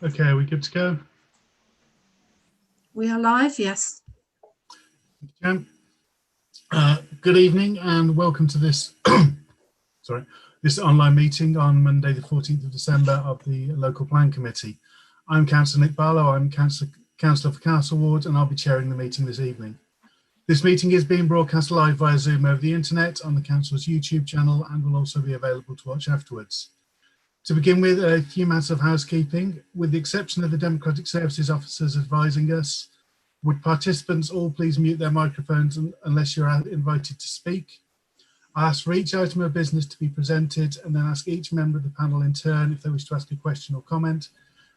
Okay, are we good to go? We are live, yes. Good evening and welcome to this this online meeting on Monday the 14th of December of the Local Plan Committee. I'm Councillor Nick Barlow, I'm Councillor for Castle Ward, and I'll be chairing the meeting this evening. This meeting is being broadcast live via Zoom over the internet on the Council's YouTube channel and will also be available to watch afterwards. To begin with, a few matters of housekeeping. With the exception of the Democratic Services officers advising us, would participants all please mute their microphones unless you're invited to speak? I ask for each item of business to be presented and then ask each member of the panel in turn if they wish to ask a question or comment.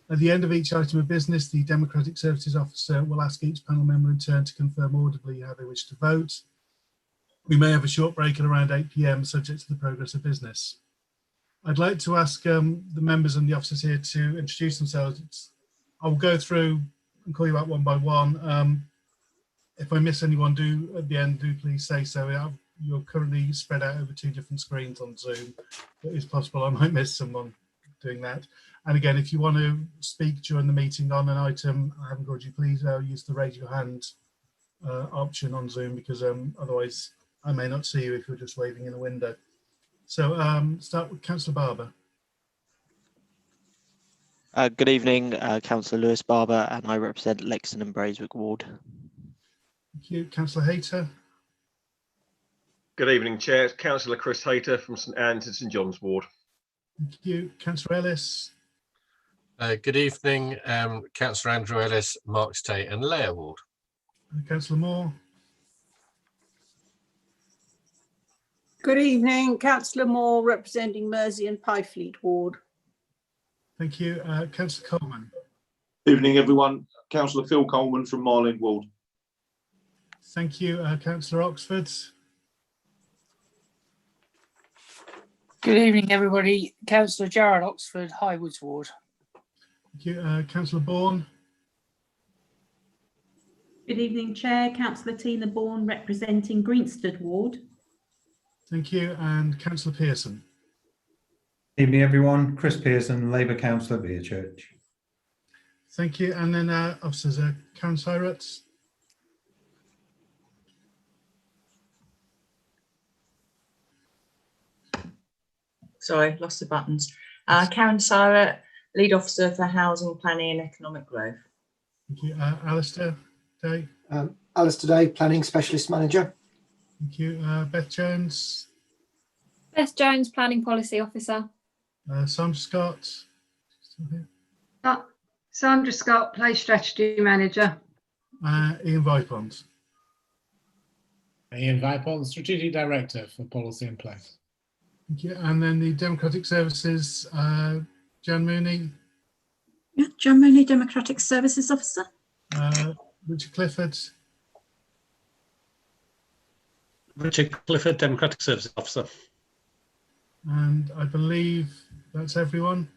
At the end of each item of business, the Democratic Services Officer will ask each panel member in turn to confirm audibly how they wish to vote. We may have a short break at around 8 PM subject to the progress of business. I'd like to ask the members and the officers here to introduce themselves. I'll go through and call you out one by one. If I miss anyone at the end, do please say so. You're currently spread out over 2 different screens on Zoom. It is possible I might miss someone doing that. And again, if you want to speak during the meeting on an item I haven't called you, please use the raise your hand option on Zoom, because otherwise I may not see you if you're just waving in a window. So start with Councillor Barber. Good evening, Councillor Lewis Barber, and I represent Lexington and Braeswick Ward. Thank you. Councillor Hayter. Good evening, Chair. Councillor Chris Hayter from St Anne's and St John's Ward. Thank you. Councillor Ellis. Good evening, Councillor Andrew Ellis, Marks Tate and Layer Ward. Councillor Moore. Good evening, Councillor Moore representing Mersey and Pyfleet Ward. Thank you. Councillor Coleman. Evening, everyone. Councillor Phil Coleman from Marling Ward. Thank you. Councillor Oxford. Good evening, everybody. Councillor Jared Oxford, Highwoods Ward. Thank you. Councillor Bourne. Good evening, Chair. Councillor Tina Bourne representing Greensted Ward. Thank you. And Councillor Pearson. Evening, everyone. Chris Pearson, Labour Councillor, Beerchurch. Thank you. And then officers, Karen Sirotts. Sorry, lost the buttons. Karen Sirott, Lead Officer for Housing, Planning and Economic Growth. Thank you. Alistair Day. Alistair Day, Planning Specialist Manager. Thank you. Beth Jones. Beth Jones, Planning Policy Officer. Sandra Scott. Still here. Sandra Scott, Place Strategy Manager. Ian Vipond. Ian Vipond, Strategic Director for Policy and Place. Thank you. And then the Democratic Services, Jan Mooney. Yeah, Jan Mooney, Democratic Services Officer. Richard Clifford. Richard Clifford, Democratic Services Officer. And I believe that's everyone.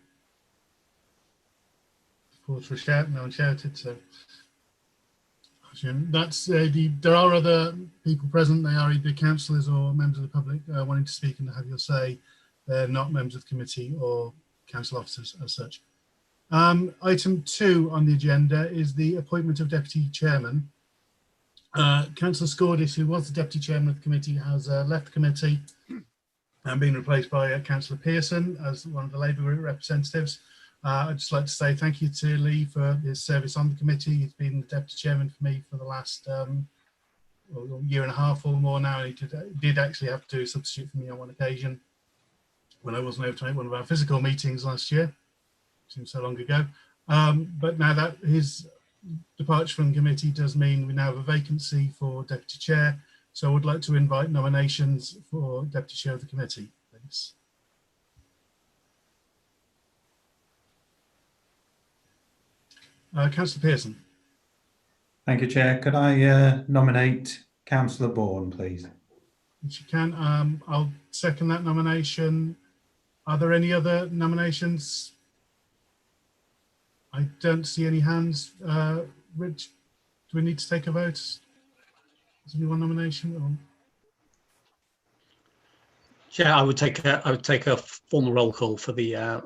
Pause for a shout, no one shouted, so that's there are other people present. They are either councillors or members of the public wanting to speak and have your say. They're not members of the committee or council officers as such. Item 2 on the agenda is the appointment of deputy chairman. Councillor Scordis, who was the deputy chairman of the committee, has left the committee and been replaced by Councillor Pearson as one of the Labour Group representatives. I'd just like to say thank you to Lee for his service on the committee. He's been the deputy chairman for me for the last year and a half or more now. He did actually have to substitute for me on one occasion when I wasn't able to make one of our physical meetings last year. Seems so long ago. But now that his departure from the committee does mean we now have a vacancy for deputy chair. So I would like to invite nominations for deputy chair of the committee, please. Councillor Pearson. Thank you, Chair. Could I nominate Councillor Bourne, please? If you can, I'll second that nomination. Are there any other nominations? I don't see any hands. Rich, do we need to take a vote? Is there one nomination? Or? Chair, I would take a formal roll call for the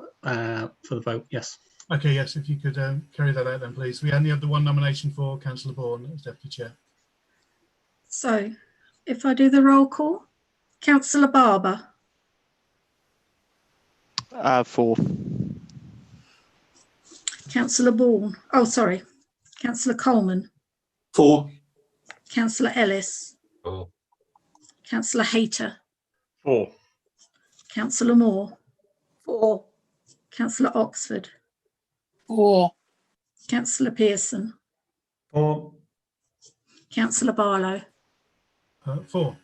vote. Yes, Okay, yes, if you could carry that out then, please. We only have the one nomination for Councillor Bourne as Deputy Chair. So if I do the roll call, Councillor Barber, 4. Councillor Bourne, oh sorry, Councillor Coleman, 4. Councillor Ellis, 4. Councillor Hayter, 4. Councillor Moore, 4. Councillor Oxford, 4. Councillor Pearson, 4. Councillor Barlow. 4.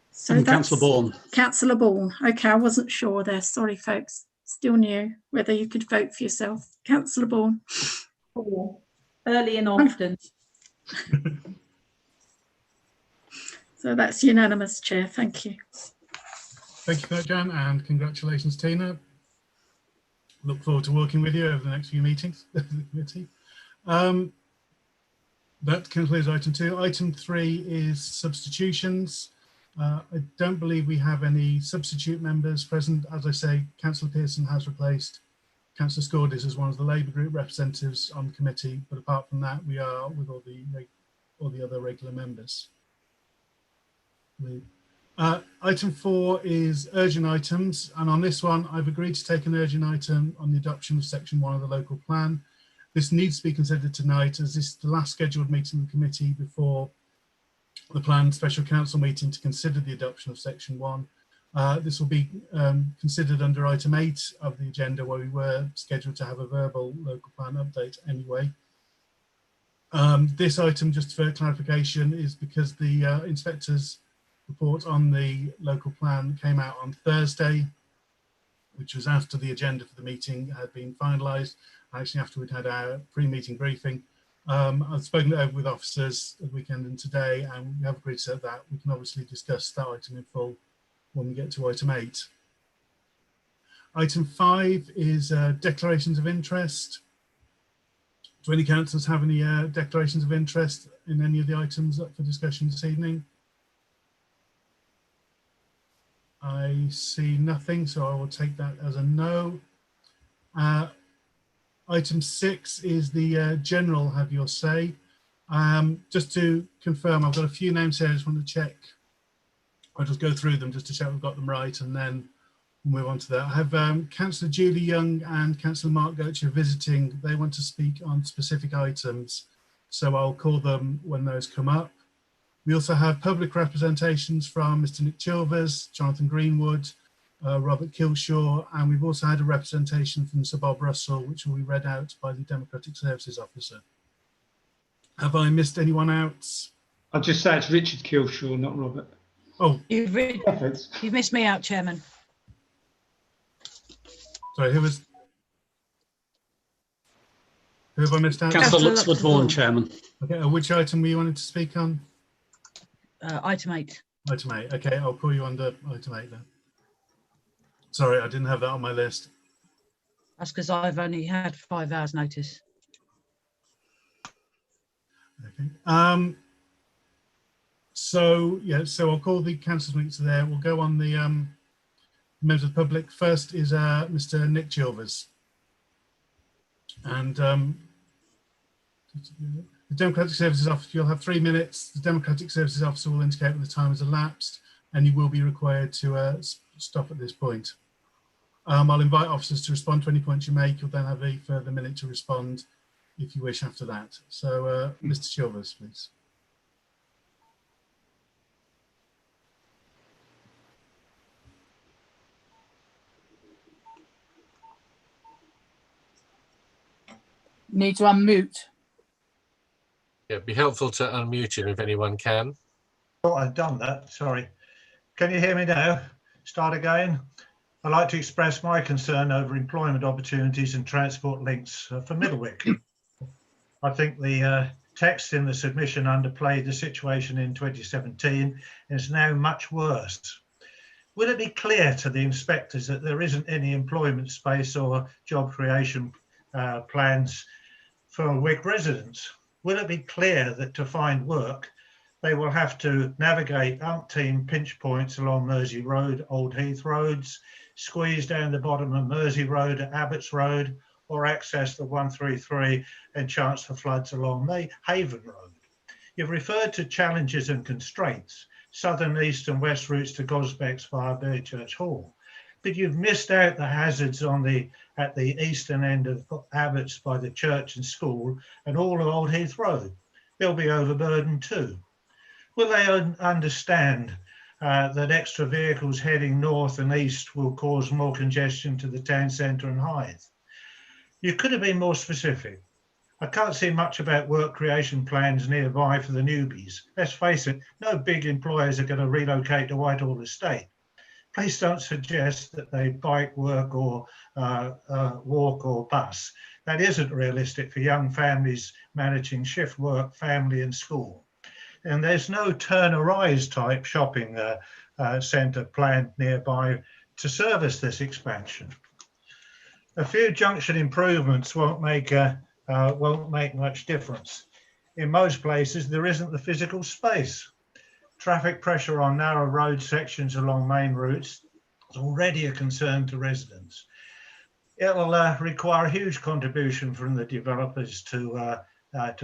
So And that's Councillor Bourne. Councillor Bourne. Okay, I wasn't sure there. Sorry, folks. Still new whether you could vote for yourself. Councillor Bourne. 4. Early and often. So that's unanimous, Chair. Thank you. Thank you for that, Jan, and congratulations, Tina. Look forward to working with you over the next few meetings. That concludes item 2. Item 3 is substitutions. I don't believe we have any substitute members present. As I say, Councillor Pearson has replaced Councillor Scordis as one of the Labour Group representatives on the committee, but apart from that, we are with all the other regular members. Item 4 is urgent items, and on this one, I've agreed to take an urgent item on the adoption of Section 1 of the local plan. This needs to be considered tonight, as this is the last scheduled meeting of the committee before the planned special council meeting to consider the adoption of Section 1. This will be considered under item 8 of the agenda, where we were scheduled to have a verbal local plan update anyway. This item, just for clarification, is because the inspector's report on the local plan came out on Thursday, which was after the agenda for the meeting had been finalised, actually after we'd had our pre-meeting briefing. I've spoken over with officers at the weekend and today, and we have agreed to that. We can obviously discuss that item in full when we get to item 8. Item 5 is declarations of interest. Do any councillors have any declarations of interest in any of the items up for discussion this evening? I see nothing, so I will take that as a no. Item 6 is the general have your say. Just to confirm, I've got a few names here. I just want to check. I'll just go through them just to check we've got them right, and then we'll move on to that. I have Councillor Julie Young and Councillor Mark Gocher visiting. They want to speak on specific items, so I'll call them when those come up. We also have public representations from Mr. Nick Chilvers, Jonathan Greenwood, Robert Kilshaw, and we've also had a representation from Sir Bob Russell, which will be read out by the Democratic Services Officer. Have I missed anyone out? I'll just say it's Richard Kilshaw, not Robert. Oh, You've missed me out, Chairman. sorry, who have I missed out? Councillor Luxford Vaughan, Chairman. Okay, which item were you wanted to speak on? Item 8. Item 8. Okay, I'll call you under item 8 then. Sorry, I didn't have that on my list. That's because I've only had 5 hours notice. Okay. So I'll call the councillors meeting there. We'll go on the members of the public. First is Mr. Nick Chilvers, and the Democratic Services Officer. You'll have 3 minutes. The Democratic Services Officer will indicate when the time has elapsed, and you will be required to stop at this point. I'll invite officers to respond to any points you make. You'll then have a further minute to respond if you wish after that. So, Mr. Chilvers, please. Need to unmute. Yeah, it'd be helpful to unmute him if anyone can. Thought I'd done that, sorry. Can you hear me now? Start again. I'd like to express my concern over employment opportunities and transport links for Middlewick. I think the text in the submission underplayed the situation in 2017 and is now much worse. Will it be clear to the inspectors that there isn't any employment space or job creation plans for Wick residents? Will it be clear that to find work, they will have to navigate umpteen pinch points along Mersey Road, Old Heath roads, squeeze down the bottom of Mersey Road at Abbots Road, or access the 133 and chance for floods along the Haven Road. You've referred to challenges and constraints, southern, east and west routes to Gosbecks via Beerchurch Hall. But you've missed out the hazards at the eastern end of Abbots by the church and school and all of Old Heath Road. They'll be overburdened too. Will they understand that extra vehicles heading north and east will cause more congestion to the town centre and Hythe? You could have been more specific. I can't see much about work creation plans nearby for the newbies. Let's face it, no big employers are going to relocate to Whitehall Estate. Please don't suggest that they bike, work or walk or bus. That isn't realistic for young families managing shift work, family and school. And there's no turn or rise type shopping centre planned nearby to service this expansion. A few junction improvements won't make much difference. In most places, there isn't the physical space. Traffic pressure on narrow road sections along main routes is already a concern to residents. It will require a huge contribution from the developers to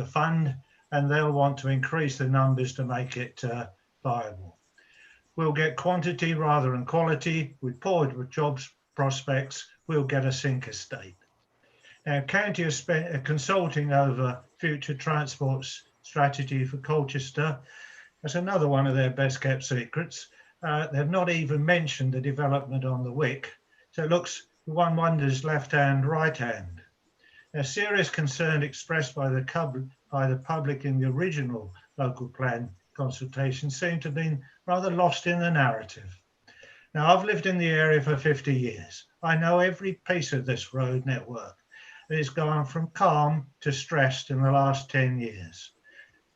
fund, and they'll want to increase the numbers to make it viable. We'll get quantity rather than quality. With poor jobs prospects, we'll get a sink estate. Now, County is consulting over future transport strategy for Colchester. That's another one of their best kept secrets. They've not even mentioned the development on the Wick. So it looks, one wonders, left hand, right hand. A serious concern expressed by the public in the original local plan consultation seemed to have been rather lost in the narrative. Now, I've lived in the area for 50 years. I know every piece of this road network. It's gone from calm to stressed in the last 10 years.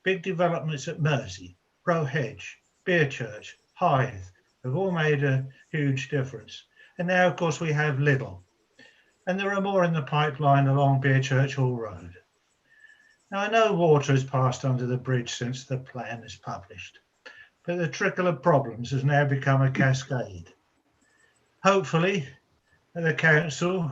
Big developments at Mersey, Roe Hedge, Beerchurch, Hythe have all made a huge difference. And now, of course, we have Lidl. And there are more in the pipeline along Beerchurch Hall Road. Now, I know water has passed under the bridge since the plan is published, but the trickle of problems has now become a cascade. Hopefully, the council,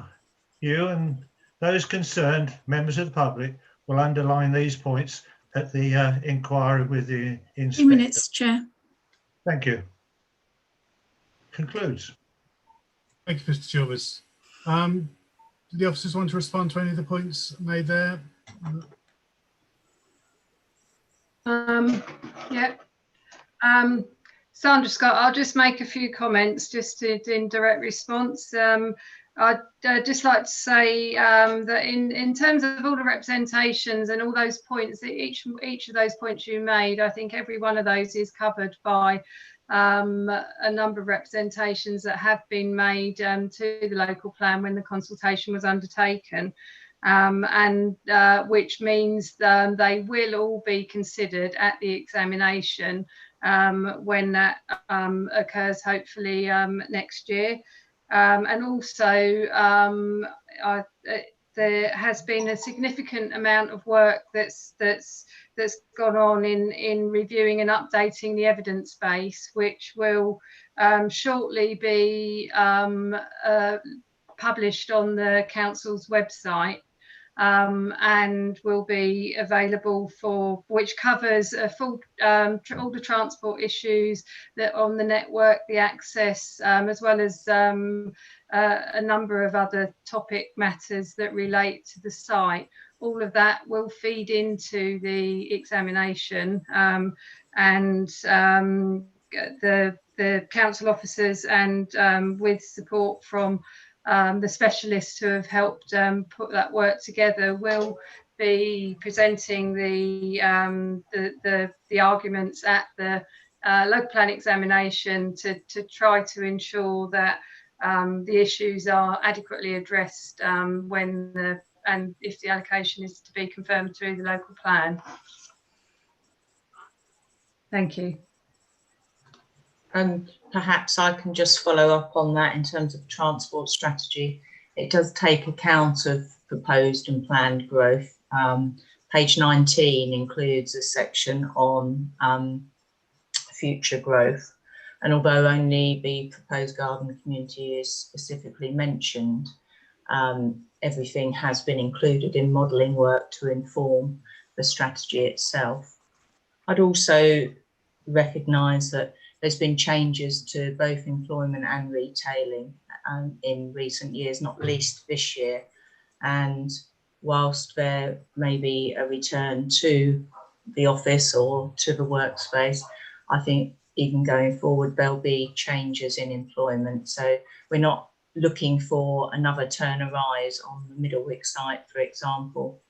you and those concerned, members of the public, will underline these points at the inquiry with the inspector. 2 minutes, Chair. Thank you. Concludes. Thank you, Mr. Chilvers. Do the officers want to respond to any of the points made there? Yeah. Sandra Scott, I'll just make a few comments just in direct response. I'd just like to say that in terms of all the representations and all those points, each of those points you made, I think every one of those is covered by a number of representations that have been made to the local plan when the consultation was undertaken, which means they will all be considered at the examination when that occurs, hopefully next year. And also there has been a significant amount of work that's gone on in reviewing and updating the evidence base, which will shortly be published on the council's website, and will be available for, which covers a full all the transport issues that on the network, the access, as well as a number of other topic matters that relate to the site. All of that will feed into the examination, and the council officers, and with support from the specialists who have helped put that work together, will be presenting the arguments at the local plan examination to try to ensure that the issues are adequately addressed and if the allocation is to be confirmed through the local plan. Thank you. And perhaps I can just follow up on that in terms of transport strategy. It does take account of proposed and planned growth. Page 19 includes a section on future growth. And although only the proposed garden community is specifically mentioned, everything has been included in modelling work to inform the strategy itself. I'd also recognise that there's been changes to both employment and retailing in recent years, not least this year. And whilst there may be a return to the office or to the workspace, I think even going forward, there'll be changes in employment. So we're not looking for another turner rise on the Middlewick site, for example.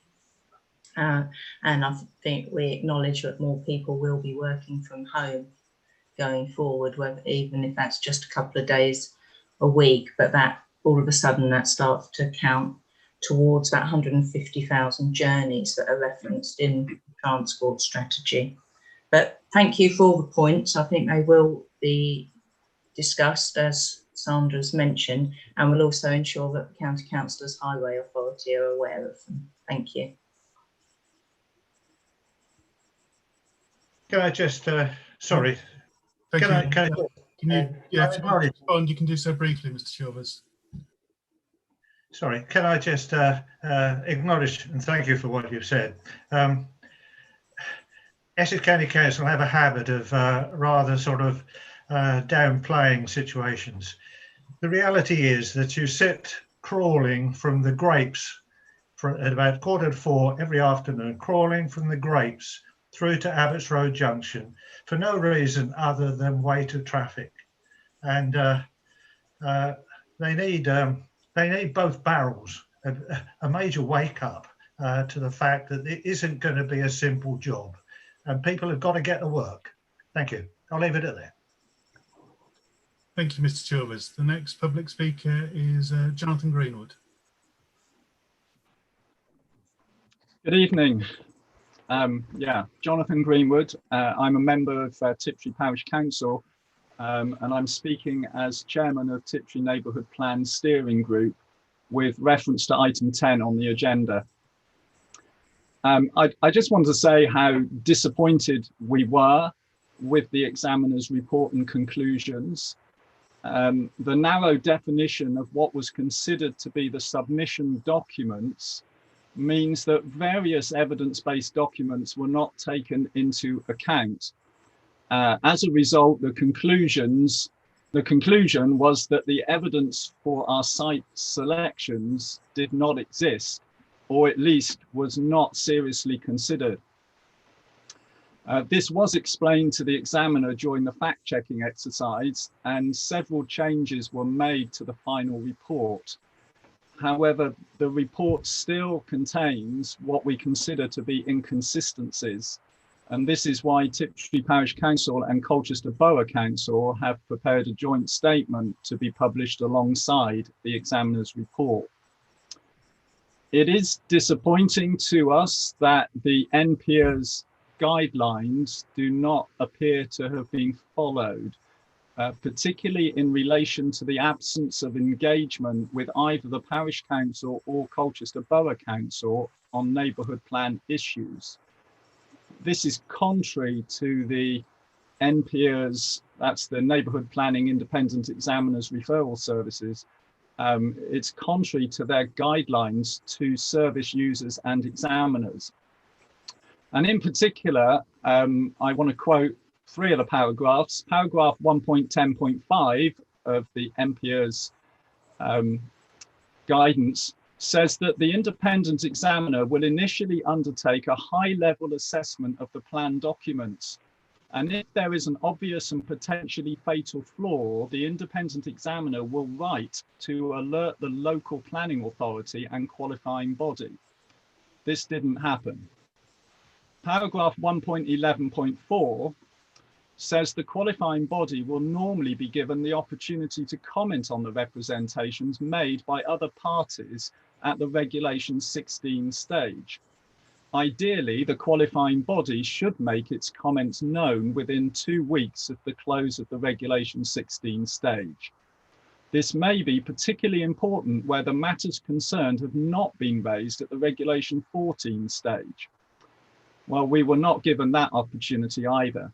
And I think we acknowledge that more people will be working from home going forward, even if that's just a couple of days a week, but that all of a sudden that starts to count towards that 150,000 journeys that are referenced in the transport strategy. But thank you for all the points. I think they will be discussed, as Sandra's mentioned, and will also ensure that the County Councillors Highway Authority are aware of them. Thank you. Can I just, sorry. Thank Can you. I If you want to respond, you can do so briefly, Mr. Chilvers. Sorry, can I just acknowledge and thank you for what you've said. Essex County Council have a habit of rather sort of downplaying situations. The reality is that you sit crawling from the Grapes at about 3:45 every afternoon, crawling from the Grapes through to Abbots Road Junction for no reason other than weighted traffic. And they need both barrels, a major wake up to the fact that it isn't going to be a simple job and people have got to get to work. Thank you. I'll leave it at that. Thank you, Mr. Chilvers. The next public speaker is Jonathan Greenwood. Good evening. Jonathan Greenwood. I'm a member of Tiptree Parish Council and I'm speaking as chairman of Tiptree Neighbourhood Plan Steering Group with reference to item 10 on the agenda. I just want to say how disappointed we were with the examiner's report and conclusions. The narrow definition of what was considered to be the submission documents means that various evidence-based documents were not taken into account. As a result, the conclusion was that the evidence for our site selections did not exist, or at least was not seriously considered. This was explained to the examiner during the fact-checking exercise, and several changes were made to the final report. However, the report still contains what we consider to be inconsistencies, and this is why Tiptree Parish Council and Colchester Borough Council have prepared a joint statement to be published alongside the examiner's report. It is disappointing to us that the NPR's guidelines do not appear to have been followed, particularly in relation to the absence of engagement with either the Parish Council or Colchester Borough Council on neighbourhood plan issues. This is contrary to the NPR's, that's the Neighbourhood Planning Independent Examiners Referral Services. It's contrary to their guidelines to service users and examiners. And in particular, I want to quote three of the paragraphs. Paragraph 1.10.5 of the NPR's guidance says that the independent examiner will initially undertake a high-level assessment of the plan documents. And if there is an obvious and potentially fatal flaw, the independent examiner will write to alert the local planning authority and qualifying body. This didn't happen. Paragraph 1.11.4 says the qualifying body will normally be given the opportunity to comment on the representations made by other parties at the Regulation 16 stage. Ideally, the qualifying body should make its comments known within 2 weeks of the close of the Regulation 16 stage. This may be particularly important where the matters concerned have not been raised at the Regulation 14 stage. Well, we were not given that opportunity either.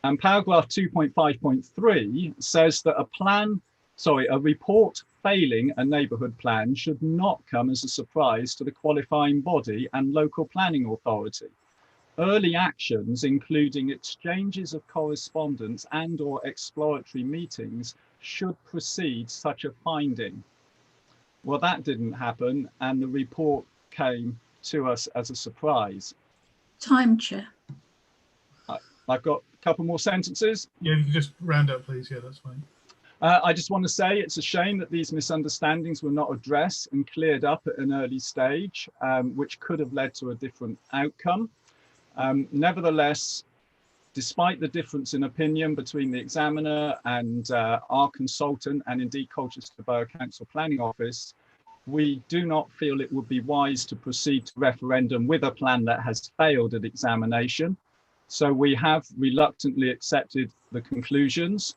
And paragraph 2.5.3 says that a report failing a neighbourhood plan should not come as a surprise to the qualifying body and local planning authority. Early actions, including exchanges of correspondence and/or exploratory meetings, should precede such a finding. Well, that didn't happen, and the report came to us as a surprise. Time, Chair. I've got a couple more sentences. Yeah, you can just round up, please. Yeah, that's fine. I just want to say it's a shame that these misunderstandings were not addressed and cleared up at an early stage, which could have led to a different outcome. Nevertheless, despite the difference in opinion between the examiner and our consultant, and indeed Colchester Borough Council Planning Office, we do not feel it would be wise to proceed to referendum with a plan that has failed at examination. So we have reluctantly accepted the conclusions,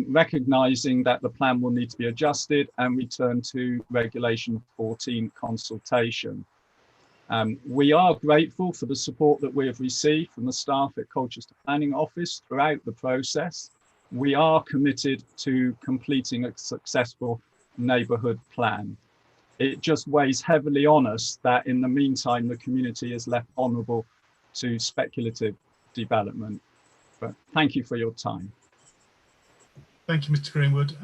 recognising that the plan will need to be adjusted and return to Regulation 14 consultation. We are grateful for the support that we have received from the staff at Colchester Planning Office throughout the process. We are committed to completing a successful neighbourhood plan. It just weighs heavily on us that in the meantime, the community is left vulnerable to speculative development. But thank you for your time. Thank you, Mr. Greenwood.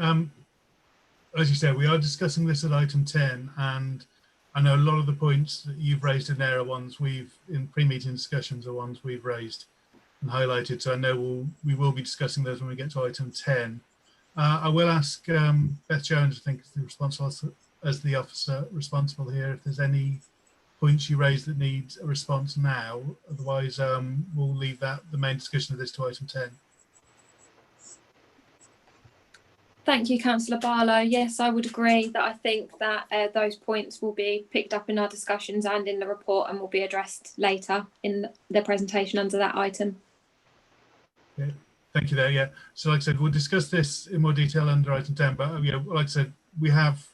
As you said, we are discussing this at item 10, and I know a lot of the points that you've raised in there are ones in pre-meeting discussions, are ones we've raised and highlighted. So I know we will be discussing those when we get to item 10. I will ask Beth Jones, I think, as the officer responsible here, if there's any points you raised that need a response now. Otherwise, we'll leave the main discussion of this to item 10. Thank you, Councillor Barlow. Yes, I would agree that I think that those points will be picked up in our discussions and in the report and will be addressed later in the presentation under that item. Yeah, thank you there. Yeah, so like I said, we'll discuss this in more detail under item 10, but like I said, we have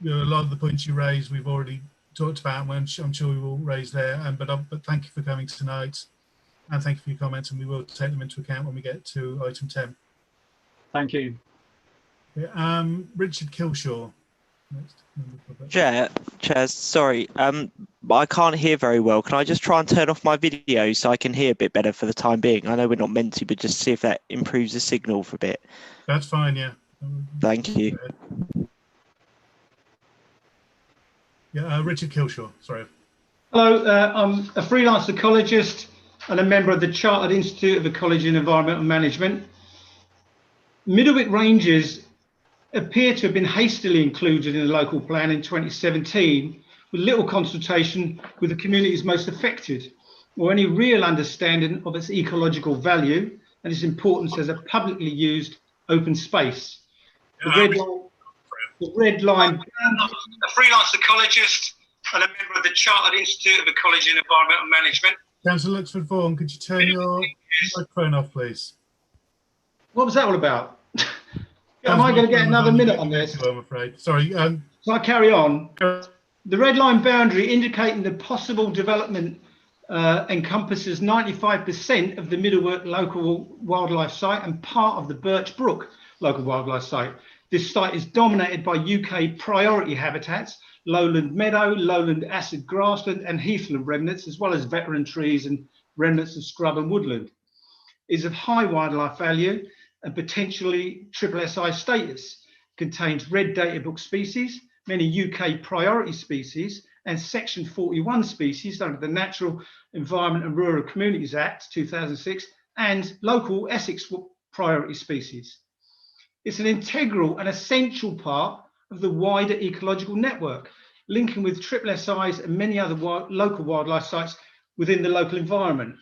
a lot of the points you raised we've already talked about, and I'm sure we will raise there. But thank you for coming tonight, and thank you for your comments, and we will take them into account when we get to item 10. Thank you. Yeah, Richard Kilshaw. Chair, sorry, I can't hear very well. Can I just try and turn off my video so I can hear a bit better for the time being? I know we're not meant to, but just see if that improves the signal for a bit. That's fine, yeah. Thank you. Yeah, Richard Kilshaw, sorry. Hello, I'm a freelance ecologist and a member of the Chartered Institute of Ecology and Environmental Management. Middlewick Ranges appear to have been hastily included in the local plan in 2017 with little consultation with the communities most affected or any real understanding of its ecological value and its importance as a publicly used open space. The red line. A freelance ecologist and a member of the Chartered Institute of Ecology and Environmental Management. Councillor Luxford Vaughan, could you turn your microphone off, please? What was that all about? Am I going to get another minute on this? I'm afraid. Sorry. So I carry on. The red line boundary indicating the possible development encompasses 95% of the Middlewick local wildlife site and part of the Birch Brook local wildlife site. This site is dominated by UK priority habitats, lowland meadow, lowland acid grassland and heathland remnants, as well as veteran trees and remnants of scrub and woodland. It is of high wildlife value and potentially SSSI status, contains red data book species, many UK priority species and Section 41 species under the Natural Environment and Rural Communities Act 2006 and local Essex priority species. It's an integral and essential part of the wider ecological network, linking with SSSI's and many other local wildlife sites within the local environment.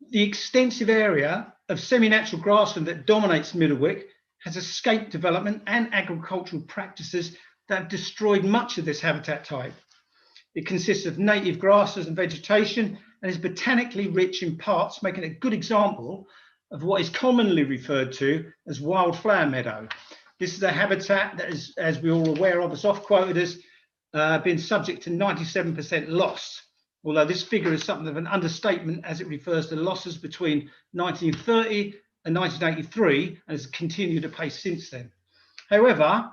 The extensive area of semi-natural grassland that dominates Middlewick has escaped development and agricultural practices that have destroyed much of this habitat type. It consists of native grasses and vegetation and is botanically rich in parts, making it a good example of what is commonly referred to as wildflower meadow. This is a habitat that is, as we're all aware of, as oft-quoted as been subject to 97% loss. Although this figure is something of an understatement as it refers to losses between 1930 and 1983 and has continued apace since then. However,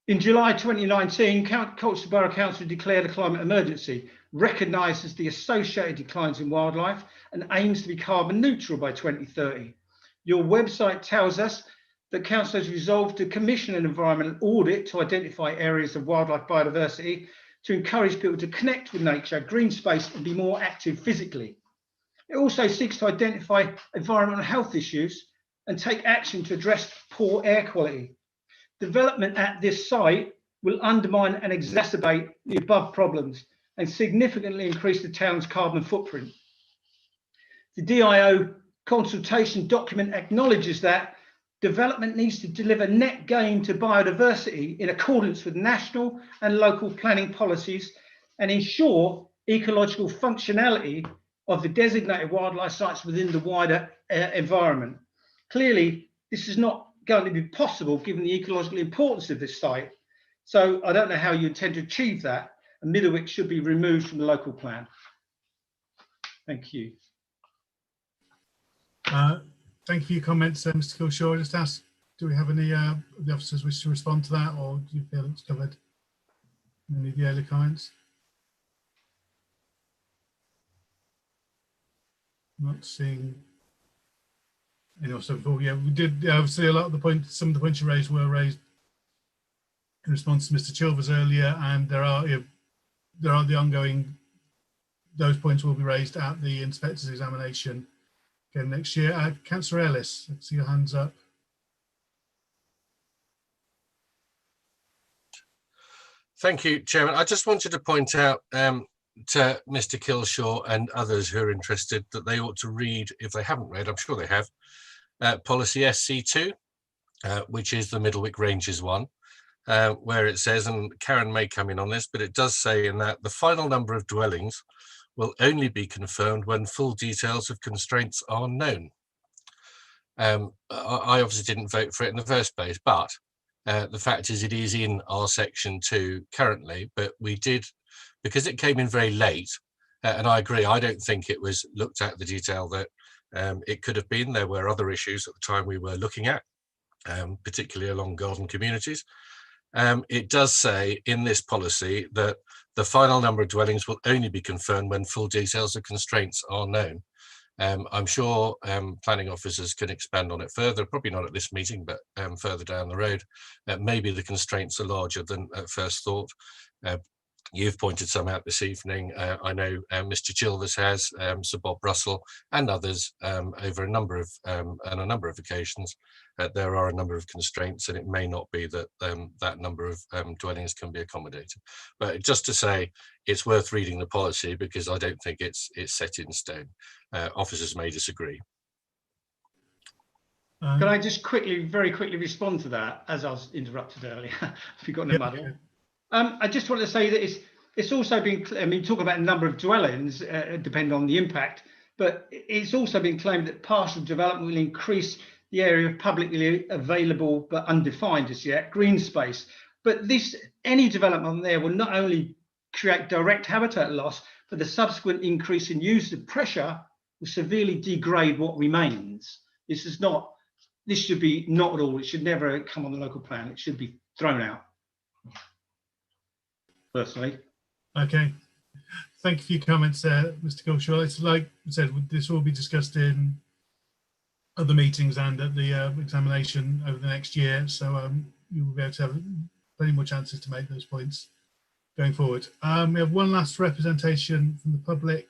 in July 2019, Colchester Borough Council declared a climate emergency, recognises the associated declines in wildlife and aims to be carbon neutral by 2030. Your website tells us that Council has resolved to commission an environmental audit to identify areas of wildlife biodiversity to encourage people to connect with nature, green space and be more active physically. It also seeks to identify environmental health issues and take action to address poor air quality. Development at this site will undermine and exacerbate the above problems and significantly increase the town's carbon footprint. The DIO consultation document acknowledges that development needs to deliver net gain to biodiversity in accordance with national and local planning policies and ensure ecological functionality of the designated wildlife sites within the wider environment. Clearly, this is not going to be possible given the ecological importance of this site. So I don't know how you intend to achieve that, and Middlewick should be removed from the local plan. Thank you. Thank you for your comments, Mr. Kilshaw. Just ask, do we have any of the officers wish to respond to that, or do you feel it's covered? Any of the early comments? Not seeing any also before. Yeah, we did obviously a lot of the points, some of the points you raised were raised in response to Mr. Chilvers earlier, and there are the ongoing, those points will be raised at the inspector's examination again next year. Councillor Ellis, I see your hands up. Thank you, Chairman. I just wanted to point out to Mr. Kilshaw and others who are interested that they ought to read, if they haven't read, I'm sure they have, policy SC2, which is the Middlewick Ranges one, where it says, and Karen may come in on this, but it does say in that the final number of dwellings will only be confirmed when full details of constraints are known. I obviously didn't vote for it in the first place, but the fact is it is in our section 2 currently, but we did, because it came in very late, and I agree, I don't think it was looked at the detail that it could have been. There were other issues at the time we were looking at, particularly along garden communities. It does say in this policy that the final number of dwellings will only be confirmed when full details of constraints are known. I'm sure planning officers can expand on it further, probably not at this meeting, but further down the road. Maybe the constraints are larger than at first thought. You've pointed some out this evening. I know Mr. Chilvers has, Sir Bob Russell and others over a number of on a number of occasions. There are a number of constraints, and it may not be that that number of dwellings can be accommodated. But just to say, it's worth reading the policy because I don't think it's set in stone. Officers may disagree. Can I just very quickly respond to that, as I was interrupted earlier? If you got in a muddle. I just want to say that it's also been, I mean, talk about a number of dwellings, depending on the impact, but it's also been claimed that partial development will increase the area of publicly available but undefined as yet green space. But any development there will not only create direct habitat loss, but the subsequent increase in use of pressure will severely degrade what remains. This should be not at all. It should never come on the local plan. It should be thrown out. Personally. Okay, thank you for your comments there, Mr. Kilshaw. It's like I said, this will be discussed in other meetings and at the examination over the next year, so you will be able to have plenty more chances to make those points going forward. We have one last representation from the public.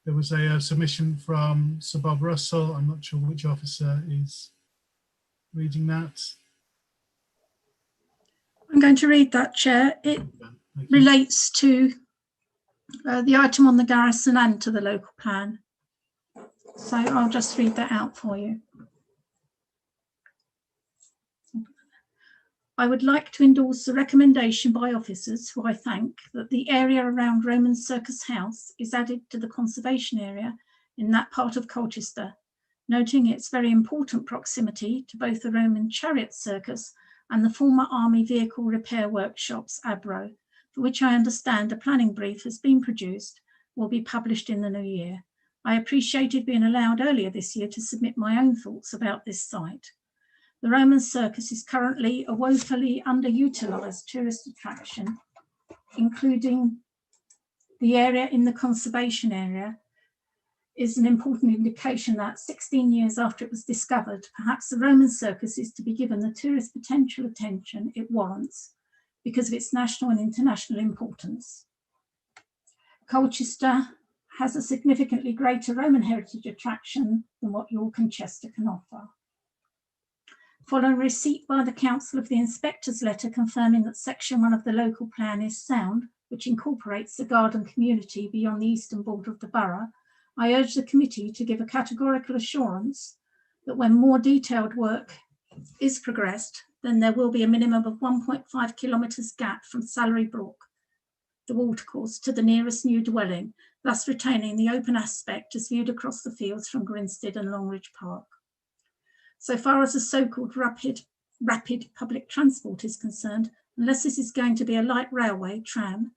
There was a submission from Sir Bob Russell. I'm not sure which officer is reading that. I'm going to read that, Chair. It relates to the item on the garrison and to the local plan. So I'll just read that out for you. I would like to endorse the recommendation by officers, who I thank, that the area around Roman Circus House is added to the conservation area in that part of Colchester, noting its very important proximity to both the Roman Chariot Circus and the former Army Vehicle Repair Workshops, ABRO, for which I understand a planning brief has been produced, will be published in the new year. I appreciated being allowed earlier this year to submit my own thoughts about this site. The Roman Circus is currently a woefully underutilised tourist attraction, including the area in the conservation area is an important indication that 16 years after it was discovered, perhaps the Roman Circus is to be given the tourist potential attention it warrants because of its national and international importance. Colchester has a significantly greater Roman heritage attraction than what York and Chester can offer. Following receipt by the Council of the Inspector's letter confirming that Section 1 of the local plan is sound, which incorporates the garden community beyond the eastern border of the borough, I urge the committee to give a categorical assurance that when more detailed work is progressed, then there will be a minimum of 1.5 kilometres gap from Salary Brook, the watercourse, to the nearest new dwelling, thus retaining the open aspect as viewed across the fields from Grinstead and Longridge Park. So far as the so-called rapid public transport is concerned, unless this is going to be a light railway, tram,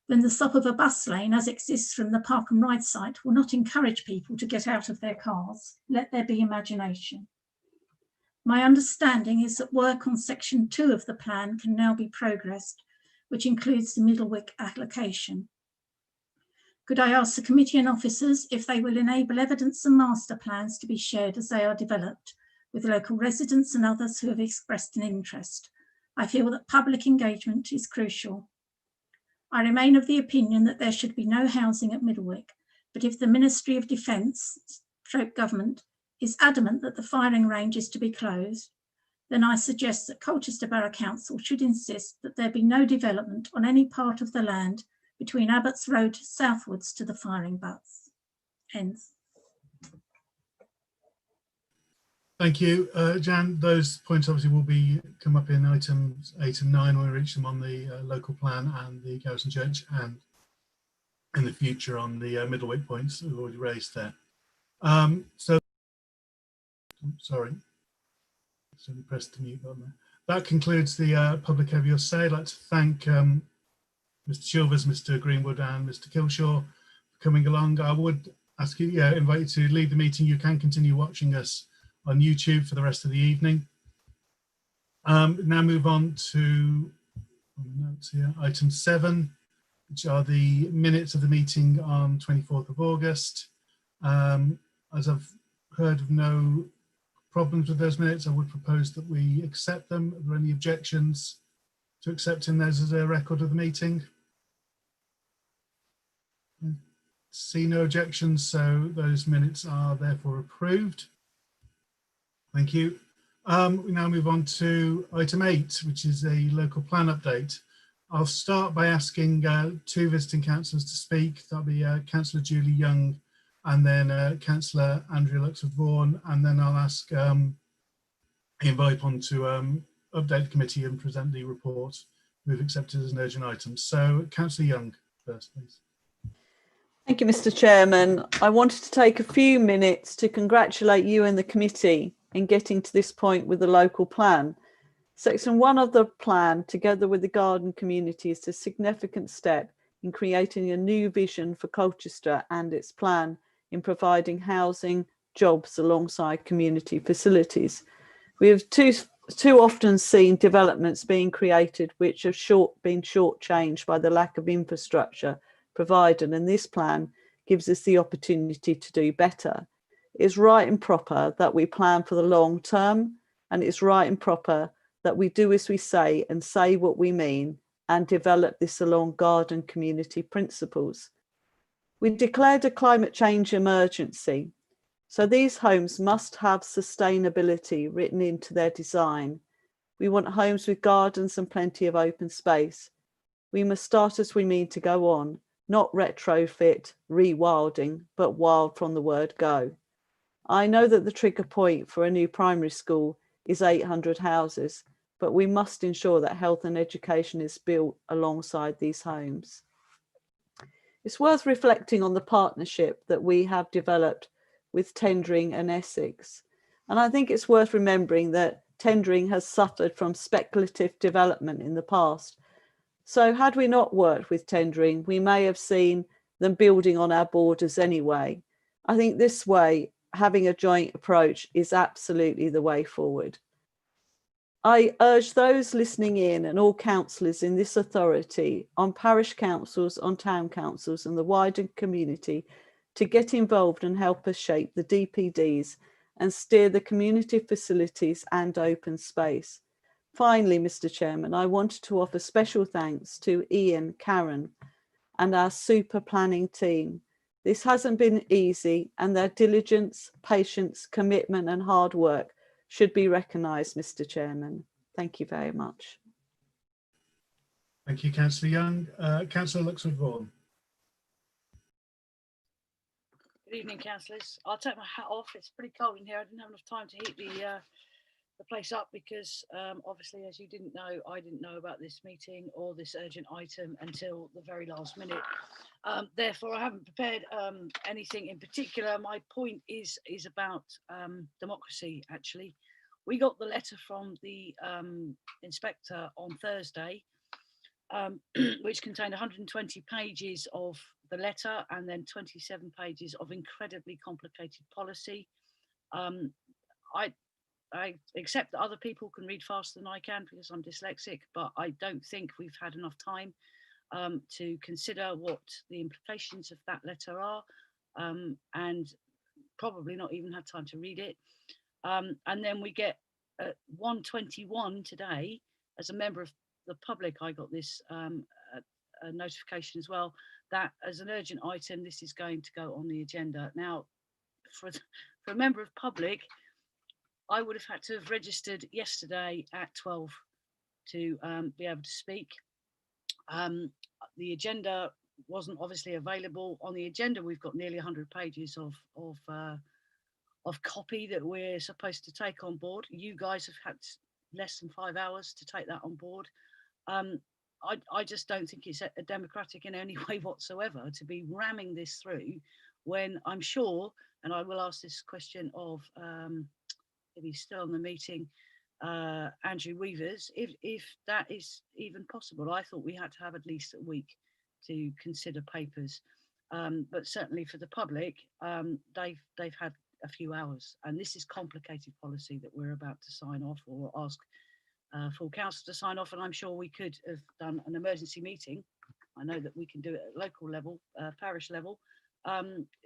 then the stop of a bus lane as exists from the park and ride site will not encourage people to get out of their cars. Let there be imagination. My understanding is that work on Section 2 of the plan can now be progressed, which includes the Middlewick allocation. Could I ask the committee and officers if they will enable evidence and master plans to be shared as they are developed with local residents and others who have expressed an interest? I feel that public engagement is crucial. I remain of the opinion that there should be no housing at Middlewick, but if the Ministry of Defence, government, is adamant that the firing range is to be closed, then I suggest that Colchester Borough Council should insist that there be no development on any part of the land between Abbots Road southwards to the firing butts. Ends. Thank you, Jan. Those points obviously will come up in items 8 and 9 when we reach them on the local plan and the Garrison Church, and in the future on the Middlewick points we've already raised there. Sorry, pressed the mute button there. That concludes the public overview. I'd like to thank Mr. Chilvers, Mr. Greenwood, and Mr. Kilshaw for coming along. I would ask you, invite you to leave the meeting. You can continue watching us on YouTube for the rest of the evening. Now move on to notes here, item 7, which are the minutes of the meeting on 24th of August. As I've heard of no problems with those minutes, I would propose that we accept them. Are there any objections to accepting those as a record of the meeting? See no objections, so those minutes are therefore approved. Thank you. We now move on to item 8, which is a local plan update. I'll start by asking 2 visiting councillors to speak. That'll be Councillor Julie Young and then Councillor Andrea Luxford-Vaughan, and then I'll ask Ian Vipon to update the committee and present the report we've accepted as an urgent item. So Councillor Young first, please. Thank you, Mr. Chairman. I wanted to take a few minutes to congratulate you and the committee in getting to this point with the local plan. Section 1 of the plan, together with the garden community, is a significant step in creating a new vision for Colchester and its plan in providing housing, jobs alongside community facilities. We have too often seen developments being created which have been shortchanged by the lack of infrastructure provided, and this plan gives us the opportunity to do better. It's right and proper that we plan for the long term, and it's right and proper that we do as we say and say what we mean and develop this along garden community principles. We declared a climate change emergency, so these homes must have sustainability written into their design. We want homes with gardens and plenty of open space. We must start as we mean to go on, not retrofit, rewilding, but wild from the word go. I know that the trigger point for a new primary school is 800 houses, but we must ensure that health and education is built alongside these homes. It's worth reflecting on the partnership that we have developed with Tendring and Essex. And I think it's worth remembering that Tendring has suffered from speculative development in the past. So had we not worked with Tendring, we may have seen them building on our borders anyway. I think this way having a joint approach is absolutely the way forward. I urge those listening in and all councillors in this authority, on parish councils, on town councils and the wider community to get involved and help us shape the DPDs and steer the community facilities and open space. Finally, Mr. Chairman, I wanted to offer special thanks to Ian, Karen and our super planning team. This hasn't been easy and their diligence, patience, commitment and hard work should be recognised, Mr. Chairman. Thank you very much. Thank you, Councillor Young. Councillor Luxford-Vaughan. Good evening, councillors. I'll take my hat off. It's pretty cold in here. I didn't have enough time to heat the place up because obviously, as you didn't know, I didn't know about this meeting or this urgent item until the very last minute. Therefore, I haven't prepared anything in particular. My point is about democracy, actually. We got the letter from the inspector on Thursday, which contained 120 pages of the letter and then 27 pages of incredibly complicated policy. I accept that other people can read faster than I can because I'm dyslexic, but I don't think we've had enough time to consider what the implications of that letter are, and probably not even had time to read it. And then we get at 1:21 today, as a member of the public, I got this a notification as well, that as an urgent item, this is going to go on the agenda. Now, for a member of public, I would have had to have registered yesterday at 12 to be able to speak. The agenda wasn't obviously available. On the agenda, we've got nearly 100 pages of copy that we're supposed to take on board. You guys have had less than 5 hours to take that on board. I just don't think it's a democratic in any way whatsoever to be ramming this through when I'm sure, and I will ask this question of, if he's still on the meeting, Andrew Weavers, if that is even possible. I thought we had to have at least a week to consider papers, but certainly for the public, they've had a few hours, and this is complicated policy that we're about to sign off or ask full council to sign off, and I'm sure we could have done an emergency meeting. I know that we can do it at local level, parish level,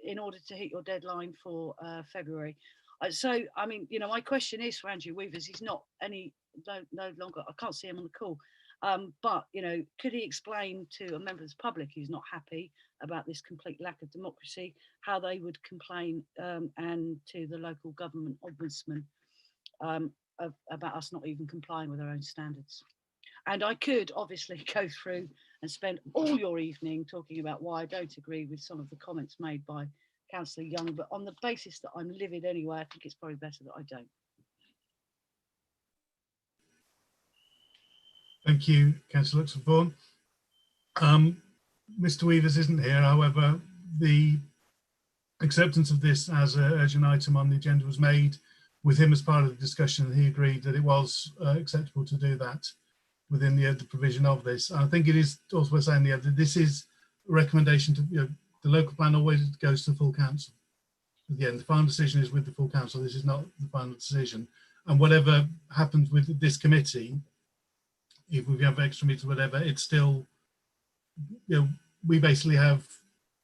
in order to hit your deadline for February. So, I mean, you know, my question is for Andrew Weavers. He's not no longer, I can't see him on the call, but, you know, could he explain to a member of the public who's not happy about this complete lack of democracy, how they would complain, and to the local government ombudsman about us not even complying with our own standards? And I could obviously go through and spend all your evening talking about why I don't agree with some of the comments made by Councillor Young, but on the basis that I'm livid anyway, I think it's probably better that I don't. Thank you, Councillor Luxford-Vaughan. Mr. Weavers isn't here, however, the acceptance of this as an urgent item on the agenda was made with him as part of the discussion. He agreed that it was acceptable to do that within the provision of this. I think it is also worth saying that this is a recommendation to, you know, the local plan always goes to full council. At the end, the final decision is with the full council. This is not the final decision. And whatever happens with this committee, if we have extra meetings, whatever, it's still, you know, we basically have,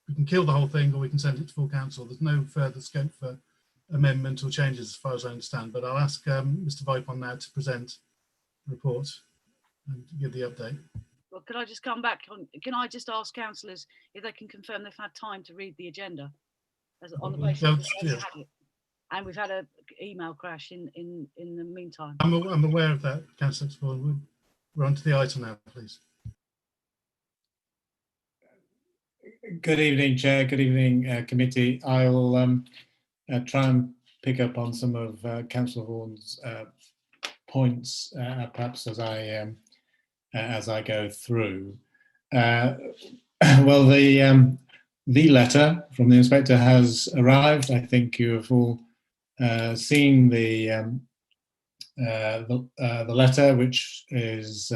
we can kill the whole thing or we can send it to full council. There's no further scope for amendment or changes as far as I understand, but I'll ask Mr. Vipon now to present the report and give the update. Well, could I just come back on, can I just ask councillors if they can confirm they've had time to read the agenda on the basis that they've had it? And we've had an email crash in the meantime. I'm aware of that, Councillor Luxford. We're on to the item now, please. Good evening, Chair. Good evening, committee. I'll try and pick up on some of Councillor Vaughan's points, perhaps as I go through. Well, the letter from the inspector has arrived. I think you have all seen the letter, which is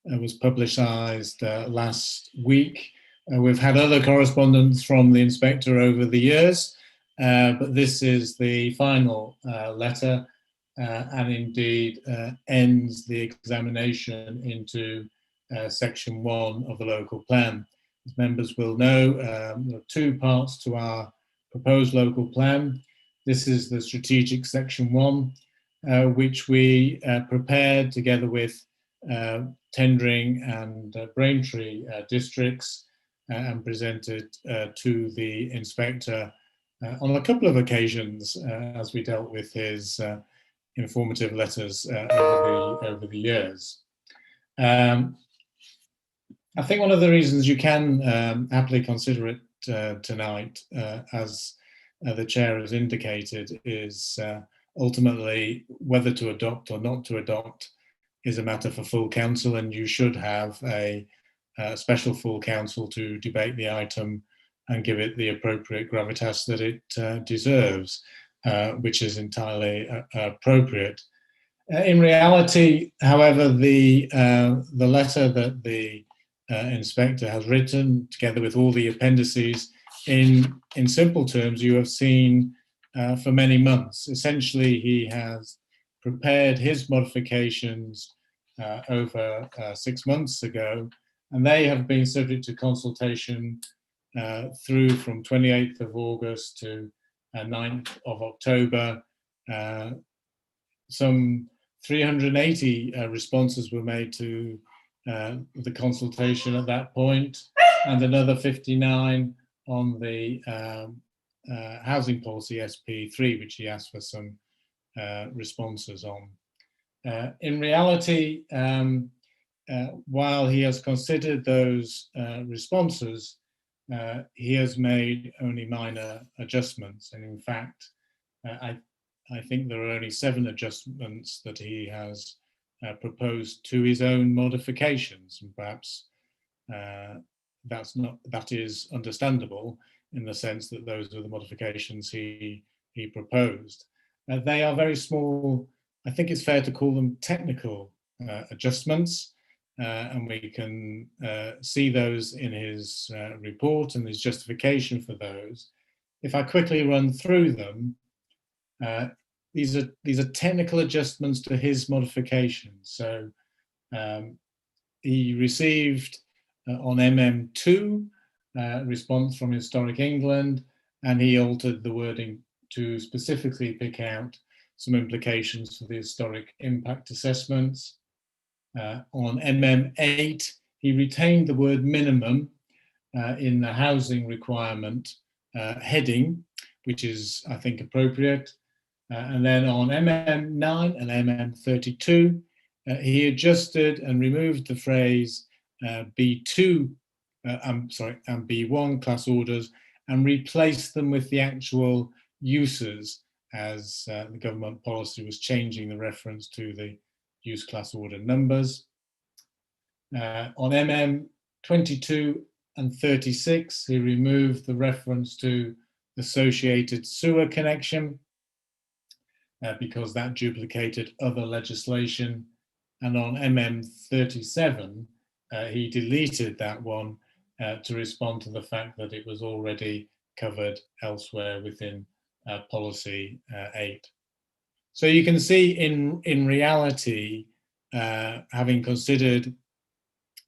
was publicised last week. We've had other correspondence from the inspector over the years, but this is the final letter, and indeed ends the examination into section 1 of the local plan. As members will know, there are 2 parts to our proposed local plan. This is the strategic section 1, which we prepared together with Tendring and Braintree districts and presented to the inspector on a couple of occasions as we dealt with his informative letters over the years. I think one of the reasons you can happily consider it tonight, as the chair has indicated, is ultimately whether to adopt or not to adopt is a matter for full council, and you should have a special full council to debate the item and give it the appropriate gravitas that it deserves, which is entirely appropriate. In reality, however, the letter that the inspector has written, together with all the appendices, in simple terms, you have seen for many months. Essentially, he has prepared his modifications over 6 months ago, and they have been subject to consultation through from 28th of August to 9th of October. Some 380 responses were made to the consultation at that point, and another 59 on the housing policy SP3, which he asked for some responses on. In reality, while he has considered those responses, he has made only minor adjustments, and in fact, I think there are only 7 adjustments that he has proposed to his own modifications, and perhaps that is understandable in the sense that those are the modifications he proposed. They are very small. I think it's fair to call them technical adjustments, and we can see those in his report and his justification for those. If I quickly run through them, these are technical adjustments to his modifications. So he received on MM2 response from Historic England, and he altered the wording to specifically pick out some implications for the historic impact assessments. On MM8, he retained the word minimum in the housing requirement heading, which is, I think, appropriate. And then on MM9 and MM32, he adjusted and removed the phrase B2, and B1 class orders, and replaced them with the actual uses, as the government policy was changing the reference to the use class order numbers. On MM22 and 36, he removed the reference to associated sewer connection because that duplicated other legislation. And on MM37, he deleted that one to respond to the fact that it was already covered elsewhere within policy 8. So you can see in reality, having considered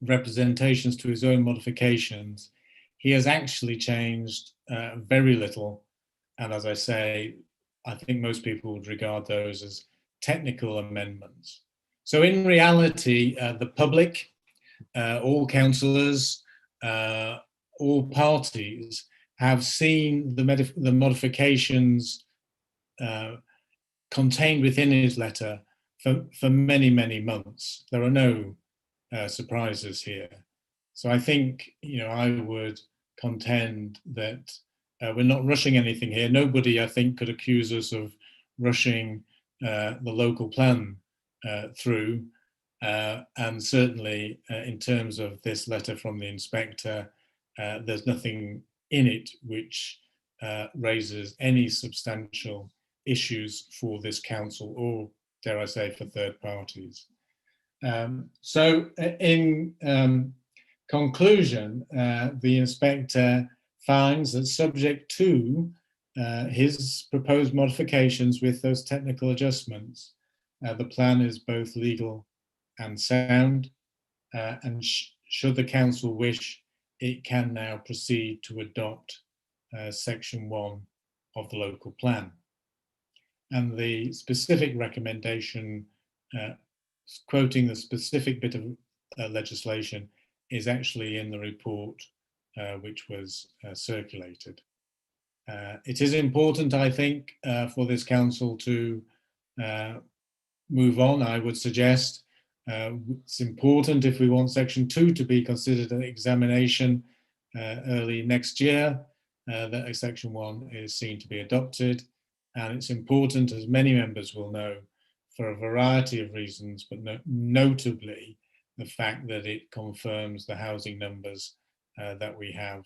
representations to his own modifications, he has actually changed very little. And as I say, I think most people would regard those as technical amendments. So in reality, the public, all councillors, all parties have seen the modifications contained within his letter for many, many months. There are no surprises here. So I think, I would contend that we're not rushing anything here. Nobody, I think, could accuse us of rushing the local plan through. And certainly in terms of this letter from the inspector, there's nothing in it which raises any substantial issues for this council, or dare I say, for third parties. So in conclusion, the inspector finds that subject to his proposed modifications with those technical adjustments, the plan is both legal and sound, and should the council wish, it can now proceed to adopt section 1 of the local plan. And the specific recommendation, quoting the specific bit of legislation, is actually in the report which was circulated. It is important, I think, for this council to move on. I would suggest it's important, if we want section 2 to be considered an examination early next year, that section 1 is seen to be adopted. And it's important, as many members will know, for a variety of reasons, but notably the fact that it confirms the housing numbers that we have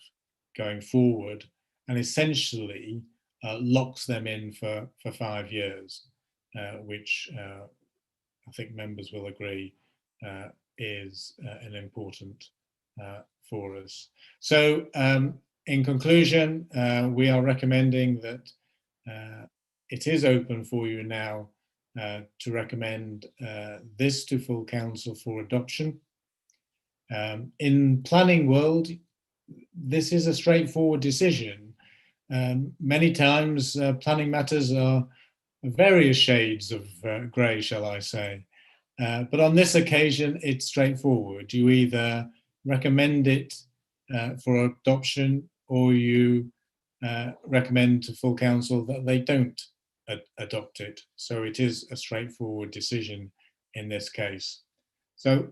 going forward, and essentially locks them in for 5 years, which I think members will agree is an important for us. So in conclusion, we are recommending that it is open for you now to recommend this to full council for adoption. In planning world, this is a straightforward decision. Many times planning matters are various shades of grey, shall I say. But on this occasion, it's straightforward. You either recommend it for adoption, or you recommend to full council that they don't adopt it. So it is a straightforward decision in this case. So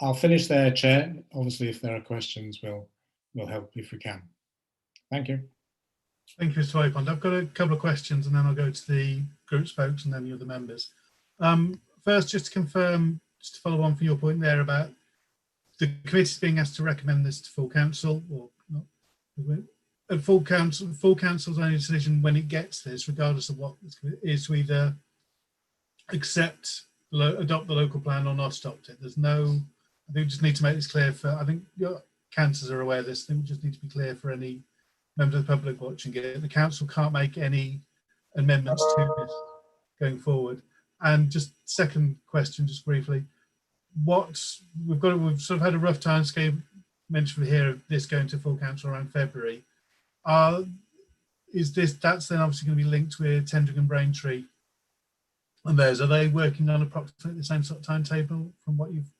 I'll finish there, Chair. Obviously, if there are questions, we'll help if we can. Thank you. Thank you, Mr. Waypond. I've got a couple of questions, and then I'll go to the group spokes and then the other members. First, just to confirm, just to follow on from your point there about the committee being asked to recommend this to full council, or not. And full council's only decision when it gets this, regardless of what is, to either accept, adopt the local plan or not adopt it. There's no, I think we just need to make this clear for, I think your councillors are aware of this, I think we just need to be clear for any members of the public watching it. The council can't make any amendments to this going forward. And just second question, just briefly, we've sort of had a rough time scale mentioned here of this going to full council around February. That's then obviously going to be linked with Tendring and Braintree and theirs. Are they working on approximately the same sort of timetable from what you've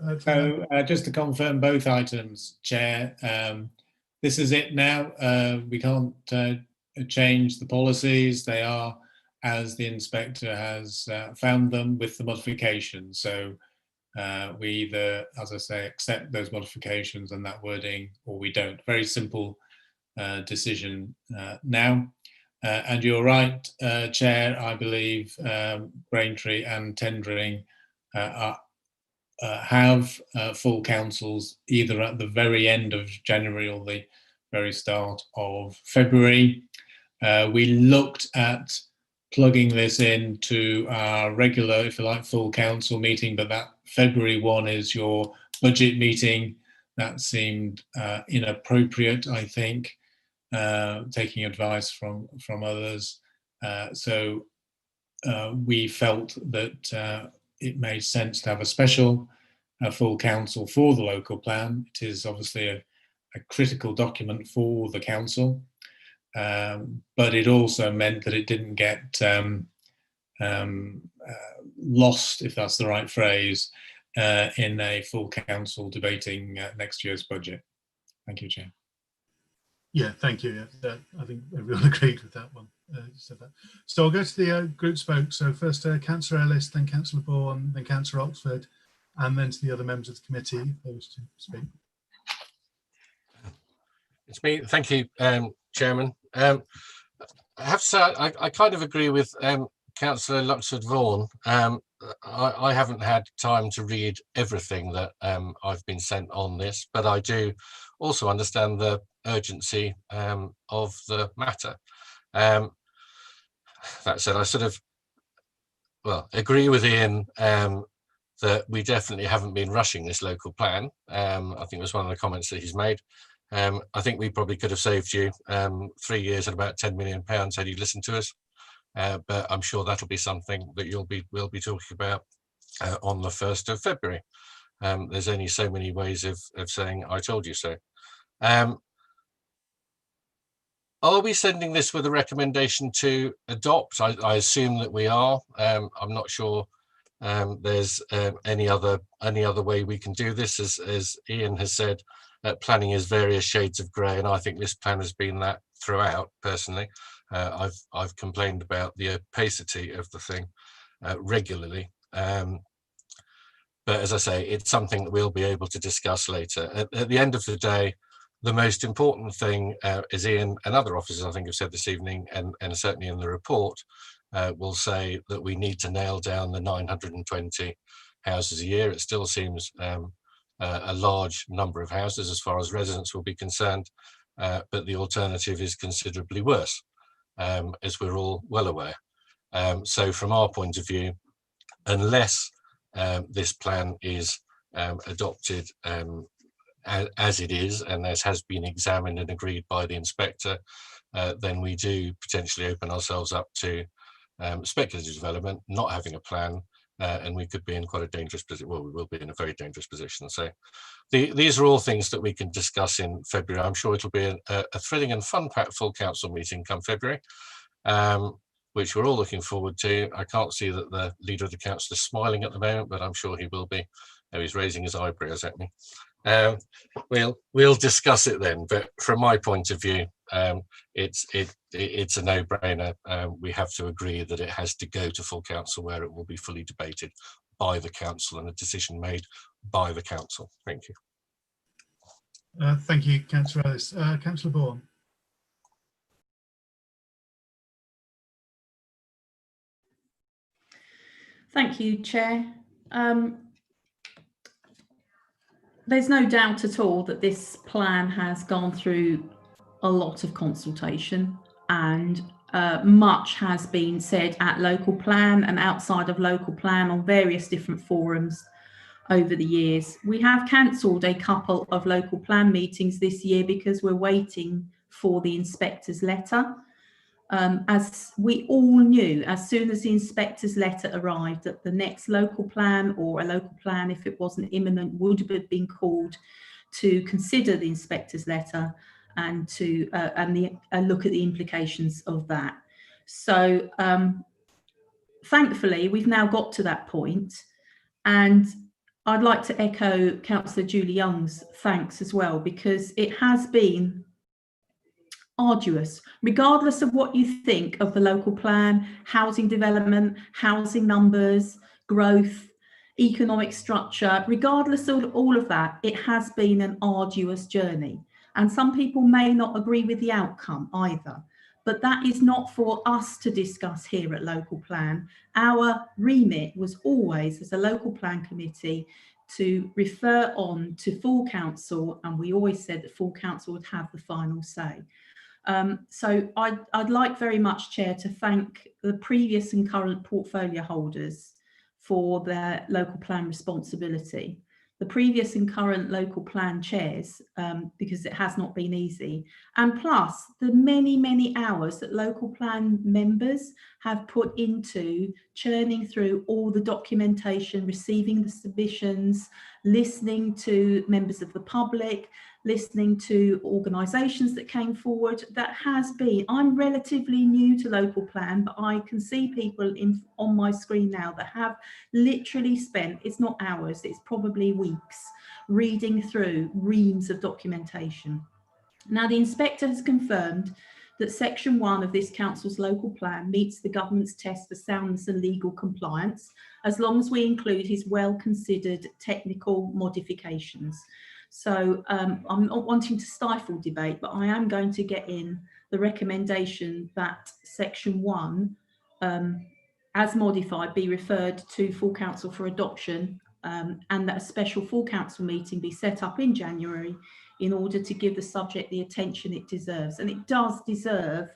heard from them? So just to confirm both items, Chair, this is it now. We can't change the policies. They are as the inspector has found them with the modifications. So we either, as I say, accept those modifications and that wording, or we don't. Very simple decision now. And you're right, Chair, I believe Braintree and Tendring have full councils either at the very end of January or the very start of February. We looked at plugging this into our regular, if you like, full council meeting, but that February one is your budget meeting. That seemed inappropriate, I think, taking advice from others. So we felt that it made sense to have a special full council for the local plan. It is obviously a critical document for the council, but it also meant that it didn't get lost, if that's the right phrase, in a full council debating next year's budget. Thank you, Chair. Yeah, thank you. Yeah, I think everyone agreed with that one. Said that. So I'll go to the group spokes. So first Councillor Ellis, then Councillor Bourne, then Councillor Oxford, and then to the other members of the committee, if they wish to speak. It's me. Thank you, Chairman. I have to say, I kind of agree with Councillor Luxford-Vaughan. I haven't had time to read everything that I've been sent on this, but I do also understand the urgency of the matter. That said, I sort of, agree with Ian that we definitely haven't been rushing this local plan. I think it was one of the comments that he's made. I think we probably could have saved you 3 years and about £10 million had you listened to us. But I'm sure that'll be something that we'll be talking about on the 1st of February. There's only so many ways of saying I told you so. Are we sending this with a recommendation to adopt? I assume that we are. I'm not sure there's any other way we can do this. As Ian has said, planning is various shades of grey, and I think this plan has been that throughout. Personally, I've complained about the opacity of the thing regularly. But as I say, it's something that we'll be able to discuss later. At the end of the day, the most important thing, as Ian and other officers I think have said this evening, and certainly in the report, will say that we need to nail down the 920 houses a year. It still seems a large number of houses as far as residents will be concerned, but the alternative is considerably worse, as we're all well aware. So from our point of view, unless this plan is adopted as it is, and as has been examined and agreed by the inspector, then we do potentially open ourselves up to speculative development, not having a plan, and we could be in quite a dangerous position. Well, we will be in a very dangerous position. So these are all things that we can discuss in February. I'm sure it'll be a thrilling and fun-packed full council meeting come February, which we're all looking forward to. I can't see that the leader of the council is smiling at the moment, but I'm sure he will be. Oh, he's raising his eyebrows at me. We'll discuss it then. But from my point of view, it's a no-brainer. We have to agree that it has to go to full council, where it will be fully debated by the council and a decision made by the council. Thank you. Thank you, Councillor Ellis. Councillor Bourne. Thank you, Chair. There's no doubt at all that this plan has gone through a lot of consultation, and much has been said at local plan and outside of local plan on various different forums over the years. We have cancelled a couple of local plan meetings this year because we're waiting for the inspector's letter. As we all knew, as soon as the inspector's letter arrived, that the next local plan, or a local plan if it wasn't imminent, would have been called to consider the inspector's letter and to look at the implications of that. So thankfully, we've now got to that point, and I'd like to echo Councillor Julie Young's thanks as well, because it has been arduous, regardless of what you think of the local plan, housing development, housing numbers, growth, economic structure. Regardless of all of that, it has been an arduous journey, and some people may not agree with the outcome either, but that is not for us to discuss here at local plan. Our remit was always, as a local plan committee, to refer on to full council, and we always said that full council would have the final say. So I'd like very much, Chair, to thank the previous and current portfolio holders for their local plan responsibility, the previous and current local plan chairs, because it has not been easy, and plus the many, many hours that local plan members have put into churning through all the documentation, receiving the submissions, listening to members of the public, listening to organisations that came forward. That has been, I'm relatively new to local plan, but I can see people on my screen now that have literally spent, it's not hours, it's probably weeks, reading through reams of documentation. Now, the inspector has confirmed that section 1 of this council's local plan meets the government's test for soundness and legal compliance, as long as we include his well-considered technical modifications. So I'm not wanting to stifle debate, but I am going to get in the recommendation that section 1, as modified, be referred to full council for adoption, and that a special full council meeting be set up in January in order to give the subject the attention it deserves. And it does deserve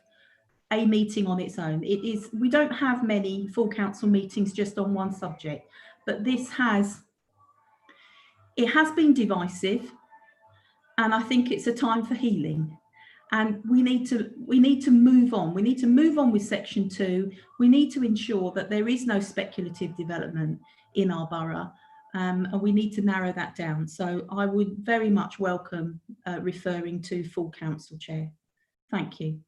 a meeting on its own. It is, we don't have many full council meetings just on one subject, but this has, it has been divisive. and I think it's a time for healing. And we need to move on. We need to move on with Section 2. We need to ensure that there is no speculative development in our borough, and we need to narrow that down. So I would very much welcome referring to full council chair. Thank you.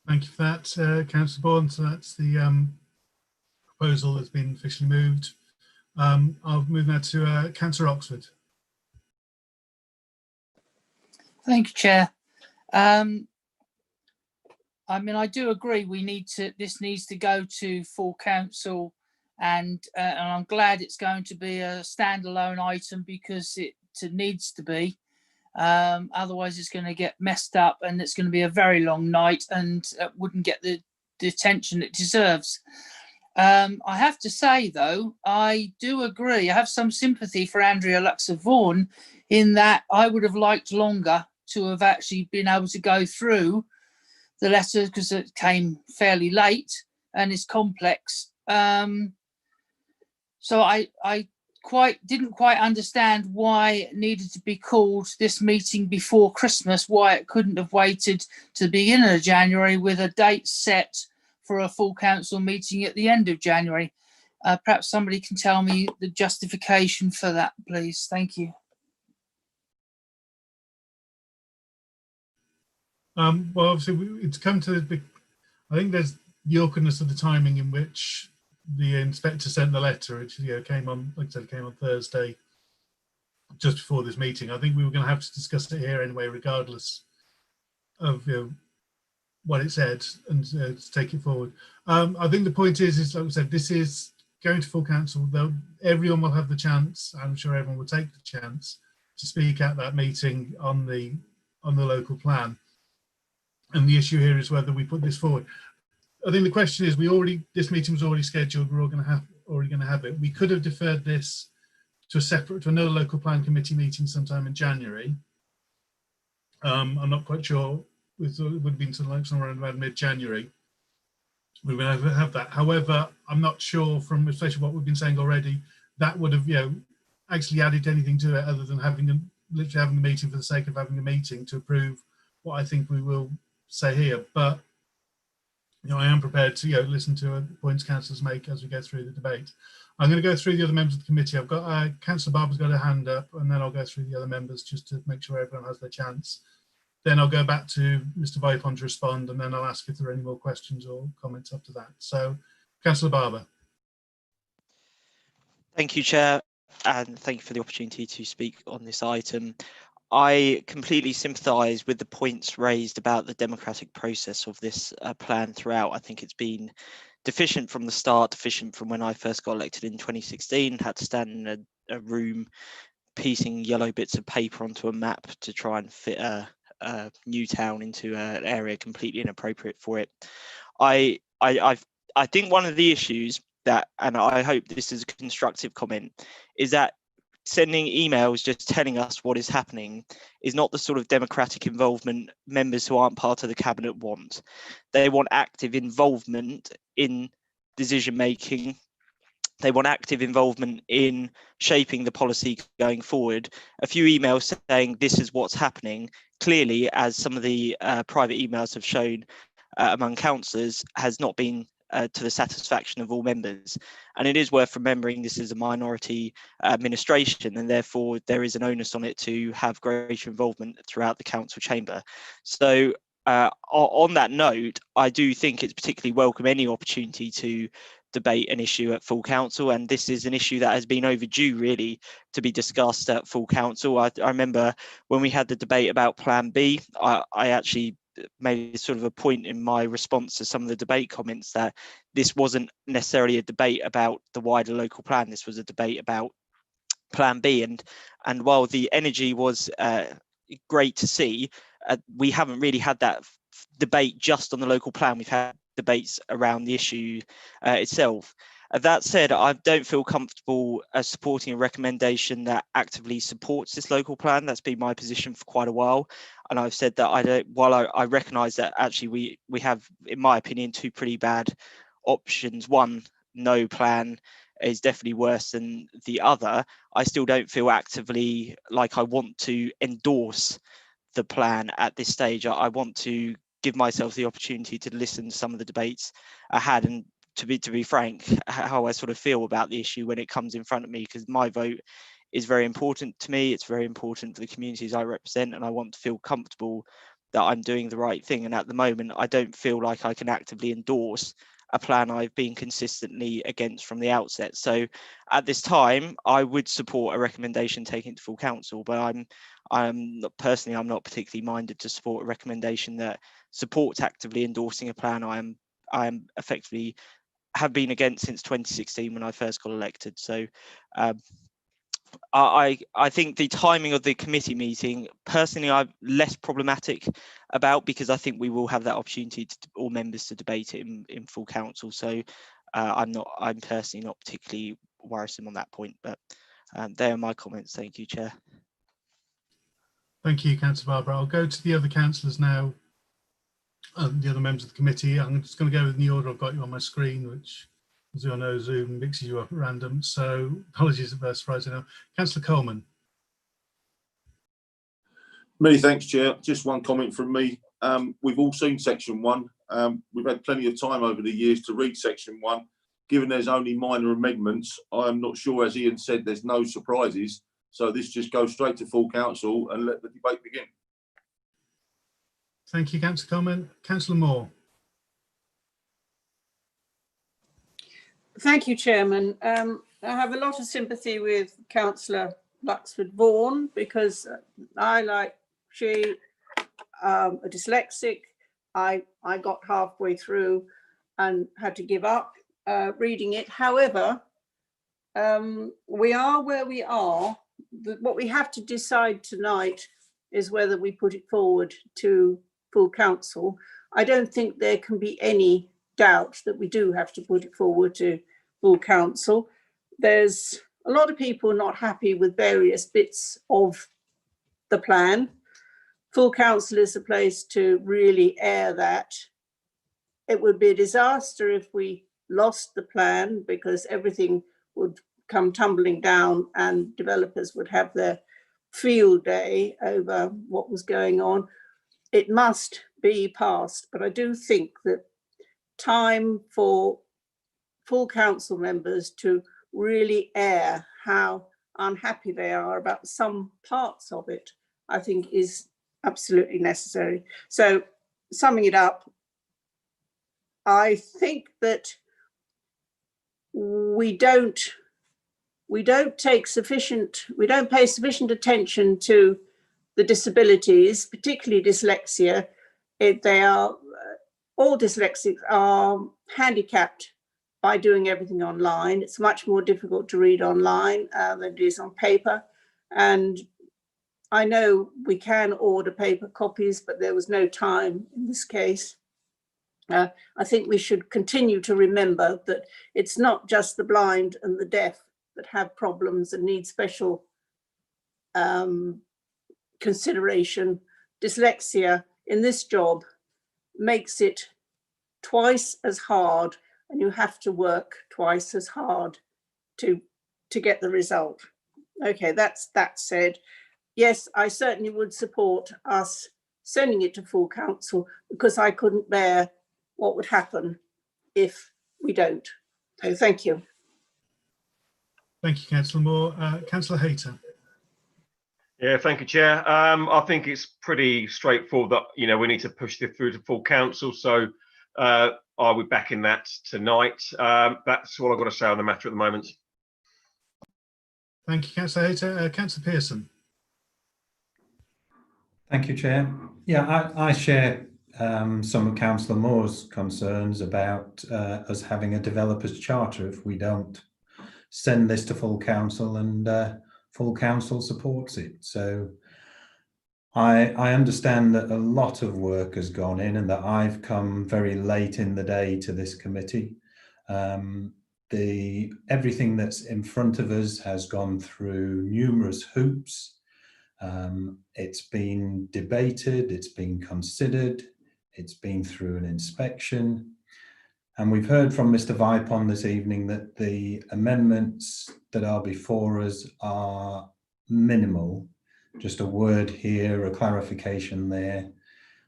Thank you for that, Councillor Bourne. So that's the proposal that's been officially moved. I'll move now to Councillor Oxford. Thank you, Chair. I mean, I do agree this needs to go to full council, and I'm glad it's going to be a standalone item because it needs to be. Otherwise it's going to get messed up and it's going to be a very long night and wouldn't get the attention it deserves. I have to say, though, I do agree. I have some sympathy for Andrea Luxor-Vaughan in that I would have liked longer to have actually been able to go through the letter because it came fairly late and it's complex. So I didn't quite understand why it needed to be called this meeting before Christmas, why it couldn't have waited to the beginning of January with a date set for a full council meeting at the end of January. Perhaps somebody can tell me the justification for that, please. Thank you. Well, obviously, it's come to the, I think there's the awkwardness of the timing in which the inspector sent the letter, which came on, like I said, it came on Thursday, just before this meeting. I think we were going to have to discuss it here anyway, regardless of what it said, and to take it forward. I think the point is like I said, this is going to full council. Everyone will have the chance. I'm sure everyone will take the chance to speak at that meeting on the local plan. And the issue here is whether we put this forward. I think the question is, this meeting was already scheduled. We're already going to have it. We could have deferred this to another local plan committee meeting sometime in January. I'm not quite sure. It would have been somewhere around mid-January. We would have that. However, I'm not sure, from especially what we've been saying already, that would have actually added anything to it other than literally having the meeting for the sake of having a meeting to approve what I think we will say here. But I am prepared to listen to points councillors make as we go through the debate. I'm going to go through the other members of the committee. I've got Councillor Barber's got a hand up, and then I'll go through the other members just to make sure everyone has their chance. Then I'll go back to Mr. Vipon to respond, and then I'll ask if there are any more questions or comments up to that. So, Councillor Barber. Thank you, Chair, and thank you for the opportunity to speak on this item. I completely sympathise with the points raised about the democratic process of this plan throughout. I think it's been deficient from the start, deficient from when I first got elected in 2016, had to stand in a room piecing yellow bits of paper onto a map to try and fit a new town into an area completely inappropriate for it. I think one of the issues that, and I hope this is a constructive comment, is that sending emails just telling us what is happening is not the sort of democratic involvement members who aren't part of the cabinet want. They want active involvement in decision making. They want active involvement in shaping the policy going forward. A few emails saying this is what's happening, clearly, as some of the private emails have shown among councillors, has not been to the satisfaction of all members. And it is worth remembering this is a minority administration, and therefore there is an onus on it to have greater involvement throughout the council chamber. So on that note, I do think it's particularly welcome any opportunity to debate an issue at full council, and this is an issue that has been overdue really to be discussed at full council. I remember when we had the debate about Plan B, I actually made sort of a point in my response to some of the debate comments that this wasn't necessarily a debate about the wider local plan. This was a debate about Plan B, and while the energy was great to see, we haven't really had that debate just on the local plan. We've had debates around the issue itself. That said, I don't feel comfortable supporting a recommendation that actively supports this local plan. That's been my position for quite a while, and I've said that while I recognise that actually we have, in my opinion, two pretty bad options. One, no plan is definitely worse than the other, I still don't feel actively like I want to endorse the plan at this stage. I want to give myself the opportunity to listen to some of the debates I had, and to be frank, how I sort of feel about the issue when it comes in front of me, because my vote is very important to me. It's very important for the communities I represent, and I want to feel comfortable that I'm doing the right thing. And at the moment, I don't feel like I can actively endorse a plan I've been consistently against from the outset. So at this time, I would support a recommendation taken to full council, but I'm not particularly minded to support a recommendation that supports actively endorsing a plan I am effectively have been against since 2016 when I first got elected. So I think the timing of the committee meeting, personally, I'm less problematic about, because I think we will have that opportunity to all members to debate it in full council. So I'm personally not particularly worrisome on that point, but they are my comments. Thank you, Chair. Thank you, Councillor Barbara. I'll go to the other councillors now, the other members of the committee. I'm just going to go in the order I've got you on my screen, which, as you all know, Zoom mixes you up at random. So apologies if that's surprising now. Councillor Coleman. Many thanks, Chair. Just one comment from me. We've all seen Section 1. We've had plenty of time over the years to read Section 1. Given there's only minor amendments, I'm not sure, as Ian said, there's no surprises. So this just goes straight to full council and let the debate begin. Thank you, Councillor Coleman. Councillor Moore. Thank you, Chairman. I have a lot of sympathy with Councillor Luxford Vaughan, because I, like she, a dyslexic. I got halfway through and had to give up reading it. However, we are where we are. What we have to decide tonight is whether we put it forward to full council. I don't think there can be any doubt that we do have to put it forward to full council. There's a lot of people not happy with various bits of the plan. Full council is a place to really air that. It would be a disaster if we lost the plan, because everything would come tumbling down and developers would have their field day over what was going on. It must be passed, but I do think that time for full council members to really air how unhappy they are about some parts of it, I think is absolutely necessary. So summing it up, I think that we don't pay sufficient attention to the disabilities, particularly dyslexia. All dyslexics are handicapped by doing everything online. It's much more difficult to read online than it is on paper. And I know we can order paper copies, but there was no time in this case. I think we should continue to remember that it's not just the blind and the deaf that have problems and need special consideration. Dyslexia in this job makes it twice as hard, and you have to work twice as hard to get the result. Okay, that said, yes, I certainly would support us sending it to full council, because I couldn't bear what would happen if we don't. So thank you. Thank you, Councillor Moore. Councillor Hayter. Yeah, thank you, Chair. I think it's pretty straightforward that, you know, we need to push this through to full council. So I will be backing that tonight. That's all I've got to say on the matter at the moment. Thank you, Councillor Hayter. Councillor Pearson. Thank you, Chair. Yeah, I share some of Councillor Moore's concerns about us having a developers charter if we don't send this to full council and full council supports it. So I understand that a lot of work has gone in and that I've come very late in the day to this committee. Everything that's in front of us has gone through numerous hoops. It's been debated, it's been considered, it's been through an inspection. And we've heard from Mr. Vipon this evening that the amendments that are before us are minimal, just a word here, a clarification there.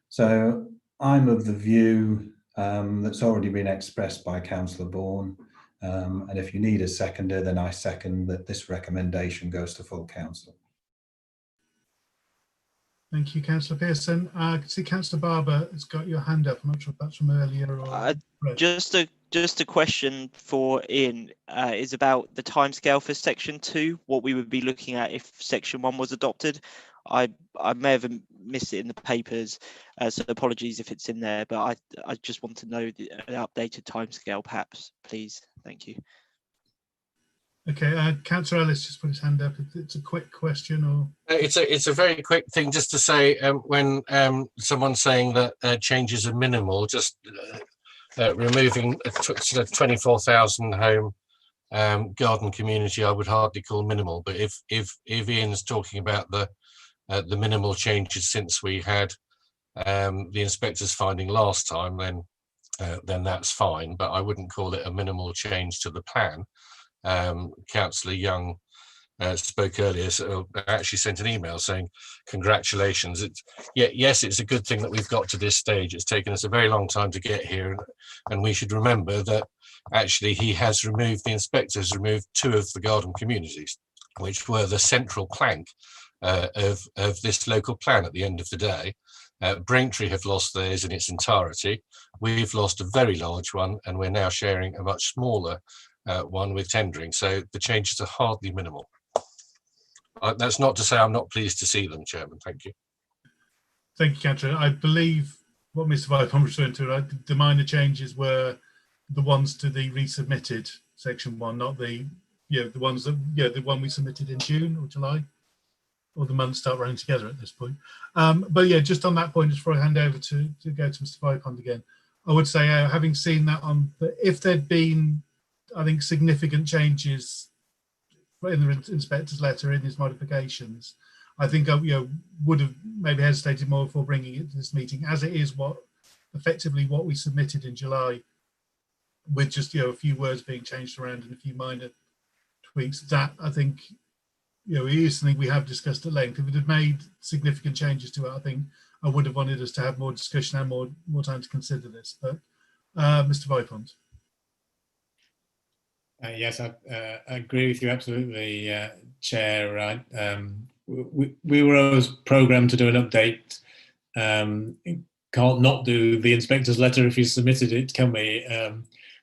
So I'm of the view that's already been expressed by Councillor Bourne. And if you need a seconder, then I second that this recommendation goes to full council. Thank you, Councillor Pearson. I can see Councillor Barber has got your hand up. I'm not sure if that's from earlier or... Just a question for Ian is about the timescale for section 2, what we would be looking at if section 1 was adopted. I may have missed it in the papers, so apologies if it's in there, but I just want to know an updated timescale perhaps, please. Thank you. Okay, Councillor Ellis just put his hand up. It's a quick question, or it's a very quick thing, just to say when someone's saying that changes are minimal, just removing a 24,000 home garden community, I would hardly call minimal. But if Ian's talking about the minimal changes since we had the inspector's finding last time, then that's fine. But I wouldn't call it a minimal change to the plan. Councillor Young spoke earlier, so actually sent an email saying congratulations. Yes, it's a good thing that we've got to this stage. It's taken us a very long time to get here, and we should remember that actually the inspector has removed 2 of the garden communities, which were the central plank of this local plan at the end of the day. Braintree have lost theirs in its entirety. We've lost a very large one, and we're now sharing a much smaller one with tendering. So the changes are hardly minimal. That's not to say I'm not pleased to see them, Chairman. Thank you. Thank you, Councillor. I believe what Mr. Vipon was referring to, the minor changes were the ones to the resubmitted section 1, not the ones that the one we submitted in June or July, or the months start running together at this point. But yeah, just on that point, just before I hand over to go to Mr. Vipon again, I would say having seen that if there'd been, I think, significant changes in the inspector's letter in his modifications, I think I would have maybe hesitated more before bringing it to this meeting, as it is effectively what we submitted in July, with just a few words being changed around and a few minor tweaks. That, I think, it is something we have discussed at length. If it had made significant changes to it, I think I would have wanted us to have more discussion and more time to consider this. But Mr. Vipon. Yes, I agree with you absolutely, Chair. We were always programmed to do an update. Can't not do the inspector's letter if you submitted it, can we?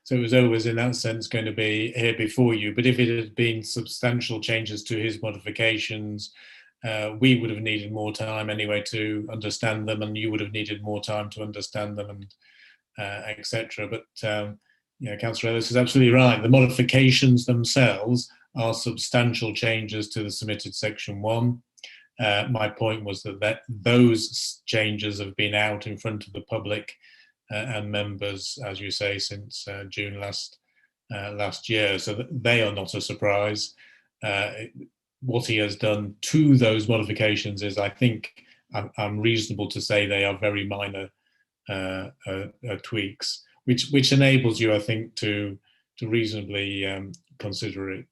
So it was always, in that sense, going to be here before you. But if it had been substantial changes to his modifications, we would have needed more time anyway to understand them, and you would have needed more time to understand them, and etc. But Councillor Ellis is absolutely right. The modifications themselves are substantial changes to the submitted section 1. My point was that those changes have been out in front of the public and members, as you say, since June last year, so that they are not a surprise. What he has done to those modifications is, I think, I'm reasonable to say they are very minor tweaks, which enables you, I think, to reasonably consider it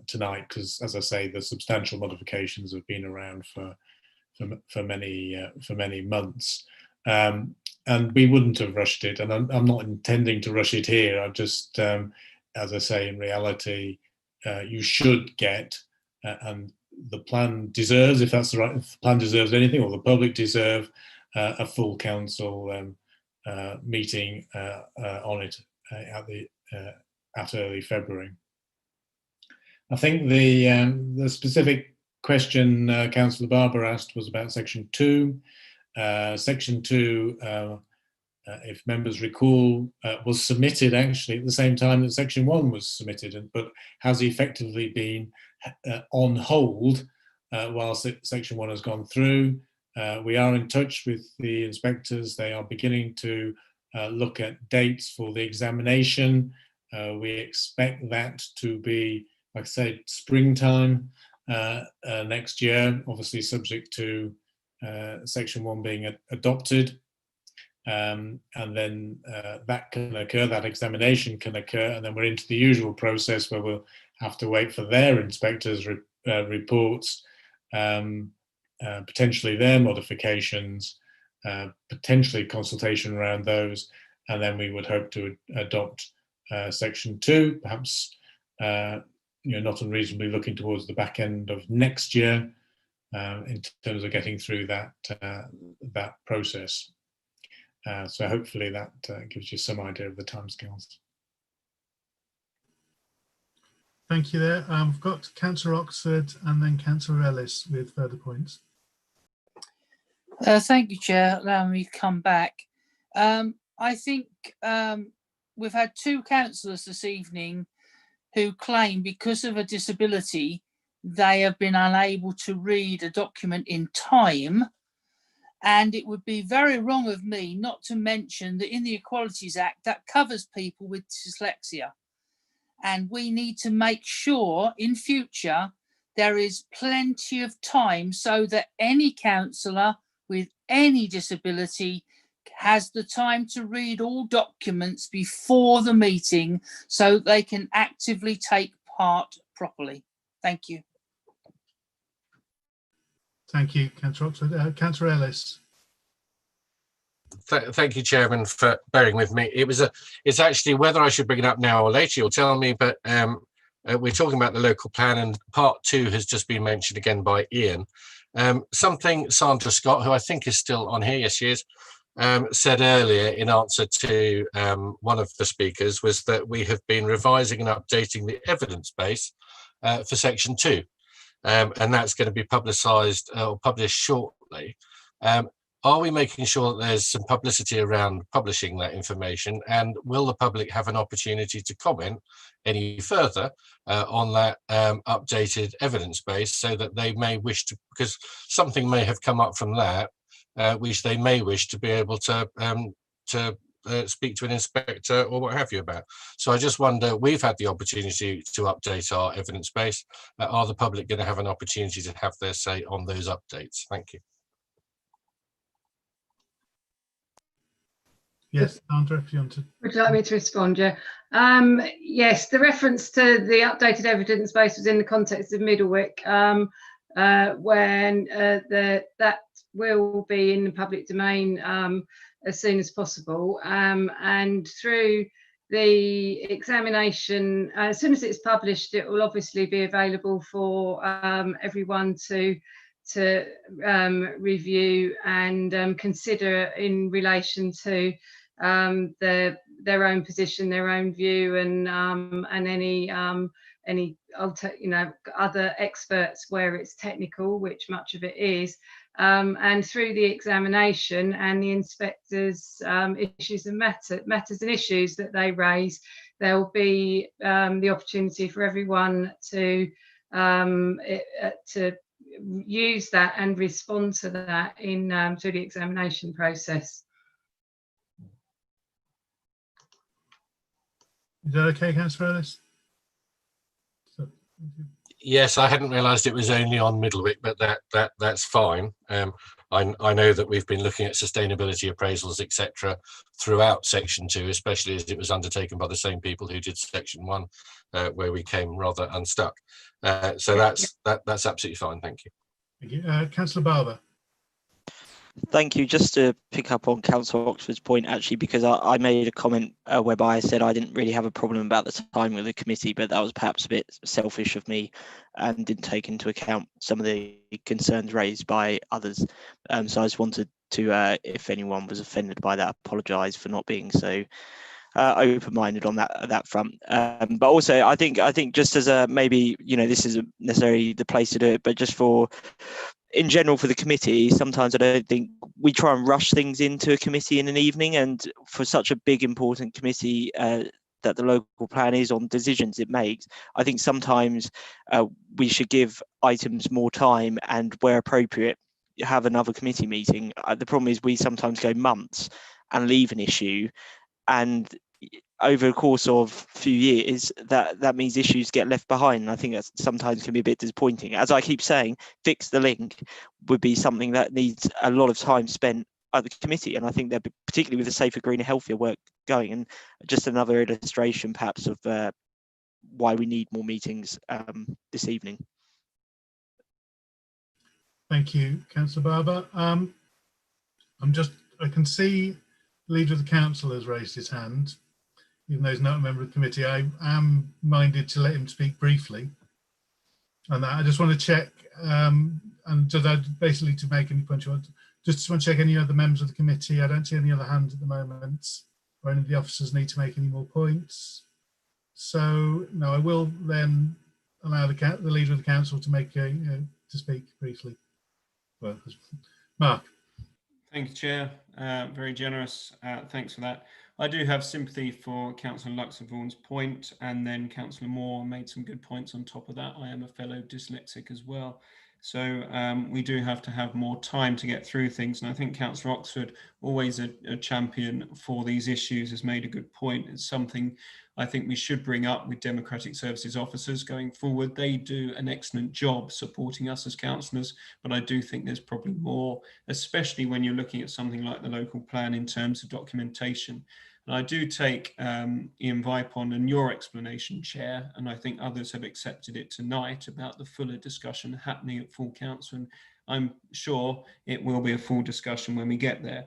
tonight, because, as I say, the substantial modifications have been around for many months, and we wouldn't have rushed it. And I'm not intending to rush it here. I just, as I say, in reality, you should get, and the plan deserves, if that's the right, if the plan deserves anything, or the public deserve, a full council meeting on it at early February. I think the specific question Councillor Barber asked was about section 2. Section 2, if members recall, was submitted actually at the same time that section 1 was submitted, but has effectively been on hold whilst section 1 has gone through. We are in touch with the inspectors. They are beginning to look at dates for the examination. We expect that to be, like I said, springtime next year, obviously subject to section 1 being adopted. and then that can occur, that examination can occur, and then we're into the usual process where we'll have to wait for their inspectors' reports, potentially their modifications, potentially consultation around those, and then we would hope to adopt section 2, perhaps not unreasonably looking towards the back end of next year in terms of getting through that process. So hopefully that gives you some idea of the timescales. Thank you there. We've got Councillor Oxford and then Councillor Ellis with further points. Thank you, Chair. Allow me to come back. I think we've had 2 councillors this evening who claim because of a disability they have been unable to read a document in time, and it would be very wrong of me not to mention that in the Equalities Act that covers people with dyslexia, and we need to make sure in future there is plenty of time so that any councillor with any disability has the time to read all documents before the meeting so they can actively take part properly. Thank you. Thank you, Councillor Oxford. Councillor Ellis. Thank you, Chairman, for bearing with me. It's actually whether I should bring it up now or later, you'll tell me, but we're talking about the local plan, and part 2 has just been mentioned again by Ian. Something Sandra Scott, who I think is still on here, yes she is, said earlier in answer to one of the speakers was that we have been revising and updating the evidence base for section 2, and that's going to be publicised or published shortly. Are we making sure that there's some publicity around publishing that information, and will the public have an opportunity to comment any further on that updated evidence base, so that they may wish to, because something may have come up from that which they may wish to be able to speak to an inspector or what have you about. So I just wonder, we've had the opportunity to update our evidence base. Are the public going to have an opportunity to have their say on those updates? Thank you. Yes, Sandra, if you want to. Would you like me to respond, yeah? Yes, the reference to the updated evidence base was in the context of Middlewick, when that will be in the public domain as soon as possible. And through the examination, as soon as it's published, it will obviously be available for everyone to review and consider in relation to their own position, their own view, and any other experts where it's technical, which much of it is, and through the examination and the inspectors' issues and matters and issues that they raise, there will be the opportunity for everyone to use that and respond to that in through the examination process. Is that okay, Councillor Ellis? Yes, I hadn't realised it was only on Middlewick, but that's fine. I know that we've been looking at sustainability appraisals, etc., throughout Section 2, especially as it was undertaken by the same people who did Section 1, where we came rather unstuck. So that's absolutely fine. Thank you. Thank you, Councillor Barber. Thank you. Just to pick up on Councillor Oxford's point, actually, because I made a comment whereby I said I didn't really have a problem about the timing of the committee, but that was perhaps a bit selfish of me and didn't take into account some of the concerns raised by others. So I just wanted to, if anyone was offended by that, apologise for not being so open-minded on that front. But also, I think just as a maybe, this isn't necessarily the place to do it, but just for in general for the committee, sometimes I don't think we try and rush things into a committee in an evening, and for such a big important committee that the local plan is on decisions it makes, I think sometimes we should give items more time, and where appropriate have another committee meeting. The problem is we sometimes go months and leave an issue, and over the course of a few years, that means issues get left behind. And I think that sometimes can be a bit disappointing. As I keep saying, fix the link would be something that needs a lot of time spent at the committee, and I think they're particularly with the safer, greener, healthier work going, and just another illustration perhaps of why we need more meetings this evening. Thank you, Councillor Barber. I can see the Leader of the Council has raised his hand, even though he's not a member of the committee. I am minded to let him speak briefly. And I just want to check, and just basically to make any point, just want to check any other members of the committee. I don't see any other hands at the moment, or any of the officers need to make any more points. So no, I will then allow the Leader of the Council to make to speak briefly. Well, Mark. Thank you, Chair. Very generous. Thanks for that. I do have sympathy for Councillor Luxembourg's point, and then Councillor Moore made some good points on top of that. I am a fellow dyslexic as well. So we do have to have more time to get through things. And I think Councillor Oxford, always a champion for these issues, has made a good point. It's something I think we should bring up with Democratic Services officers going forward. They do an excellent job supporting us as councillors, but I do think there's probably more, especially when you're looking at something like the local plan in terms of documentation. And I do take Ian Vipon and your explanation, Chair, and I think others have accepted it tonight about the fuller discussion happening at full council, and I'm sure it will be a full discussion when we get there.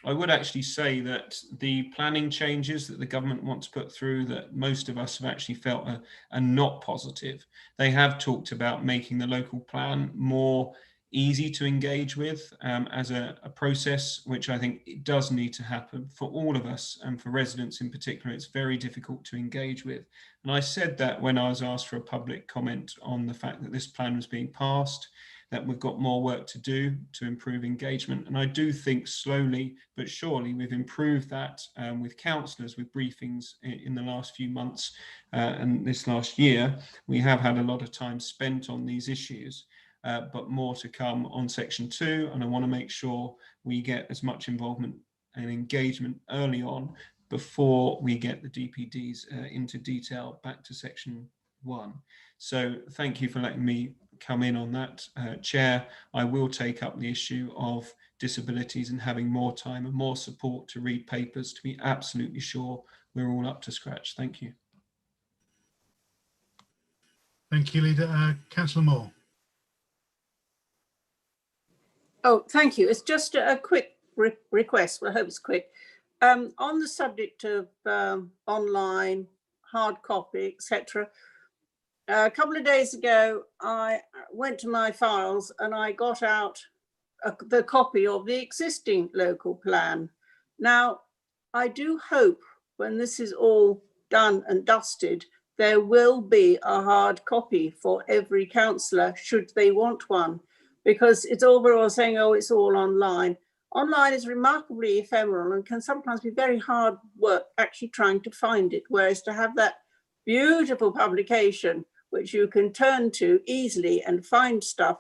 I would actually say that the planning changes that the government want to put through, that most of us have actually felt are not positive. They have talked about making the local plan more easy to engage with as a process, which I think it does need to happen for all of us, and for residents in particular. It's very difficult to engage with. And I said that when I was asked for a public comment on the fact that this plan was being passed, that we've got more work to do to improve engagement. And I do think slowly but surely we've improved that with councillors, with briefings in the last few months and this last year. We have had a lot of time spent on these issues. But more to come on section 2, and I want to make sure we get as much involvement and engagement early on before we get the DPDs into detail back to section 1. So thank you for letting me come in on that, Chair. I will take up the issue of disabilities and having more time and more support to read papers to be absolutely sure we're all up to scratch. Thank you. Thank you, Leader. Councillor Moore. Oh, thank you. It's just a quick request. Well, I hope it's quick. On the subject of online, hard copy, etc. A couple of days ago, I went to my files and I got out the copy of the existing local plan. Now, I do hope when this is all done and dusted, there will be a hard copy for every councillor should they want one. Because it's overall saying, oh, it's all online. Online is remarkably ephemeral and can sometimes be very hard work actually trying to find it. Whereas to have that beautiful publication, which you can turn to easily and find stuff,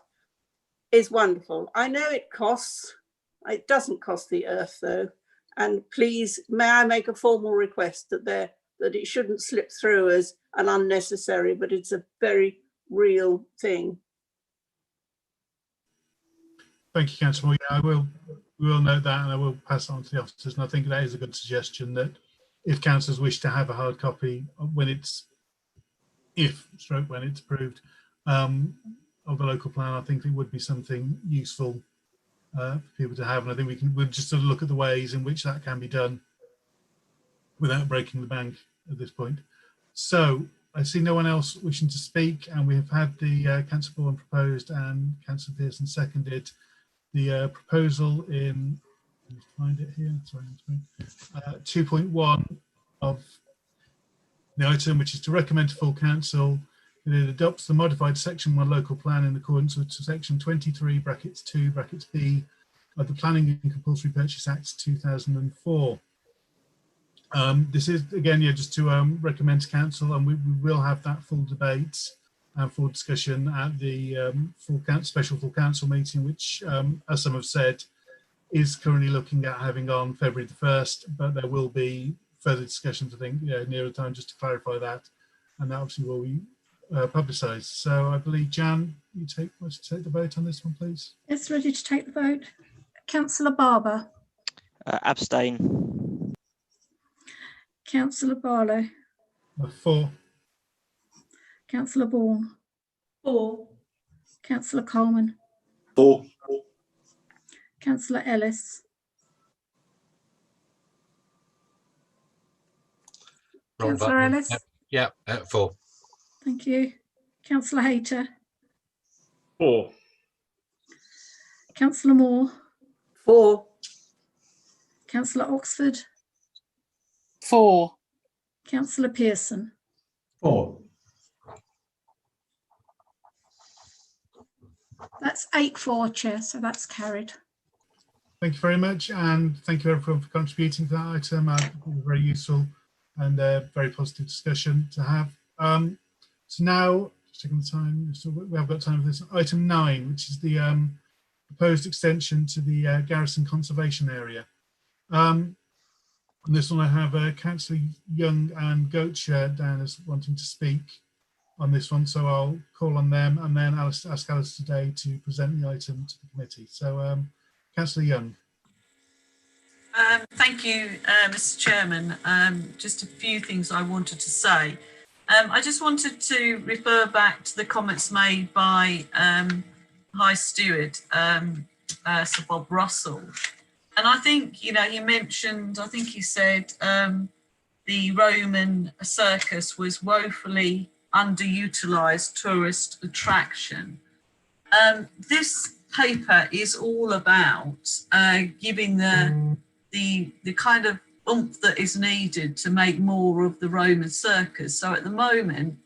is wonderful. I know it costs. It doesn't cost the earth though. And please, may I make a formal request that it shouldn't slip through as an unnecessary, but it's a very real thing. Thank you, Councillor Moore. Yeah, we will note that, and I will pass it on to the officers. And I think that is a good suggestion, that if councillors wish to have a hard copy when it's approved of the local plan, I think it would be something useful for people to have. And I think we'll just sort of look at the ways in which that can be done without breaking the bank at this point. So I see no one else wishing to speak, and we have had the Councillor Bourne proposed and Councillor Pearson seconded the proposal in, let me find it here, sorry, 2.1 of the item, which is to recommend to full council that it adopts the modified section 1 local plan in accordance with section 23 brackets 2 brackets B of the Planning and Compulsory Purchase Act 2004. This is again, just to recommend to council, and we will have that full debate and full discussion at the special full council meeting, which, as some have said, is currently looking at having on February the 1st, but there will be further discussions, I think, near the time, just to clarify that, and that obviously will be publicised. So I believe, Jan, you want to take the vote on this one, please? Yes, ready to take the vote. Councillor Barber. Abstain. Councillor Barlow. 4. Councillor Bourne. 4. Councillor Coleman. 4. Councillor Ellis. Wrong Councillor button. Ellis. Yeah, 4. Thank you. Councillor Hayter. 4. Councillor Moore. 4. Councillor Oxford. 4. Councillor Pearson. 4. That's 8-4, Chair, so that's carried. Thank you very much, and thank you everyone for contributing to that item. Very useful and very positive discussion to have. So now, just checking the time, so we have got time for this. Item 9, which is the proposed extension to the Garrison Conservation Area. On this one, I have Councillor Young and Goetcher down as wanting to speak on this one, so I'll call on them and then I'll ask Alice today to present the item to the committee. So, Councillor Young. Thank you, Mr. Chairman. Just a few things I wanted to say. I just wanted to refer back to the comments made by High Steward, Sir Bob Russell. And I think, you know, he mentioned, I think he said the Roman circus was woefully underutilised tourist attraction. This paper is all about giving the kind of oomph that is needed to make more of the Roman circus. So at the moment,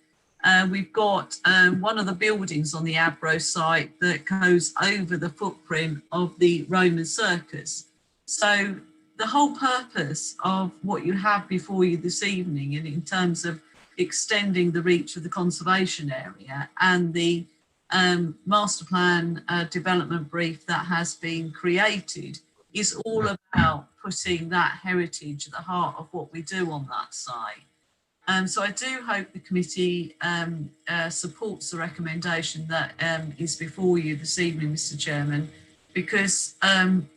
we've got one of the buildings on the Abro site that goes over the footprint of the Roman circus. So the whole purpose of what you have before you this evening, and in terms of extending the reach of the conservation area and the master plan development brief that has been created, is all about putting that heritage at the heart of what we do on that site. So I do hope the committee supports the recommendation that is before you this evening, Mr. Chairman, because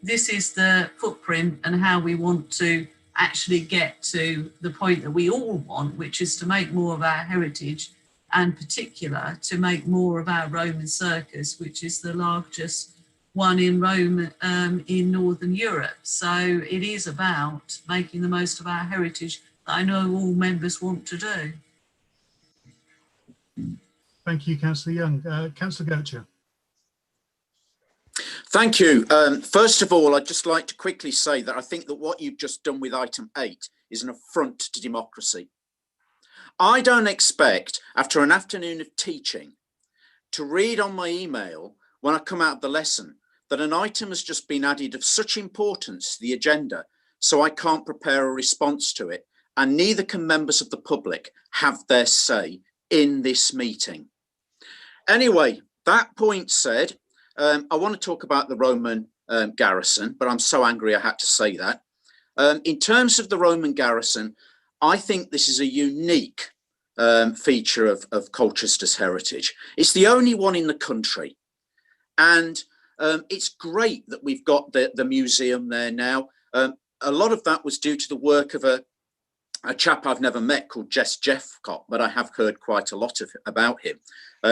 this is the footprint and how we want to actually get to the point that we all want, which is to make more of our heritage, and particular to make more of our Roman circus, which is the largest one in Rome in Northern Europe. So it is about making the most of our heritage that I know all members want to do. Thank you, Councillor Young. Councillor Goetcher. Thank you. First of all, I'd just like to quickly say that I think that what you've just done with item 8 is an affront to democracy. I don't expect, after an afternoon of teaching, to read on my email when I come out of the lesson that an item has just been added of such importance to the agenda, so I can't prepare a response to it, and neither can members of the public have their say in this meeting. Anyway, that point said, I want to talk about the Roman garrison, but I'm so angry I had to say that. In terms of the Roman garrison, I think this is a unique feature of Colchester's heritage. It's the only one in the country. And it's great that we've got the museum there now. A lot of that was due to the work of a chap I've never met called Jess Jeffcott, but I have heard quite a lot about him.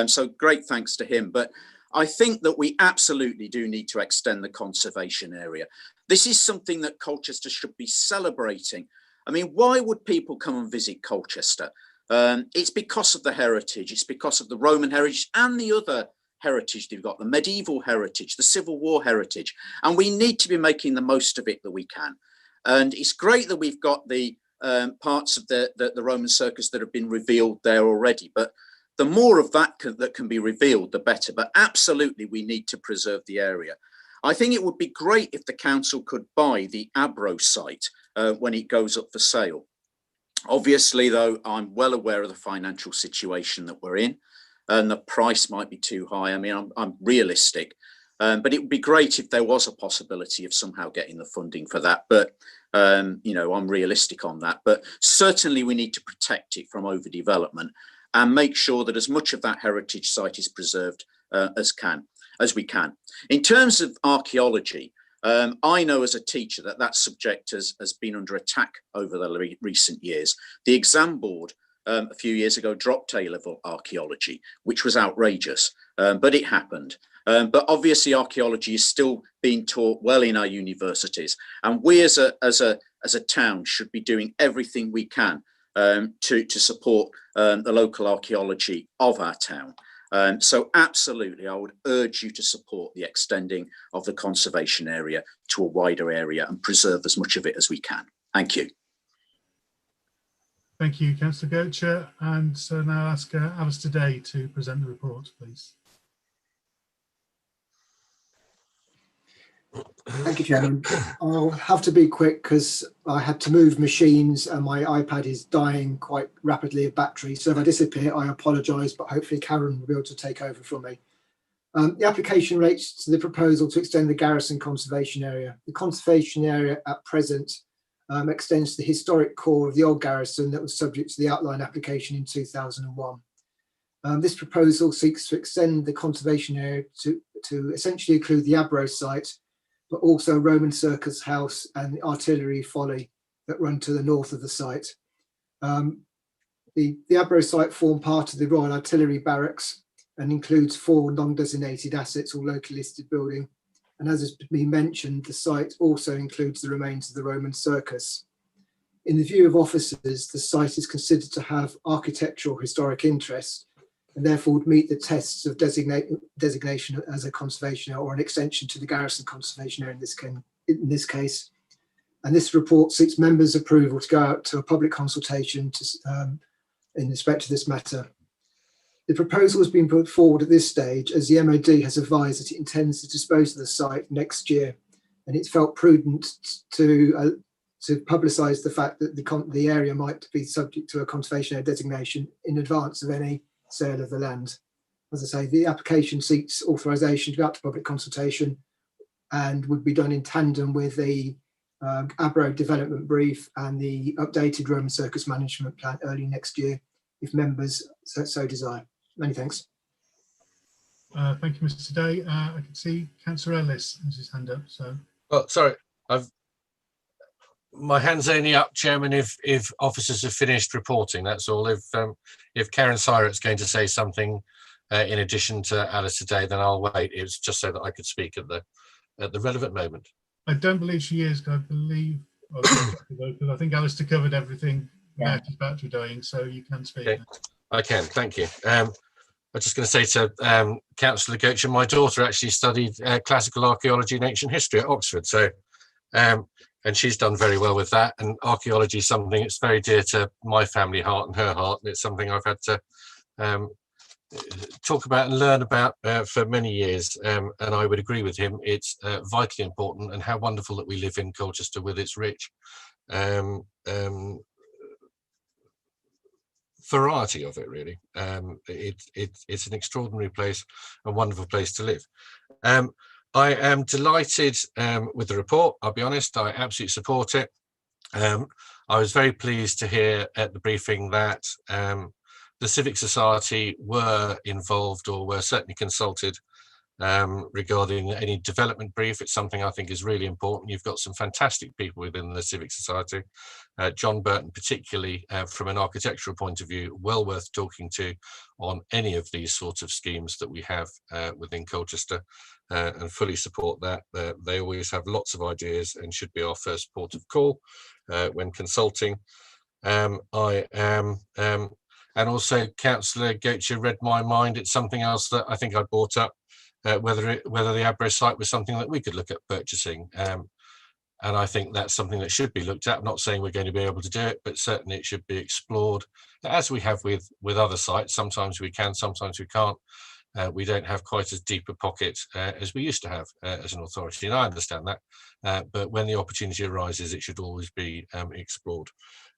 So great thanks to him. But I think that we absolutely do need to extend the conservation area. This is something that Colchester should be celebrating. I mean, why would people come and visit Colchester? It's because of the heritage. It's because of the Roman heritage and the other heritage they've got, the medieval heritage, the Civil War heritage. And we need to be making the most of it that we can. And it's great that we've got the parts of the Roman circus that have been revealed there already. But the more of that that can be revealed, the better. But absolutely, we need to preserve the area. I think it would be great if the council could buy the Abro site when it goes up for sale. Obviously, though, I'm well aware of the financial situation that we're in, and the price might be too high. I mean, I'm realistic, but it would be great if there was a possibility of somehow getting the funding for that. But, you know, I'm realistic on that. But certainly we need to protect it from overdevelopment and make sure that as much of that heritage site is preserved as we can. In terms of archaeology, I know as a teacher that subject has been under attack over the recent years. The exam board a few years ago dropped A-level archaeology, which was outrageous, but it happened. But obviously archaeology is still being taught well in our universities, and we as a town should be doing everything we can to support the local archaeology of our town. So absolutely, I would urge you to support the extending of the conservation area to a wider area and preserve as much of it as we can. Thank you. Thank you, Councillor Goetcher. And so now I'll ask Alistair Day to present the report, please. Thank you, Chairman. I'll have to be quick because I had to move machines and my iPad is dying quite rapidly of battery. So if I disappear, I apologise, but hopefully Karen will be able to take over from me. The application relates to the proposal to extend the Garrison Conservation Area. The conservation area at present extends to the historic core of the old Garrison that was subject to the outline application in 2001. This proposal seeks to extend the conservation area to essentially include the Abro site, but also Roman Circus House and the Artillery Folly that run to the north of the site. The Abro site form part of the Royal Artillery Barracks and includes 4 non-designated assets or locally listed building. And as has been mentioned, the site also includes the remains of the Roman Circus. In the view of officers, the site is considered to have architectural historic interest and therefore would meet the tests of designation as a conservation area or an extension to the Garrison Conservation Area in this case. And this report seeks members' approval to go out to a public consultation in respect to this matter. The proposal has been put forward at this stage as the MOD has advised that it intends to dispose of the site next year, and it's felt prudent to publicise the fact that the area might be subject to a conservation area designation in advance of any sale of the land. As I say, the application seeks authorisation to go out to public consultation and would be done in tandem with the Abro development brief and the updated Roman Circus management plan early next year, if members so desire. Many thanks. Thank you, Mr. Day. I can see Councillor Ellis has his hand up. So, well, sorry, my hand's only up, Chairman, if officers have finished reporting. That's all. If Karen Syrett's going to say something in addition to Alice today, then I'll wait. It was just so that I could speak at the relevant moment. I don't believe she is. I believe, because I think Alistair covered everything without his battery dying, so you can speak. Okay. I can, thank you. I was just going to say to Councillor Goetcher, my daughter actually studied classical archaeology and ancient history at Oxford, so and she's done very well with that. And archaeology is something that's very dear to my family heart and her heart, and it's something I've had to talk about and learn about for many years. And I would agree with him. It's vitally important, and how wonderful that we live in Colchester with its rich variety of it, really. It's an extraordinary place, a wonderful place to live. I am delighted with the report. I'll be honest, I absolutely support it. I was very pleased to hear at the briefing that the Civic Society were involved, or were certainly consulted regarding any development brief. It's something I think is really important. You've got some fantastic people within the Civic Society. John Burton, particularly from an architectural point of view, well worth talking to on any of these sorts of schemes that we have within Colchester, and fully support that. They always have lots of ideas and should be our first port of call when consulting. I am, and also Councillor Goetcher read my mind. It's something else that I think I brought up, whether the Abro site was something that we could look at purchasing. And I think that's something that should be looked at. I'm not saying we're going to be able to do it, but certainly it should be explored, as we have with other sites. Sometimes we can, sometimes we can't. We don't have quite as deep a pocket as we used to have as an authority, and I understand that. But when the opportunity arises, it should always be explored.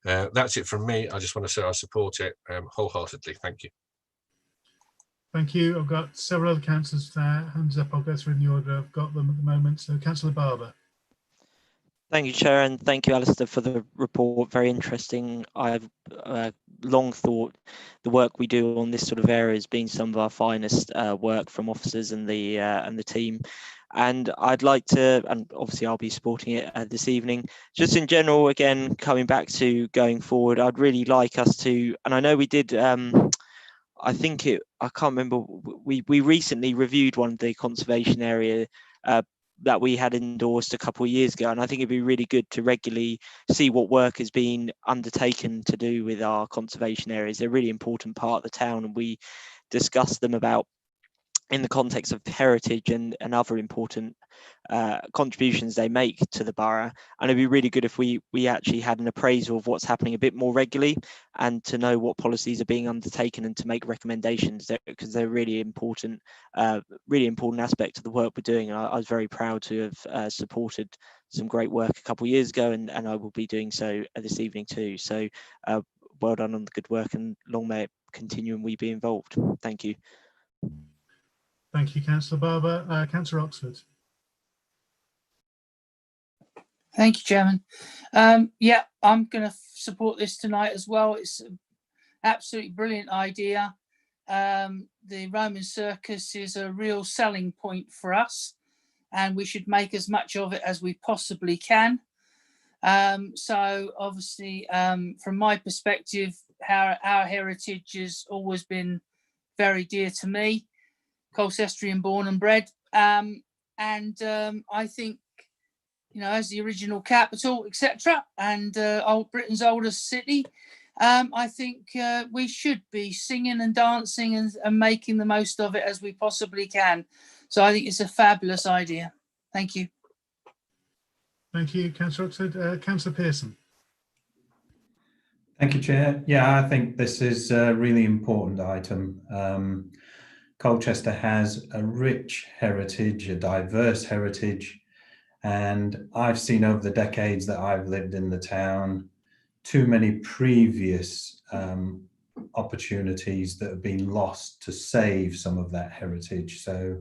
That's it from me. I just want to say I support it wholeheartedly. Thank you. Thank you. I've got several other councillors there. Hands up. I'll go through in the order I've got them at the moment. So, Councillor Barber. Thank you, Chair, and thank you, Alistair, for the report. Very interesting. I've long thought the work we do on this sort of area has been some of our finest work from officers and the team. And I'd like to, and obviously I'll be supporting it this evening. Just in general, again, coming back to going forward, I'd really like us to, and I know we did, I can't remember, we recently reviewed one of the conservation area that we had endorsed a couple of years ago, and I think it'd be really good to regularly see what work has been undertaken to do with our conservation areas. They're a really important part of the town, and we discussed them about in the context of heritage and other important contributions they make to the borough. And it'd be really good if we actually had an appraisal of what's happening a bit more regularly, and to know what policies are being undertaken and to make recommendations, because they're really important aspect of the work we're doing. And I was very proud to have supported some great work a couple of years ago, and I will be doing so this evening too. So well done on the good work, and long may it continue and we be involved. Thank you. Thank you, Councillor Barber. Councillor Oxford. Thank you, Chairman. Yeah, I'm going to support this tonight as well. It's an absolutely brilliant idea. The Roman Circus is a real selling point for us, and we should make as much of it as we possibly can. So obviously, from my perspective, our heritage has always been very dear to me. Colcestrian born and bred, and I think, you know, as the original capital, etc., and old Britain's oldest city, I think we should be singing and dancing and making the most of it as we possibly can. So I think it's a fabulous idea. Thank you. Thank you, Councillor Oxford. Councillor Pearson. Thank you, Chair. Yeah, I think this is a really important item. Colchester has a rich heritage, a diverse heritage, and I've seen over the decades that I've lived in the town too many previous opportunities that have been lost to save some of that heritage. So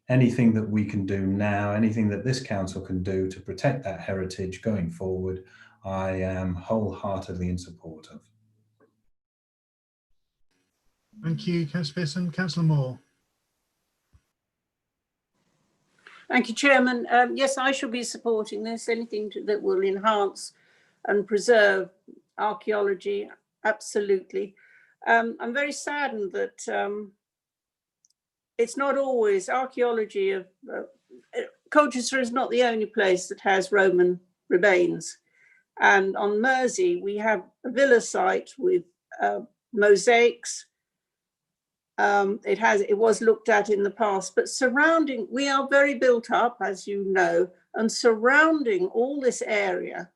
anything that we can do now, anything that this council can do to protect that heritage going forward, I am wholeheartedly in support of. Thank you, Councillor Pearson. Councillor Moore. Thank you, Chairman. Yes, I shall be supporting this. Anything that will enhance and preserve archaeology, absolutely. I'm very saddened that it's not always archaeology of Colchester is not the only place that has Roman remains. And on Mersey, we have a villa site with mosaics. It was looked at in the past, but surrounding, we are very built up, as you know, and surrounding all this area,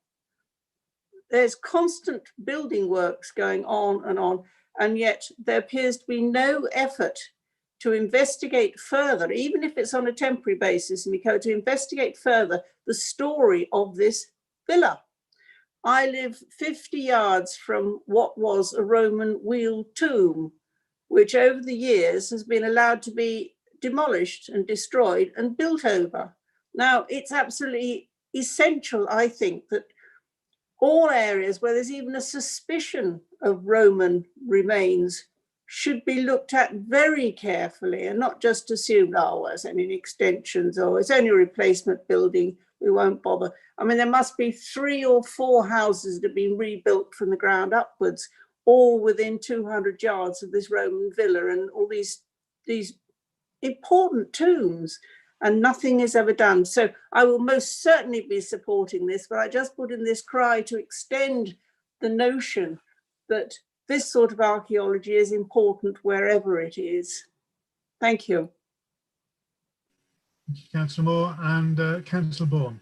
there's constant building works going on, and yet there appears to be no effort to investigate further, even if it's on a temporary basis, Nico, to investigate further the story of this villa. I live 50 yards from what was a Roman wheel tomb, which over the years has been allowed to be demolished and destroyed and built over. Now, it's absolutely essential, I think, that all areas where there's even a suspicion of Roman remains should be looked at very carefully and not just assumed, oh, it's only extensions or it's only a replacement building, we won't bother. I mean, there must be 3 or 4 houses that have been rebuilt from the ground upwards, all within 200 yards of this Roman villa and all these important tombs, and nothing is ever done. So I will most certainly be supporting this, but I just put in this cry to extend the notion that this sort of archaeology is important wherever it is. Thank you. Thank you, Councillor Moore. And Councillor Bourne.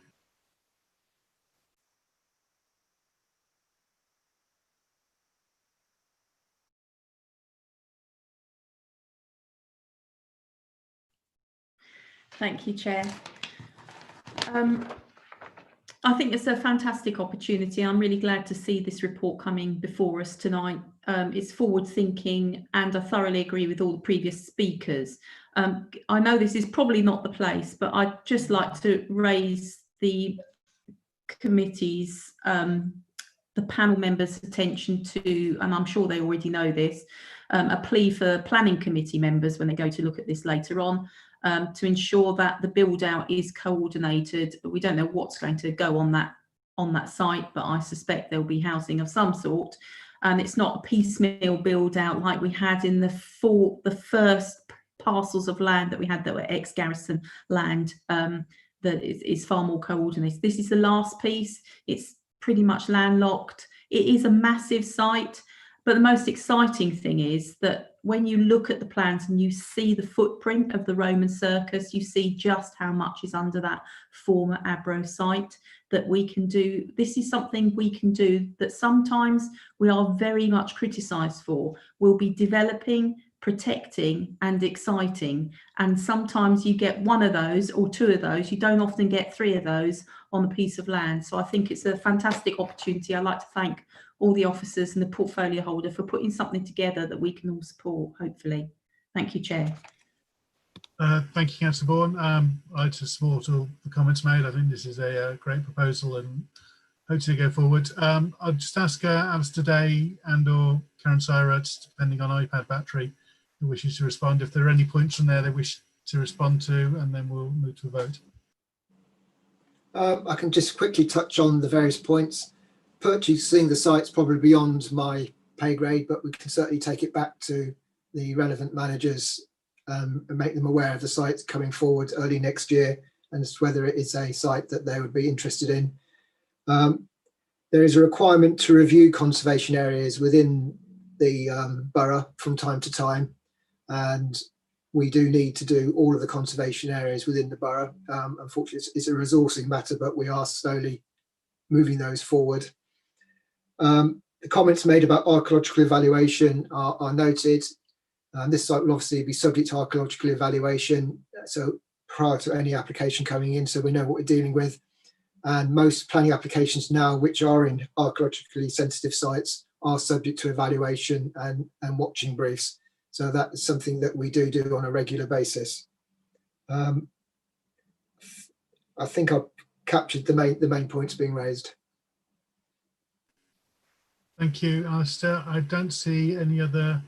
Thank you, Chair. I think it's a fantastic opportunity. I'm really glad to see this report coming before us tonight. It's forward thinking, and I thoroughly agree with all the previous speakers. I know this is probably not the place, but I'd just like to raise the committee's, the panel members' attention to, and I'm sure they already know this, a plea for planning committee members when they go to look at this later on, to ensure that the build out is coordinated. We don't know what's going to go on that site, but I suspect there'll be housing of some sort. And it's not a piecemeal build out like we had in the first parcels of land that we had that were ex-garrison land, that is far more coordinated. This is the last piece. It's pretty much landlocked. It is a massive site, but the most exciting thing is that when you look at the plans and you see the footprint of the Roman Circus, you see just how much is under that former Abro site that we can do. This is something we can do that sometimes we are very much criticised for. We'll be developing, protecting and exciting, and sometimes you get one of those or two of those. You don't often get three of those on a piece of land. So I think it's a fantastic opportunity. I'd like to thank all the officers and the portfolio holder for putting something together that we can all support, hopefully. Thank you, Chair. Thank you, Councillor Bourne. I to support all the comments made. I think this is a great proposal and hopefully go forward. I'll just ask Alistair Day and or Karen Syra, depending on iPad battery, who wishes to respond, if there are any points from there they wish to respond to, and then we'll move to a vote. I can just quickly touch on the various points. Purchasing the site's probably beyond my pay grade, but we can certainly take it back to the relevant managers and make them aware of the site coming forward early next year, and as to whether it is a site that they would be interested in. There is a requirement to review conservation areas within the borough from time to time, and we do need to do all of the conservation areas within the borough. Unfortunately, it's a resourcing matter, but we are slowly moving those forward. The comments made about archaeological evaluation are noted. This site will obviously be subject to archaeological evaluation, so prior to any application coming in, so we know what we're dealing with. And most planning applications now, which are in archaeologically sensitive sites, are subject to evaluation and watching briefs. So that is something that we do on a regular basis. I think I've captured the main points being raised. Thank you, Alistair. I don't see any other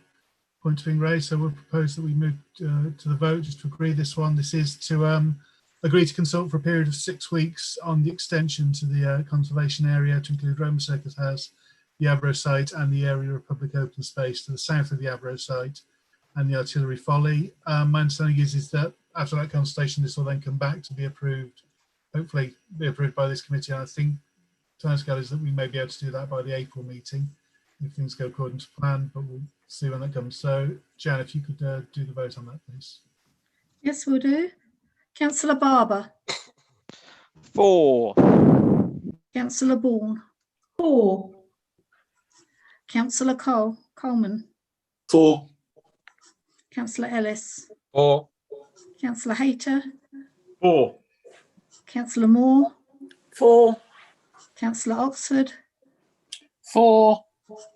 points being raised, so we'll propose that we move to the vote just to agree this one. This is to agree to consult for a period of 6 weeks on the extension to the conservation area to include Roman Circus House, the Abro site and the area of public open space to the south of the Abro site and the artillery folly. My understanding is that after that consultation, this will then come back to be approved, hopefully be approved by this committee. And I think timescale is that we may be able to do that by the April meeting if things go according to plan, but we'll see when that comes. So, Jan, if you could do the vote on that, please. Yes, we'll do. Councillor Barber. 4. Councillor Bourne. 4. Councillor Coleman. 4. Councillor Ellis. 4. Councillor Hayter. 4. Councillor Moore. 4. Councillor Oxford. 4.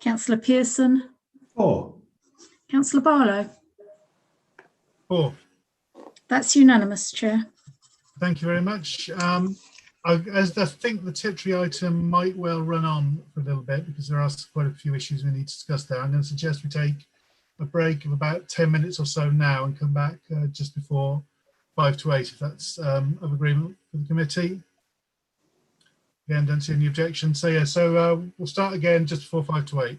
Councillor Pearson. 4. Councillor Barlow. 4. That's unanimous, Chair. Thank you very much. As I think the Tiptree item might well run on for a little bit because there are quite a few issues we need to discuss there. I'm going to suggest we take a break of about 10 minutes or so now and come back just before 5 to 8, if that's of agreement with the committee. Again, don't see any objections. So yeah, we'll start again just before 5 to 8.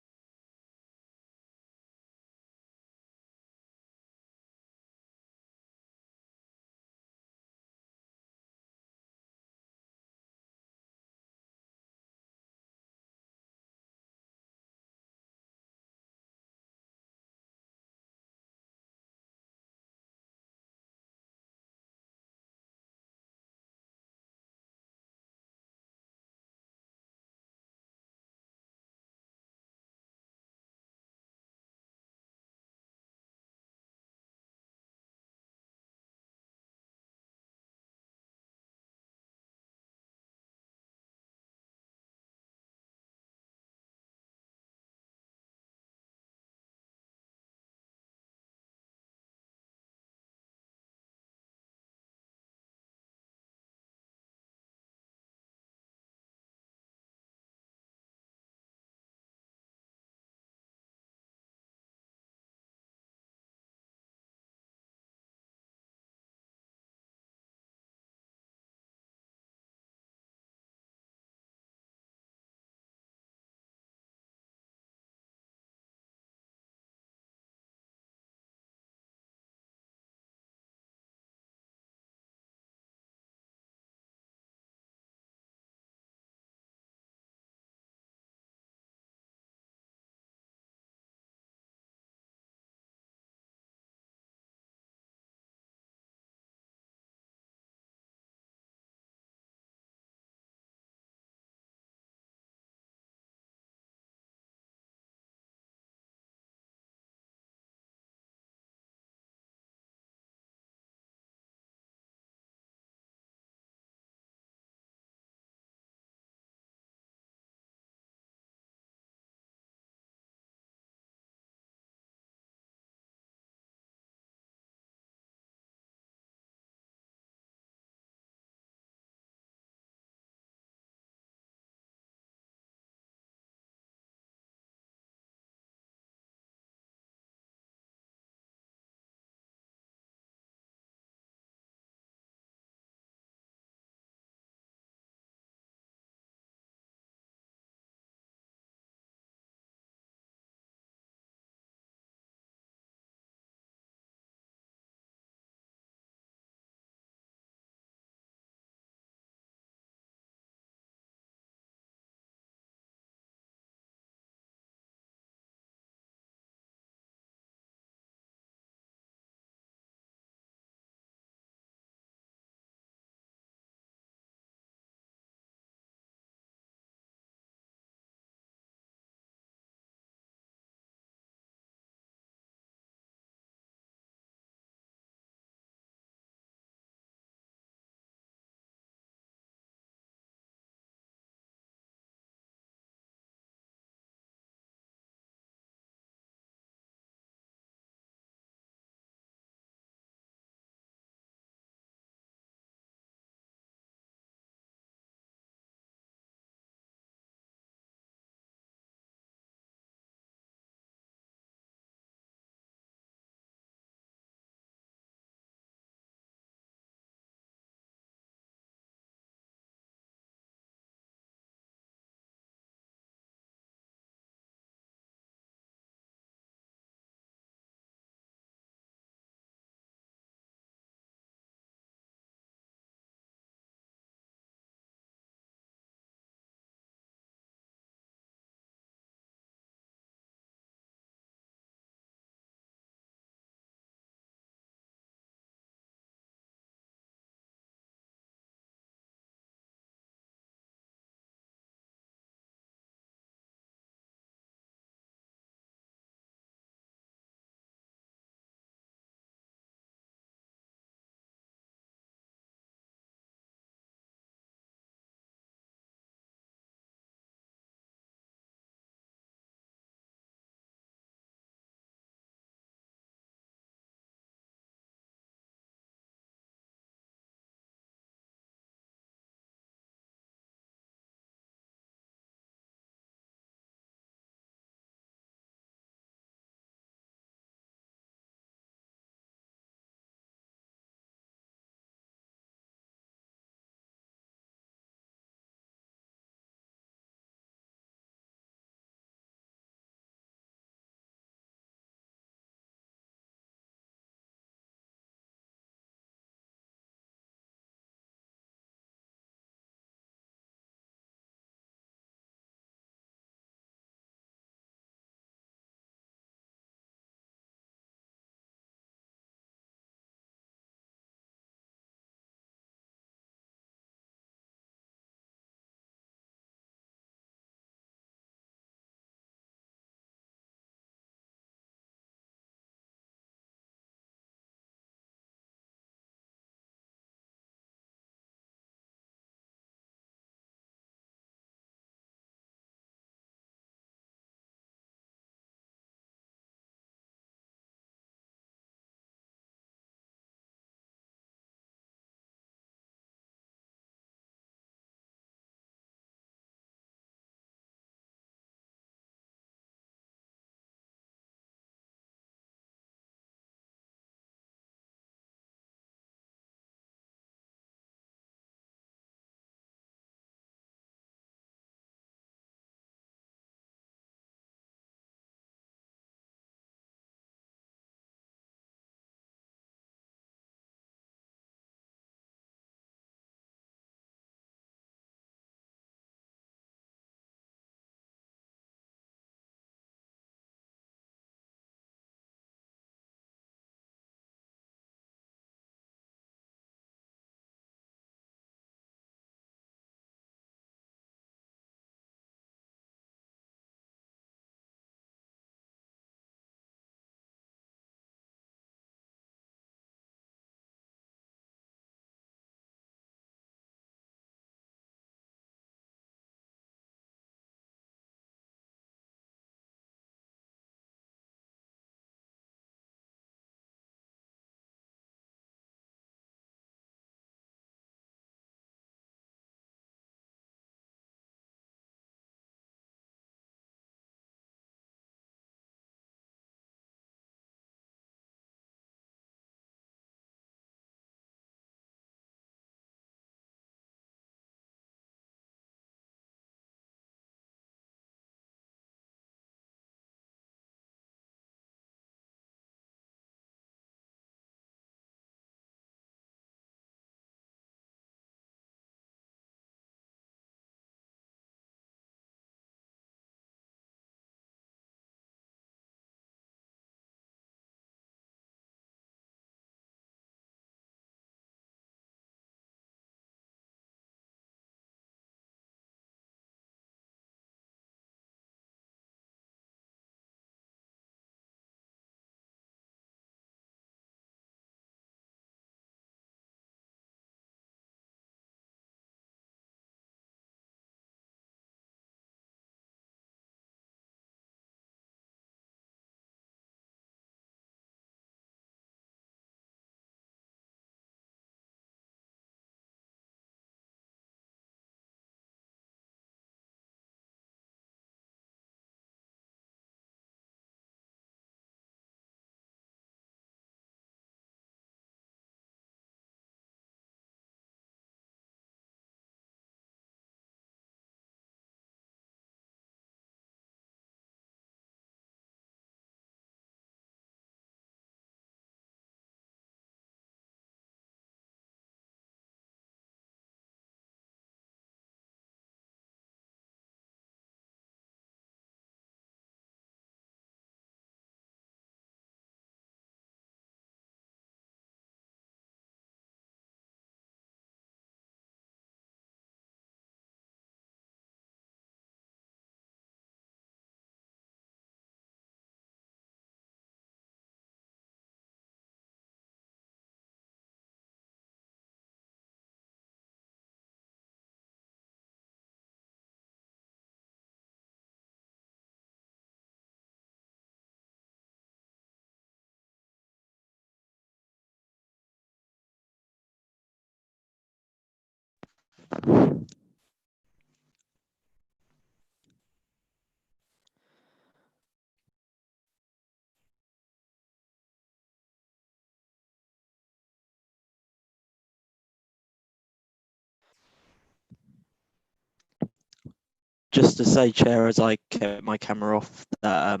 Just to say, Chair, as I kept my camera off, that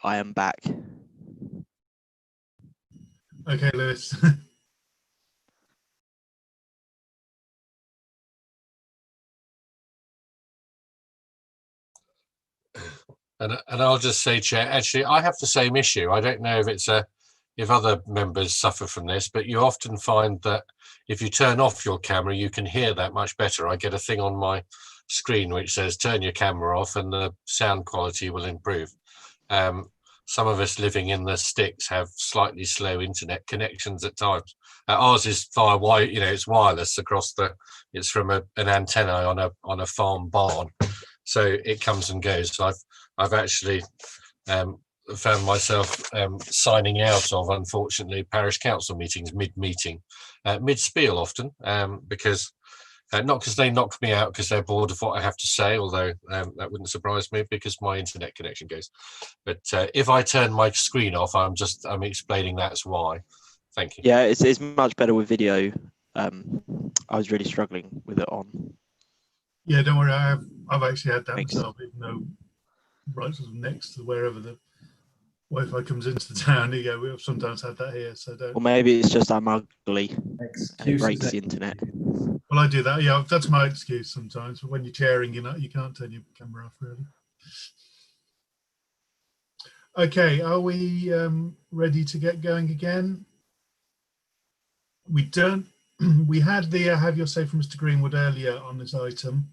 I am back. Okay, Lewis. And I'll just say, Chair, actually, I have the same issue. I don't know if it's if other members suffer from this, but you often find that if you turn off your camera, you can hear that much better. I get a thing on my screen which says turn your camera off and the sound quality will improve. Some of us living in the sticks have slightly slow internet connections at times. Ours is via it's wireless across it's from an antenna on a farm barn, so it comes and goes. So I've actually found myself signing out of, unfortunately, parish council meetings mid-meeting, mid-spiel often, because not because they knock me out because they're bored of what I have to say, although that wouldn't surprise me because my internet connection goes. But if I turn my screen off, I'm explaining that's why. Thank you. Yeah, it's much better with video. I was really struggling with it on. Yeah, don't worry. I've actually had that myself, even though right sort of next to wherever the Wi-Fi comes into the town. Yeah, we've sometimes had that here. So don't. Or maybe it's just I'm ugly and it breaks the internet. Well, I do that. Yeah, that's my excuse sometimes. But when you're chairing, you can't turn your camera off, really. Okay, are we ready to get going again? We don't. We had the have your say from Mr. Greenwood earlier on this item,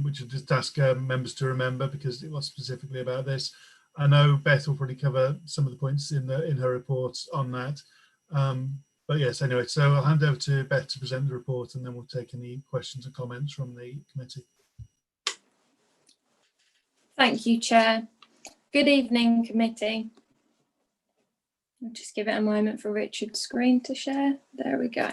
which I just ask members to remember because it was specifically about this. I know Beth will probably cover some of the points in her report on that. But yes, anyway, so I'll hand over to Beth to present the report and then we'll take any questions and comments from the committee. Thank you, Chair. Good evening, committee. I'll just give it a moment for Richard's screen to share. There we go.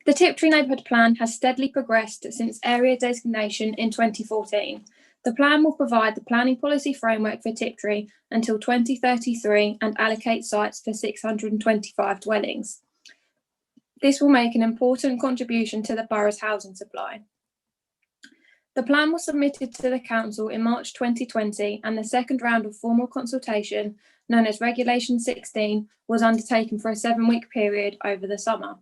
The Tiptree Neighbourhood Plan has steadily progressed since area designation in 2014. The plan will provide the planning policy framework for Tiptree until 2033 and allocate sites for 625 dwellings. This will make an important contribution to the borough's housing supply. The plan was submitted to the Council in March 2020 and the second round of formal consultation, known as Regulation 16, was undertaken for a 7-week period over the summer.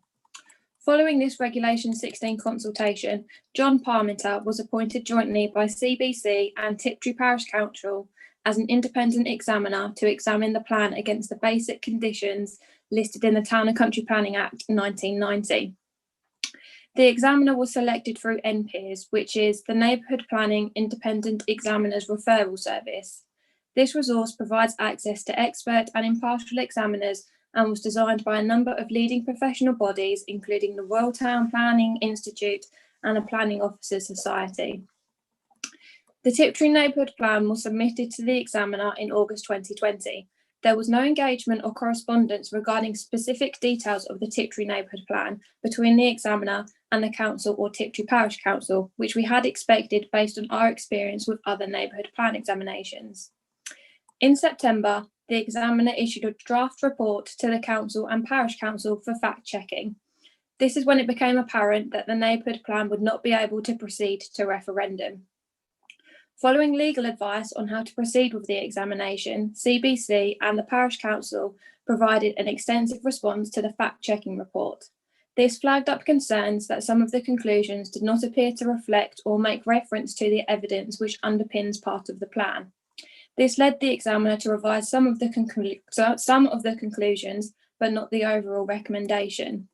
Following this Regulation 16 consultation, John Parmenter was appointed jointly by CBC and Tiptree Parish Council as an independent examiner to examine the plan against the basic conditions listed in the Town and Country Planning Act 1990. The examiner was selected through NPERS, which is the Neighbourhood Planning Independent Examiners Referral Service. This resource provides access to expert and impartial examiners and was designed by a number of leading professional bodies, including the Royal Town Planning Institute and the Planning Officers Society. The Tiptree Neighbourhood Plan was submitted to the examiner in August 2020. There was no engagement or correspondence regarding specific details of the Tiptree Neighbourhood Plan between the examiner and the Council or Tiptree Parish Council, which we had expected based on our experience with other neighbourhood plan examinations. In September, the examiner issued a draft report to the Council and Parish Council for fact-checking. This is when it became apparent that the neighbourhood plan would not be able to proceed to referendum. Following legal advice on how to proceed with the examination, CBC and the Parish Council provided an extensive response to the fact-checking report. This flagged up concerns that some of the conclusions did not appear to reflect or make reference to the evidence which underpins part of the plan. This led the examiner to revise some of the conclusions, but not the overall recommendation.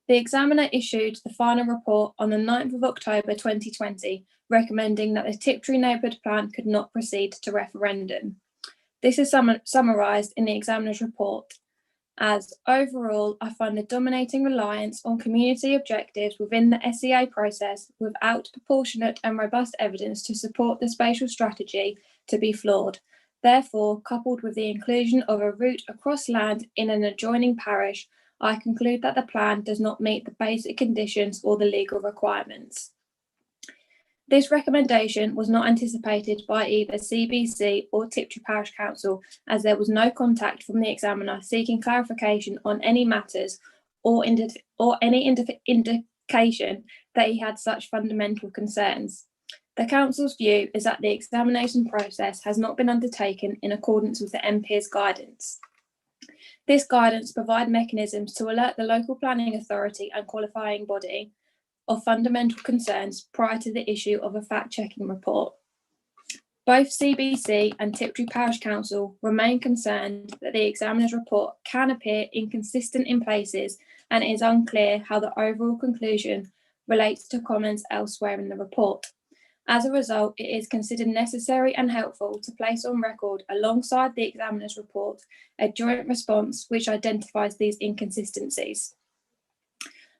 The examiner issued the final report on the 9th of October 2020, recommending that the Tiptree Neighbourhood Plan could not proceed to referendum. This is summarised in the examiner's report as, overall, I find the dominating reliance on community objectives within the SEA process without proportionate and robust evidence to support the spatial strategy to be flawed. Therefore, coupled with the inclusion of a route across land in an adjoining parish, I conclude that the plan does not meet the basic conditions or the legal requirements. This recommendation was not anticipated by either CBC or Tiptree Parish Council, as there was no contact from the examiner seeking clarification on any matters or any indication that he had such fundamental concerns. The Council's view is that the examination process has not been undertaken in accordance with the MP's guidance. This guidance provides mechanisms to alert the local planning authority and qualifying body of fundamental concerns prior to the issue of a fact-checking report. Both CBC and Tiptree Parish Council remain concerned that the examiner's report can appear inconsistent in places and it is unclear how the overall conclusion relates to comments elsewhere in the report. As a result, it is considered necessary and helpful to place on record alongside the examiner's report a joint response which identifies these inconsistencies.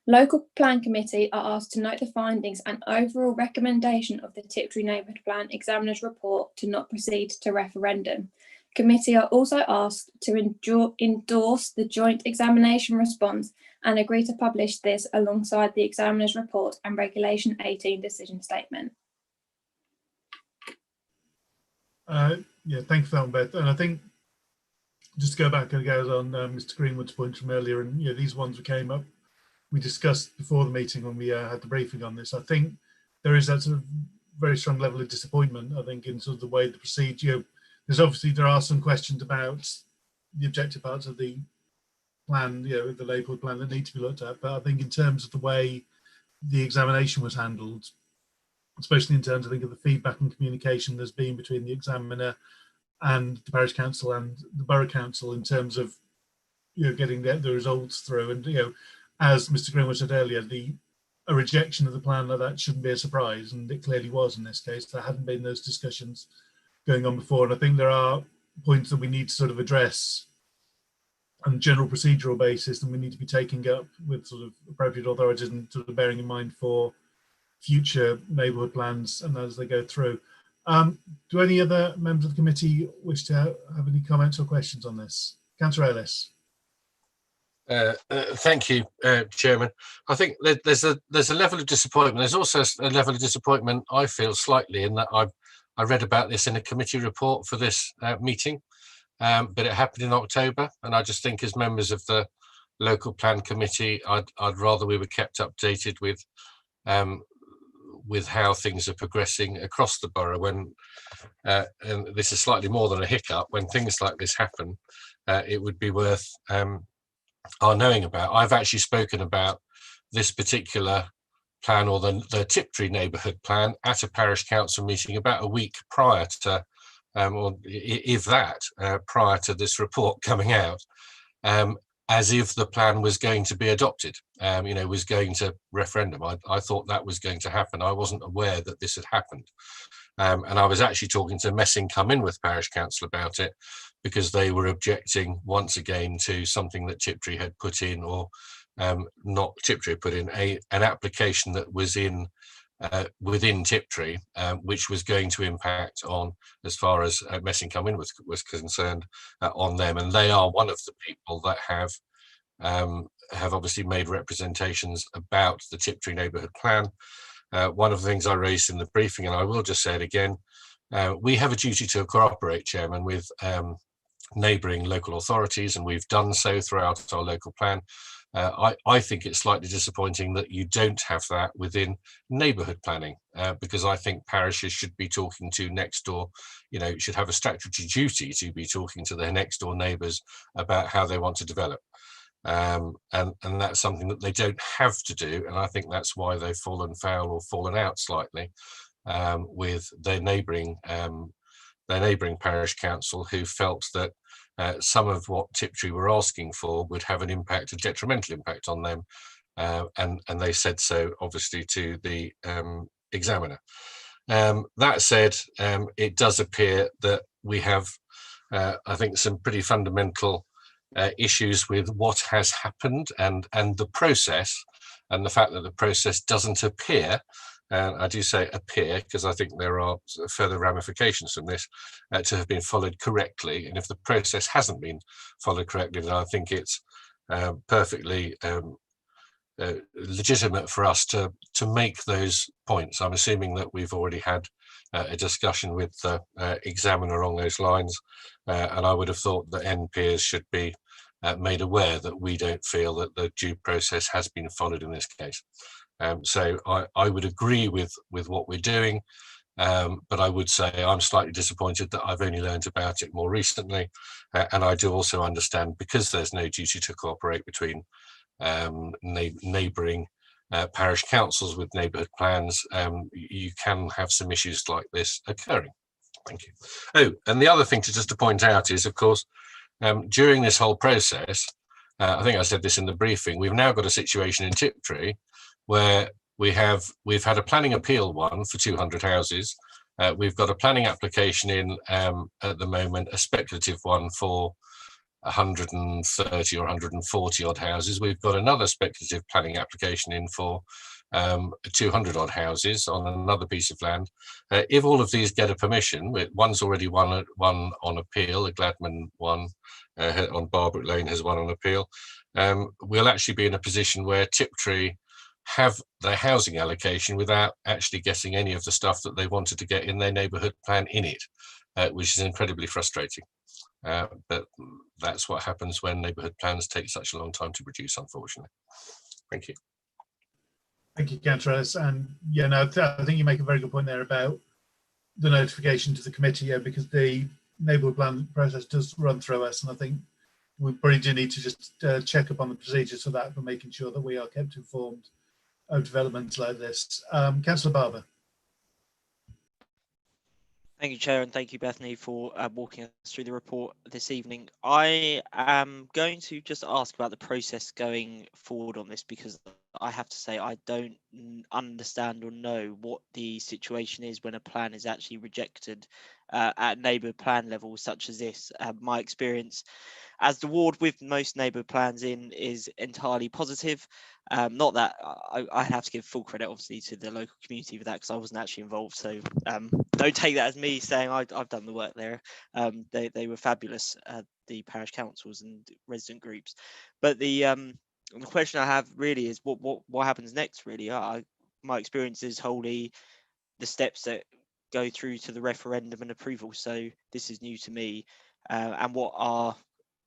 Local Plan Committee are asked to note the findings and overall recommendation of the Tiptree Neighbourhood Plan Examiner's report to not proceed to referendum. Committee are also asked to endorse the joint examination response and agree to publish this alongside the examiner's report and Regulation 18 decision statement. Yeah, thank you for that, Beth. And I think just to go back again on Mr. Greenwood's point from earlier, and these ones came up, we discussed before the meeting when we had the briefing on this. I think there is that sort of very strong level of disappointment, I think, in sort of the way the procedure. There are some questions about the objective parts of the plan, the neighbourhood plan that need to be looked at. But I think in terms of the way the examination was handled, especially in terms, I think, of the feedback and communication there's been between the examiner and the parish council and the borough council in terms of getting the results through. And as Mr. Greenwood said earlier, a rejection of the plan like that shouldn't be a surprise, and it clearly was in this case. There hadn't been those discussions going on before, and I think there are points that we need to sort of address on a general procedural basis, and we need to be taking up with sort of appropriate authorities and sort of bearing in mind for future neighbourhood plans and as they go through. Do any other members of the committee wish to have any comments or questions on this? Councillor Ellis. Thank you, Chairman. I think there's a level of disappointment. There's also a level of disappointment, I feel, slightly, in that I read about this in a committee report for this meeting, but it happened in October, and I just think as members of the local plan committee, I'd rather we were kept updated with how things are progressing across the borough. When and this is slightly more than a hiccup, when things like this happen, it would be worth our knowing about. I've actually spoken about this particular plan, or the Tiptree neighbourhood plan, at a parish council meeting about a week prior to, or if that, prior to this report coming out, as if the plan was going to be adopted, was going to referendum. I thought that was going to happen. I wasn't aware that this had happened. And I was actually talking to Messing Come-in-with Parish Council about it, because they were objecting once again to something that Tiptree had put in, or not Tiptree put in, an application that was in within Tiptree, which was going to impact on, as far as Messing Come-in-with was concerned, on them. And they are one of the people that have obviously made representations about the Tiptree neighbourhood plan. One of the things I raised in the briefing, and I will just say it again, we have a duty to cooperate, Chairman, with neighbouring local authorities, and we've done so throughout our local plan. I think it's slightly disappointing that you don't have that within neighbourhood planning, because I think parishes should be talking to next door, should have a statutory duty to be talking to their next door neighbours about how they want to develop. And that's something that they don't have to do, and I think that's why they've fallen foul or fallen out slightly with their neighbouring parish council, who felt that some of what Tiptree were asking for would have an impact, a detrimental impact on them, and they said so obviously to the examiner. That said, it does appear that we have, I think, some pretty fundamental issues with what has happened and the process, and the fact that the process doesn't appear, and I do say appear because I think there are further ramifications from this, to have been followed correctly. And if the process hasn't been followed correctly, then I think it's perfectly legitimate for us to make those points. I'm assuming that we've already had a discussion with the examiner along those lines, and I would have thought that NPs should be made aware that we don't feel that the due process has been followed in this case. So I would agree with what we're doing, but I would say I'm slightly disappointed that I've only learned about it more recently, and I do also understand, because there's no duty to cooperate between neighbouring parish councils with neighbourhood plans, you can have some issues like this occurring. Thank you. Oh, and the other thing to point out is, of course, during this whole process, I think I said this in the briefing, we've now got a situation in Tiptree where we've had a planning appeal one for 200 houses. We've got a planning application in at the moment, a speculative one for 130 or 140 odd houses. We've got another speculative planning application in for 200 odd houses on another piece of land. If all of these get a permission, one's already one on appeal, the Gladman one on Barbrook Lane has one on appeal, we'll actually be in a position where Tiptree have their housing allocation without actually getting any of the stuff that they wanted to get in their neighbourhood plan in it, which is incredibly frustrating. But that's what happens when neighbourhood plans take such a long time to produce, unfortunately. Thank you. Thank you, Councillor. And yeah, no, I think you make a very good point there about the notification to the committee, because the neighbourhood plan process does run through us, and I think we probably do need to just check up on the procedures for that, for making sure that we are kept informed of developments like this. Councillor Barber. Thank you, Chair, and thank you, Bethany, for walking us through the report this evening. I am going to just ask about the process going forward on this, because I have to say I don't understand or know what the situation is when a plan is actually rejected at neighbourhood plan level such as this. My experience as the ward with most neighbourhood plans in is entirely positive. Not that I have to give full credit, obviously, to the local community for that, because I wasn't actually involved. So don't take that as me saying I've done the work there. They were fabulous, the parish councils and resident groups. But the question I have really is what happens next, really. My experience is wholly the steps that go through to the referendum and approval. So this is new to me, and what our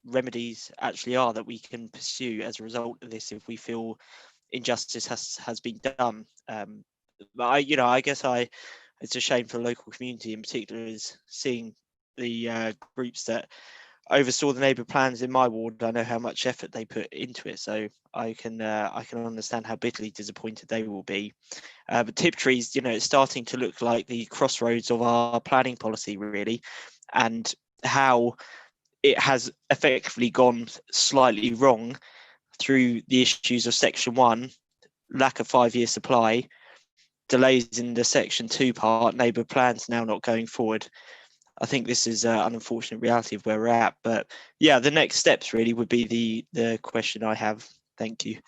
remedies actually are that we can pursue as a result of this if we feel injustice has been done. But I guess it's a shame for the local community in particular is seeing the groups that oversaw the neighbourhood plans in my ward. I know how much effort they put into it, so I can understand how bitterly disappointed they will be. But Tiptree's, it's starting to look like the crossroads of our planning policy, really, and how it has effectively gone slightly wrong through the issues of Section 1, lack of 5-year supply, delays in the Section 2 part, neighbourhood plans now not going forward. I think this is an unfortunate reality of where we're at. But yeah, the next steps really would be the question I have. Thank you. I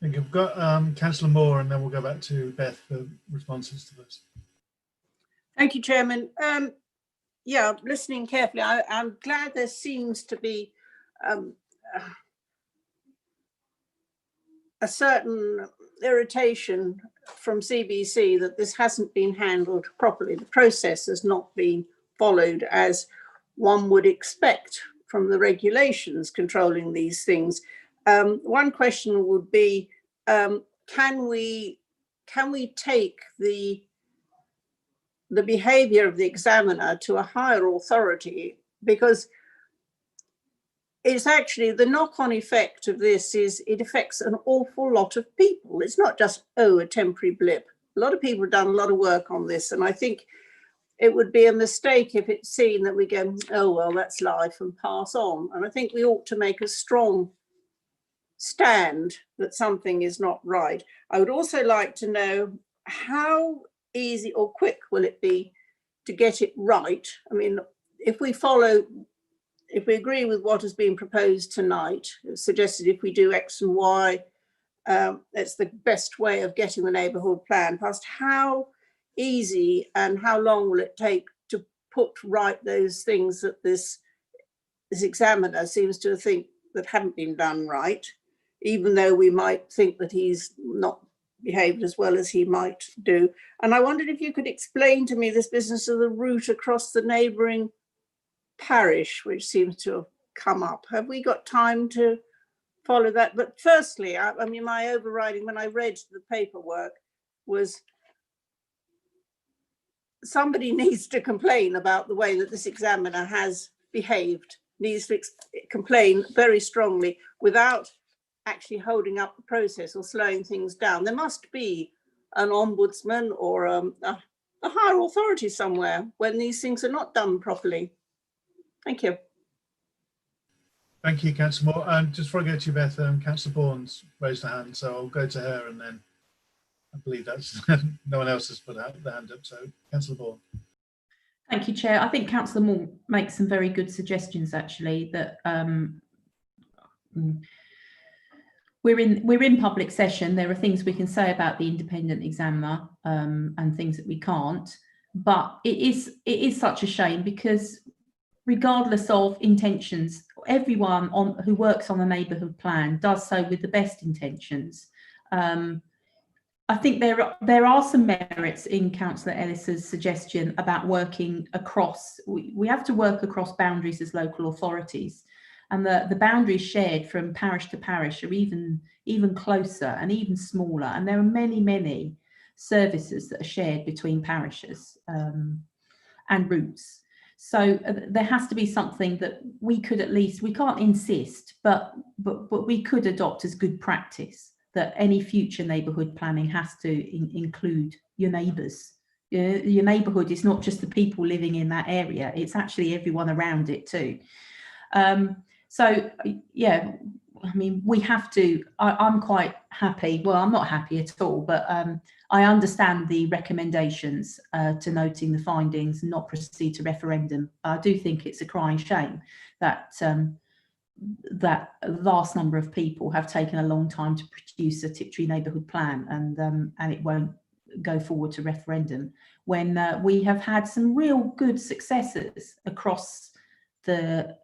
think we've got Councillor Moore, and then we'll go back to Beth for responses to this. Thank you, Chairman. Yeah, listening carefully, I'm glad there seems to be a certain irritation from CBC that this hasn't been handled properly. The process has not been followed as one would expect from the regulations controlling these things. One question would be, can we take the behavior of the examiner to a higher authority? Because it's actually the knock-on effect of this is it affects an awful lot of people. It's not just, a temporary blip. A lot of people have done a lot of work on this, and I think it would be a mistake if it's seen that we go, oh, well, that's life, and pass on. And I think we ought to make a strong stand that something is not right. I would also like to know how easy or quick will it be to get it right? I mean, if we agree with what has been proposed tonight, it's suggested if we do X and Y, it's the best way of getting the neighbourhood plan passed. How easy and how long will it take to put right those things that this examiner seems to think that haven't been done right, even though we might think that he's not behaved as well as he might do. And I wondered if you could explain to me this business of the route across the neighbouring parish, which seems to have come up. Have we got time to follow that? But firstly, I mean, my overriding when I read the paperwork was somebody needs to complain about the way that this examiner has behaved, needs to complain very strongly without actually holding up the process or slowing things down. There must be an ombudsman or a higher authority somewhere when these things are not done properly. Thank you. Thank you, Councillor Moore. Just before I go to you, Beth, Councillor Bourne's raised her hand, so I'll go to her and then I believe that's no one else has put out the hand up. So, Councillor Bourne. Thank you, Chair. I think Councillor Moore makes some very good suggestions, actually, that we're in public session. There are things we can say about the independent examiner and things that we can't. But it is such a shame because regardless of intentions, everyone who works on a neighbourhood plan does so with the best intentions. I think there are some merits in Councillor Ellis's suggestion about working across. We have to work across boundaries as local authorities, and the boundaries shared from parish to parish are even closer and even smaller. And there are many services that are shared between parishes and routes. So there has to be something that we could at least, we can't insist, but we could adopt as good practice, that any future neighbourhood planning has to include your neighbours. Your neighbourhood is not just the people living in that area, it's actually everyone around it too. So yeah, I mean, we have to, I'm quite happy, well, I'm not happy at all, but I understand the recommendations to noting the findings and not proceed to referendum. I do think it's a crying shame that that a vast number of people have taken a long time to produce a Tiptree neighbourhood plan, and it won't go forward to referendum when we have had some real good successes across the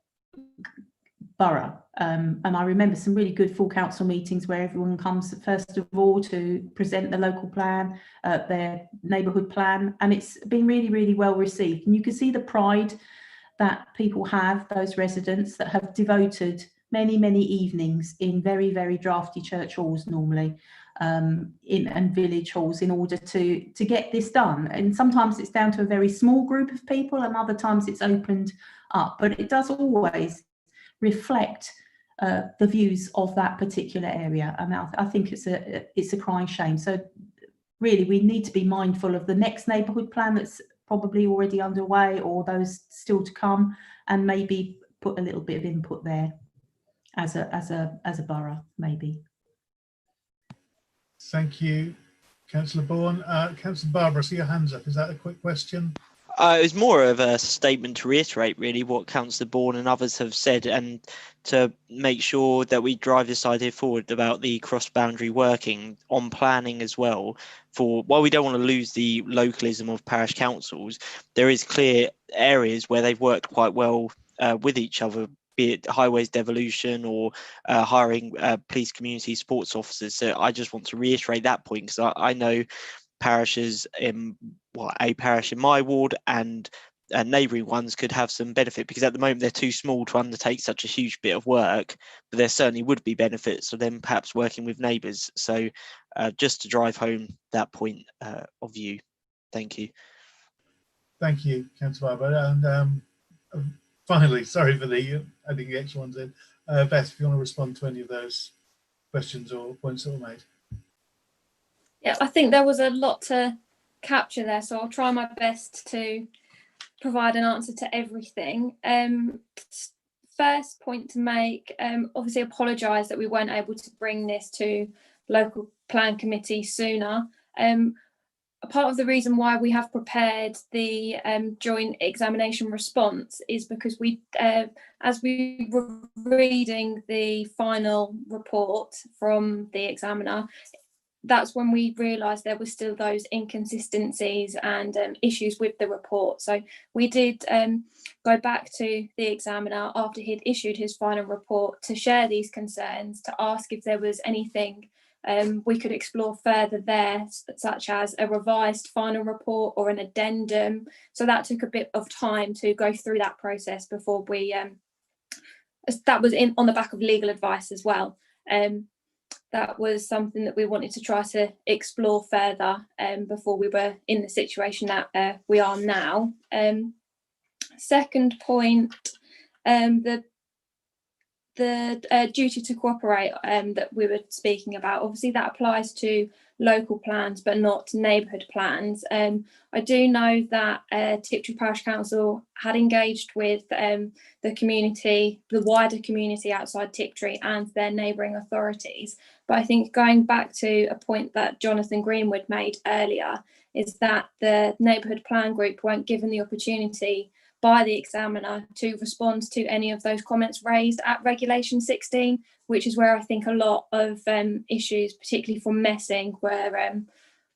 borough. And I remember some really good full council meetings where everyone comes first of all to present the local plan, their neighbourhood plan, and it's been really well received. And you can see the pride that people have, those residents that have devoted many evenings in very drafty church halls normally, and village halls in order to get this done. And sometimes it's down to a very small group of people and other times it's opened up, but it does always reflect the views of that particular area. And I think it's a crying shame. So really we need to be mindful of the next neighbourhood plan that's probably already underway or those still to come, and maybe put a little bit of input there as a borough, maybe. Thank you, Councillor Bourne. Councillor Barbara, I see your hands up. Is that a quick question? It was more of a statement to reiterate really what Councillor Bourne and others have said, and to make sure that we drive this idea forward about the cross-boundary working on planning as well. For while we don't want to lose the localism of parish councils, there is clear areas where they've worked quite well with each other, be it highways devolution or hiring police community sports officers. So I just want to reiterate that point, because I know parishes in a parish in my ward and neighbouring ones could have some benefit, because at the moment they're too small to undertake such a huge bit of work, but there certainly would be benefits of them perhaps working with neighbours. So just to drive home that point of view. Thank you. Thank you, Councillor Barbara. And finally, sorry for adding the extra ones in. Beth, if you want to respond to any of those questions or points that were made. Yeah, I think there was a lot to capture there, so I'll try my best to provide an answer to everything. First point to make, obviously apologise that we weren't able to bring this to local plan committee sooner. Part of the reason why we have prepared the joint examination response is because we, as we were reading the final report from the examiner, that's when we realised there were still those inconsistencies and issues with the report. So we did go back to the examiner after he'd issued his final report to share these concerns, to ask if there was anything we could explore further there, such as a revised final report or an addendum. So that took a bit of time to go through that process before we, that was on the back of legal advice as well. That was something that we wanted to try to explore further before we were in the situation that we are now. Second point, the duty to cooperate that we were speaking about, obviously that applies to local plans but not neighbourhood plans. I do know that Tiptree Parish Council had engaged with the community, the wider community outside Tiptree and their neighbouring authorities. But I think going back to a point that Jonathan Greenwood made earlier is that the neighbourhood plan group weren't given the opportunity by the examiner to respond to any of those comments raised at Regulation 16, which is where I think a lot of issues, particularly from messing, were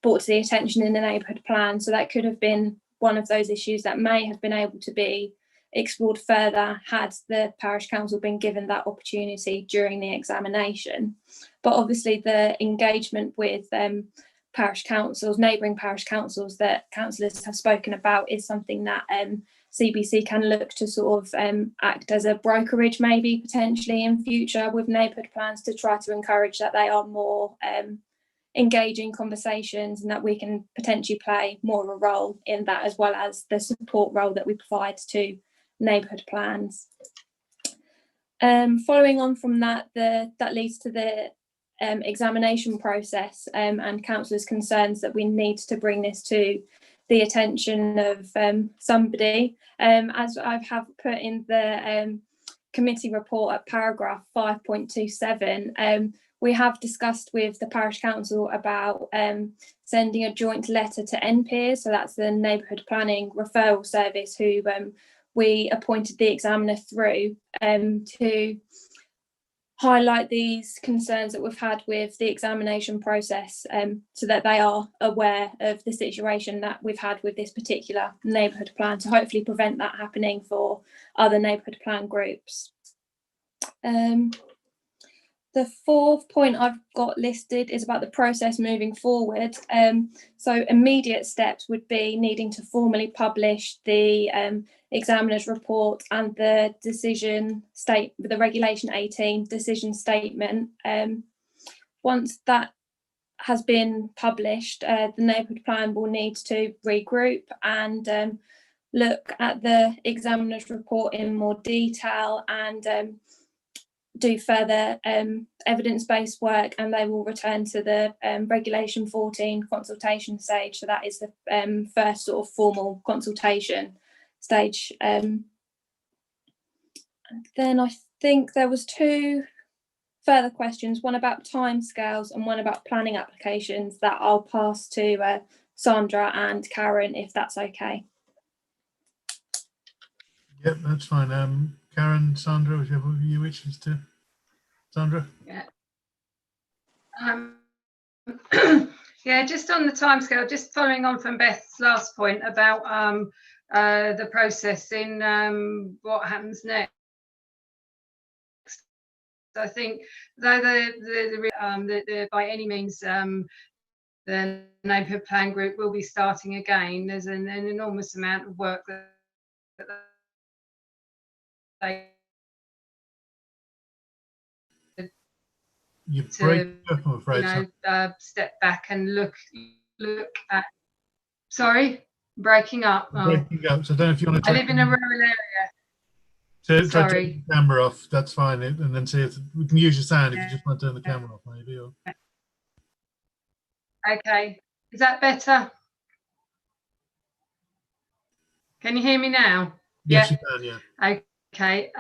brought to the attention in the neighbourhood plan. So that could have been one of those issues that may have been able to be explored further had the parish council been given that opportunity during the examination. But obviously the engagement with parish councils, neighbouring parish councils that councillors have spoken about is something that CBC can look to sort of act as a brokerage maybe potentially in future with neighbourhood plans to try to encourage that they are more engaging conversations and that we can potentially play more of a role in that, as well as the support role that we provide to neighbourhood plans. Following on from that, that leads to the examination process and councillors' concerns that we need to bring this to the attention of somebody. As I have put in the committee report at paragraph 5.27, we have discussed with the parish council about sending a joint letter to NPEERS, so that's the Neighbourhood Planning Referral Service, who we appointed the examiner through to highlight these concerns that we've had with the examination process, so that they are aware of the situation that we've had with this particular neighbourhood plan, to hopefully prevent that happening for other neighbourhood plan groups. The fourth point I've got listed is about the process moving forward. So immediate steps would be needing to formally publish the examiner's report and the the Regulation 18 decision statement. Once that has been published, the neighbourhood plan will need to regroup and look at the examiner's report in more detail and do further evidence-based work, and they will return to the Regulation 14 consultation stage. So that is the first sort of formal consultation stage. And then I think there was two further questions, one about timescales and one about planning applications, that I'll pass to Sandra and Karen, if that's okay. Yep, that's fine. Karen, Sandra, whichever of you wishes to. Sandra? Yeah. Yeah, just on the timescale, just following on from Beth's last point about the process in what happens next. I think though by any means the neighbourhood plan group will be starting again, there's an enormous amount of work that they step back and look at. Sorry, breaking up. Breaking up. So I don't know if you want to. I live in a rural area. So try to Sorry. turn the camera off. That's fine, and then see if we can use your sound if you just want to turn the camera off, maybe. Or... Okay, is that better? Can you hear me now? Yes, you can. Yeah. Okay.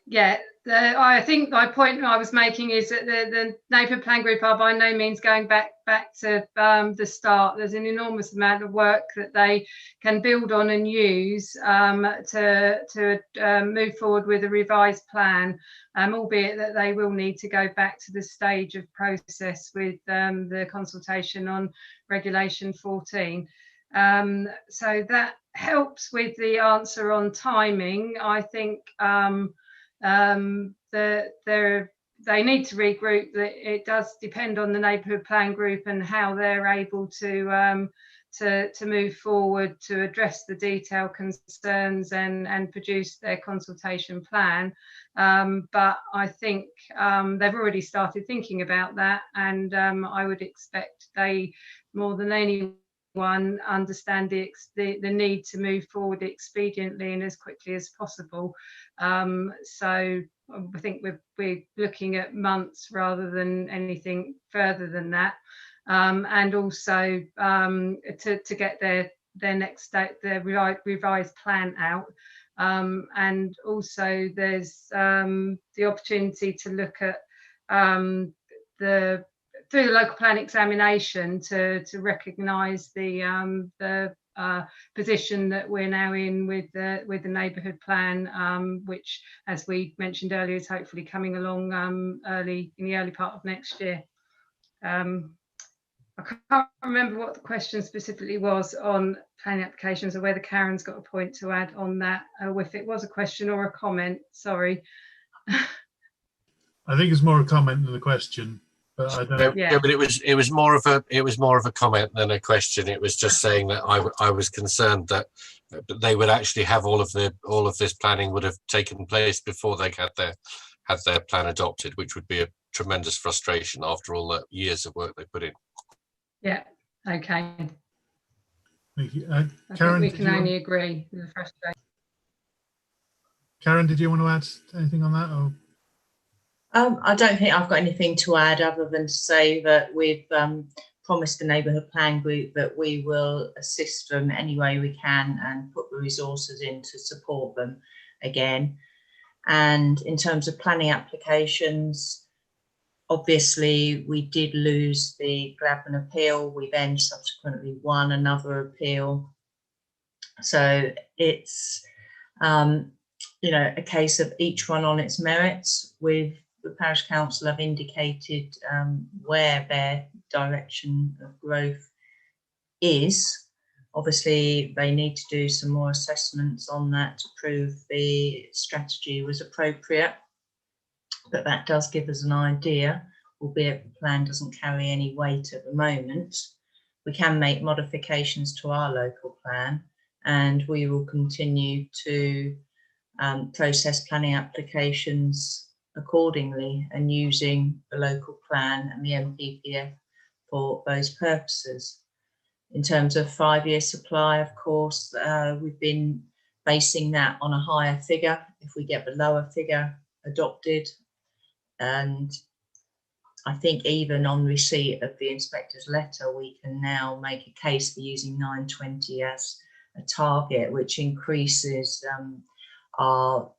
Yeah, I think my point I was making is that the neighbourhood plan group are by no means going back to the start. There's an enormous amount of work that they can build on and use to move forward with a revised plan, albeit that they will need to go back to the stage of process with the consultation on Regulation 14. So that helps with the answer on timing. I think they need to regroup. It does depend on the neighbourhood plan group and how they're able to move forward to address the detailed concerns and produce their consultation plan. But I think they've already started thinking about that, and I would expect they, more than anyone, understand the need to move forward expediently and as quickly as possible. So I think we're looking at months rather than anything further than that, and also to get their next state, their revised plan out. And also there's the opportunity to look at through the local plan examination to recognise the position that we're now in with the neighbourhood plan, which, as we mentioned earlier, is hopefully coming along in the early part of next year. I can't remember what the question specifically was on planning applications, or whether Karen's got a point to add on that, or if it was a question or a comment. Sorry. I think it's more a comment than a question. But I don't. Yeah, but it was more of a comment than a question. It was just saying that I was concerned that they would actually have all of this planning would have taken place before they had their plan adopted, which would be a tremendous frustration after all the years of work they put in. Yeah. Okay. Thank you, I Karen. think we can only agree with the frustration. Karen, did you want to add anything on that? Or? I don't think I've got anything to add other than to say that we've promised the neighbourhood plan group that we will assist them any way we can and put the resources in to support them again. And in terms of planning applications, obviously we did lose the Gladman appeal. We then subsequently won another appeal. So it's a case of each one on its merits. With the parish council have indicated where their direction of growth is. Obviously, they need to do some more assessments on that to prove the strategy was appropriate, but that does give us an idea, albeit the plan doesn't carry any weight at the moment. We can make modifications to our local plan, and we will continue to process planning applications accordingly and using the local plan and the MPPF for those purposes. In terms of 5-year supply, of course, we've been basing that on a higher figure if we get the lower figure adopted. And I think even on receipt of the inspector's letter, we can now make a case for using 920 as a target, which increases our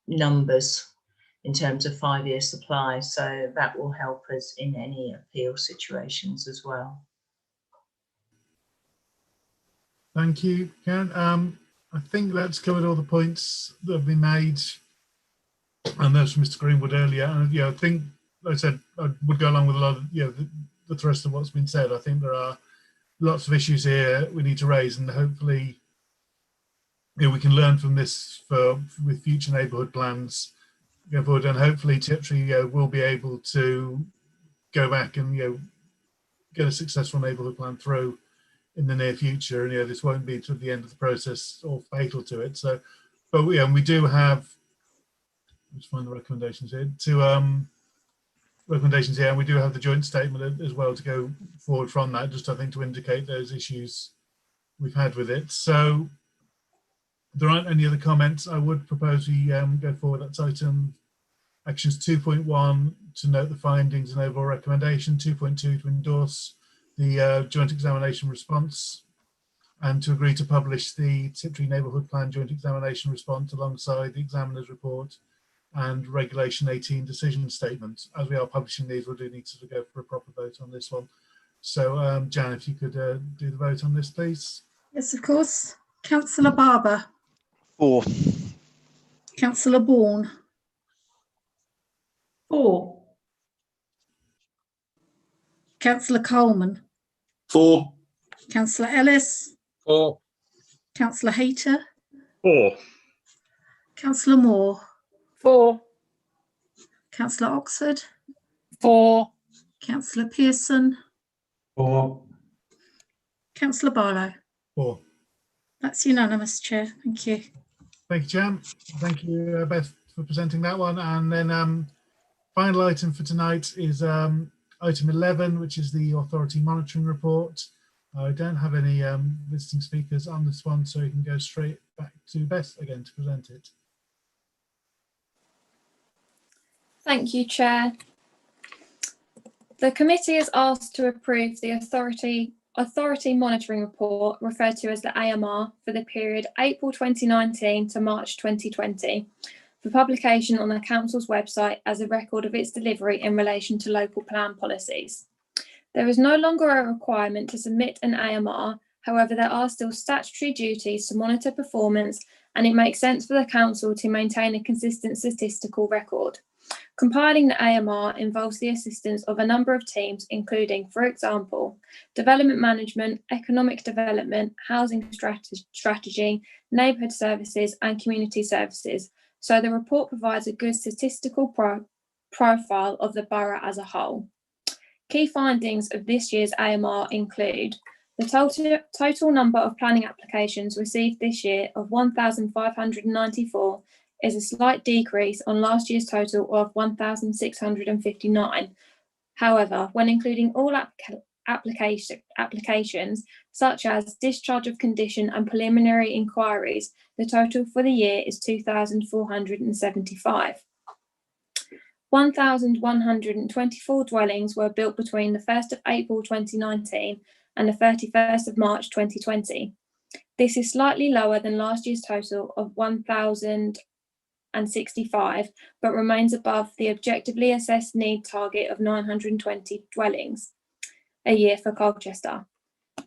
numbers in terms of 5-year supply. So that will help us in any appeal situations as well. Thank you, Karen. I think that's covered all the points that have been made, and those from Mr. Greenwood earlier. And I think, like I said, I would go along with a lot of the thrust of what's been said. I think there are lots of issues here we need to raise, and hopefully we can learn from this with future neighbourhood plans going forward, and hopefully Tiptree will be able to go back and get a successful neighbourhood plan through in the near future. And this won't be to the end of the process or fatal to it. So, but we do have. Let's find the recommendations here. Recommendations here, and we do have the joint statement as well to go forward from that. Just I think to indicate those issues we've had with it. So. If there aren't any other comments, I would propose we go forward. That's item actions 2.1 to note the findings and overall recommendation, 2.2 to endorse the joint examination response, and to agree to publish the Tiptree Neighbourhood Plan Joint Examination Response alongside the examiner's report and Regulation 18 decision statement. As we are publishing these, we do need to go for a proper vote on this one. So, Jan, if you could do the vote on this, please. Yes, of course. Councillor Barber. 4. Councillor Bourne. 4. Councillor Coleman. 4. Councillor Ellis. 4. Councillor Hayter. 4. Councillor Moore. 4. Councillor Oxford. 4. Councillor Pearson. 4. Councillor Barlow. 4. That's unanimous, Chair. Thank you. Thank you, Jan. Thank you, Beth, for presenting that one. And then final item for tonight is item 11, which is the authority monitoring report. I don't have any visiting speakers on this one, so you can go straight back to Beth again to present it. Thank you, Chair. The committee is asked to approve the authority monitoring report, referred to as the AMR, for the period April 2019 to March 2020, for publication on the Council's website as a record of its delivery in relation to local plan policies. There is no longer a requirement to submit an AMR, however, there are still statutory duties to monitor performance, and it makes sense for the Council to maintain a consistent statistical record. Compiling the AMR involves the assistance of a number of teams, including, for example, development management, economic development, housing strategy, neighbourhood services, and community services. So the report provides a good statistical profile of the borough as a whole. Key findings of this year's AMR include the total number of planning applications received this year of 1,594 is a slight decrease on last year's total of 1,659. However, when including all applications, such as discharge of condition and preliminary inquiries, the total for the year is 2,475. 1,124 dwellings were built between the 1st of April 2019 and the 31st of March 2020. This is slightly lower than last year's total of 1,065, but remains above the objectively assessed need target of 920 dwellings a year for Colchester.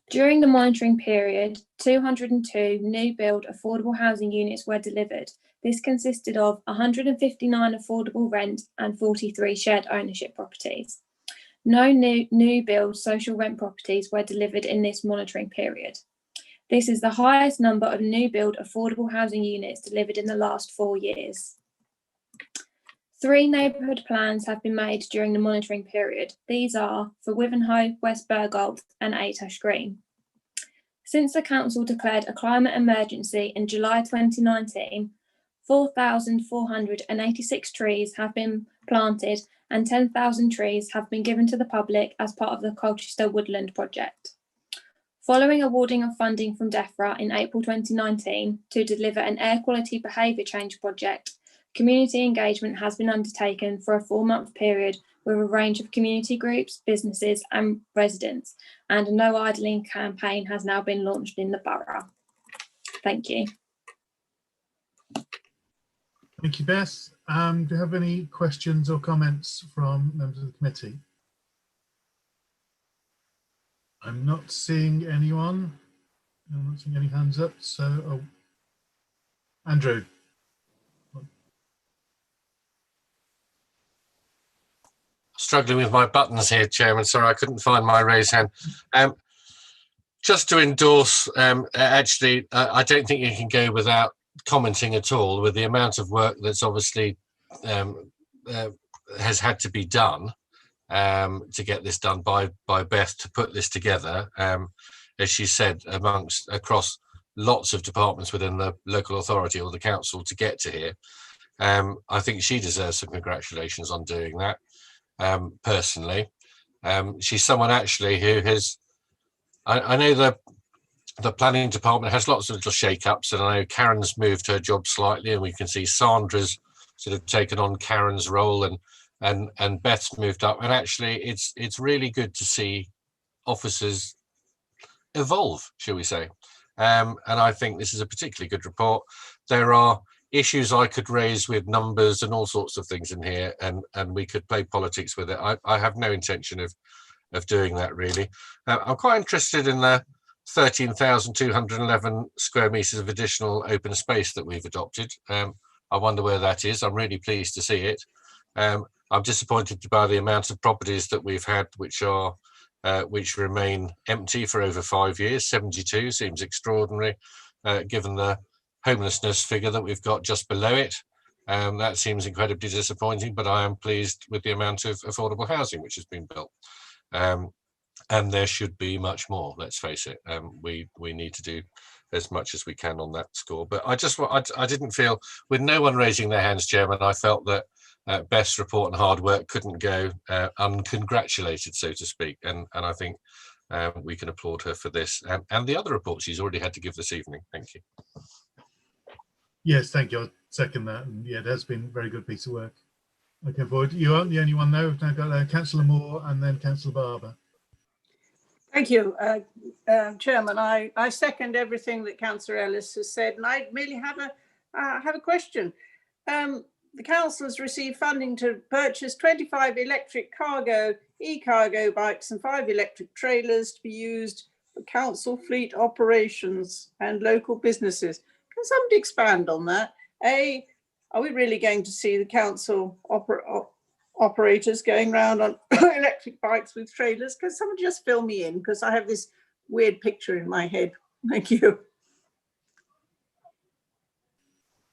During the monitoring period, 202 new build affordable housing units were delivered. This consisted of 159 affordable rent and 43 shared ownership properties. No new build social rent properties were delivered in this monitoring period. This is the highest number of new build affordable housing units delivered in the last 4 years. 3 neighbourhood plans have been made during the monitoring period. These are for Wivenhoe, West Burgolt and Athos Green. Since the Council declared a climate emergency in July 2019, 4,486 trees have been planted and 10,000 trees have been given to the public as part of the Colchester Woodland Project. Following awarding of funding from DEFRA in April 2019 to deliver an air quality behaviour change project, community engagement has been undertaken for a 4-month period with a range of community groups, businesses and residents, and a no idling campaign has now been launched in the borough. Thank you. Thank you, Beth. Do you have any questions or comments from members of the committee? I'm not seeing anyone. I'm not seeing any hands up. So, Andrew. Struggling with my buttons here, Chairman. Sorry, I couldn't find my raise hand. Just to endorse, actually, I don't think you can go without commenting at all with the amount of work that's obviously has had to be done to get this done by Beth to put this together. As she said, across lots of departments within the local authority or the council to get to here. I think she deserves some congratulations on doing that. Personally, she's someone actually who has. I know the planning department has lots of little shake-ups, and I know Karen's moved her job slightly, and we can see Sandra's sort of taken on Karen's role, and Beth's moved up. And actually, it's really good to see officers evolve, shall we say? And I think this is a particularly good report. There are issues I could raise with numbers and all sorts of things in here, and we could play politics with it. I have no intention of doing that, really. I'm quite interested in the 13,211 square meters of additional open space that we've adopted. I wonder where that is. I'm really pleased to see it. I'm disappointed by the amount of properties that we've had which remain empty for over 5 years. 72 seems extraordinary, given the homelessness figure that we've got just below it. That seems incredibly disappointing, but I am pleased with the amount of affordable housing which has been built. And there should be much more, let's face it. We need to do as much as we can on that score. But I didn't feel, with no one raising their hands, Chairman, I felt that Beth's report and hard work couldn't go uncongratulated, so to speak. And I think we can applaud her for this and the other reports she's already had to give this evening. Thank you. Yes, thank you. I'll second that. And yeah, that's been a very good piece of work. Looking forward. You aren't the only one though. We've now got Councillor Moore and then Councillor Barber. Thank you, Chairman. I second everything that Councillor Ellis has said, and I merely have a question. The council has received funding to purchase 25 electric e-cargo bikes and 5 electric trailers to be used for council fleet operations and local businesses. Can somebody expand on that? Are we really going to see the council operators going around on electric bikes with trailers? Can someone just fill me in, because I have this weird picture in my head. Thank you.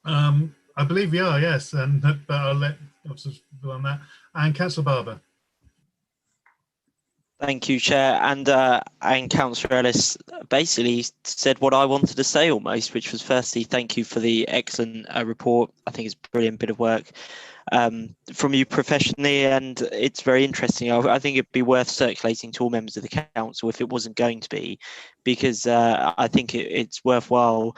I believe we are, yes, but I'll let officers fill on that. And Councillor Barber. Thank you, Chair. And Councillor Ellis basically said what I wanted to say almost, which was firstly, thank you for the excellent report. I think it's a brilliant bit of work from you professionally, and it's very interesting. I think it'd be worth circulating to all members of the council if it wasn't going to be, because I think it's worthwhile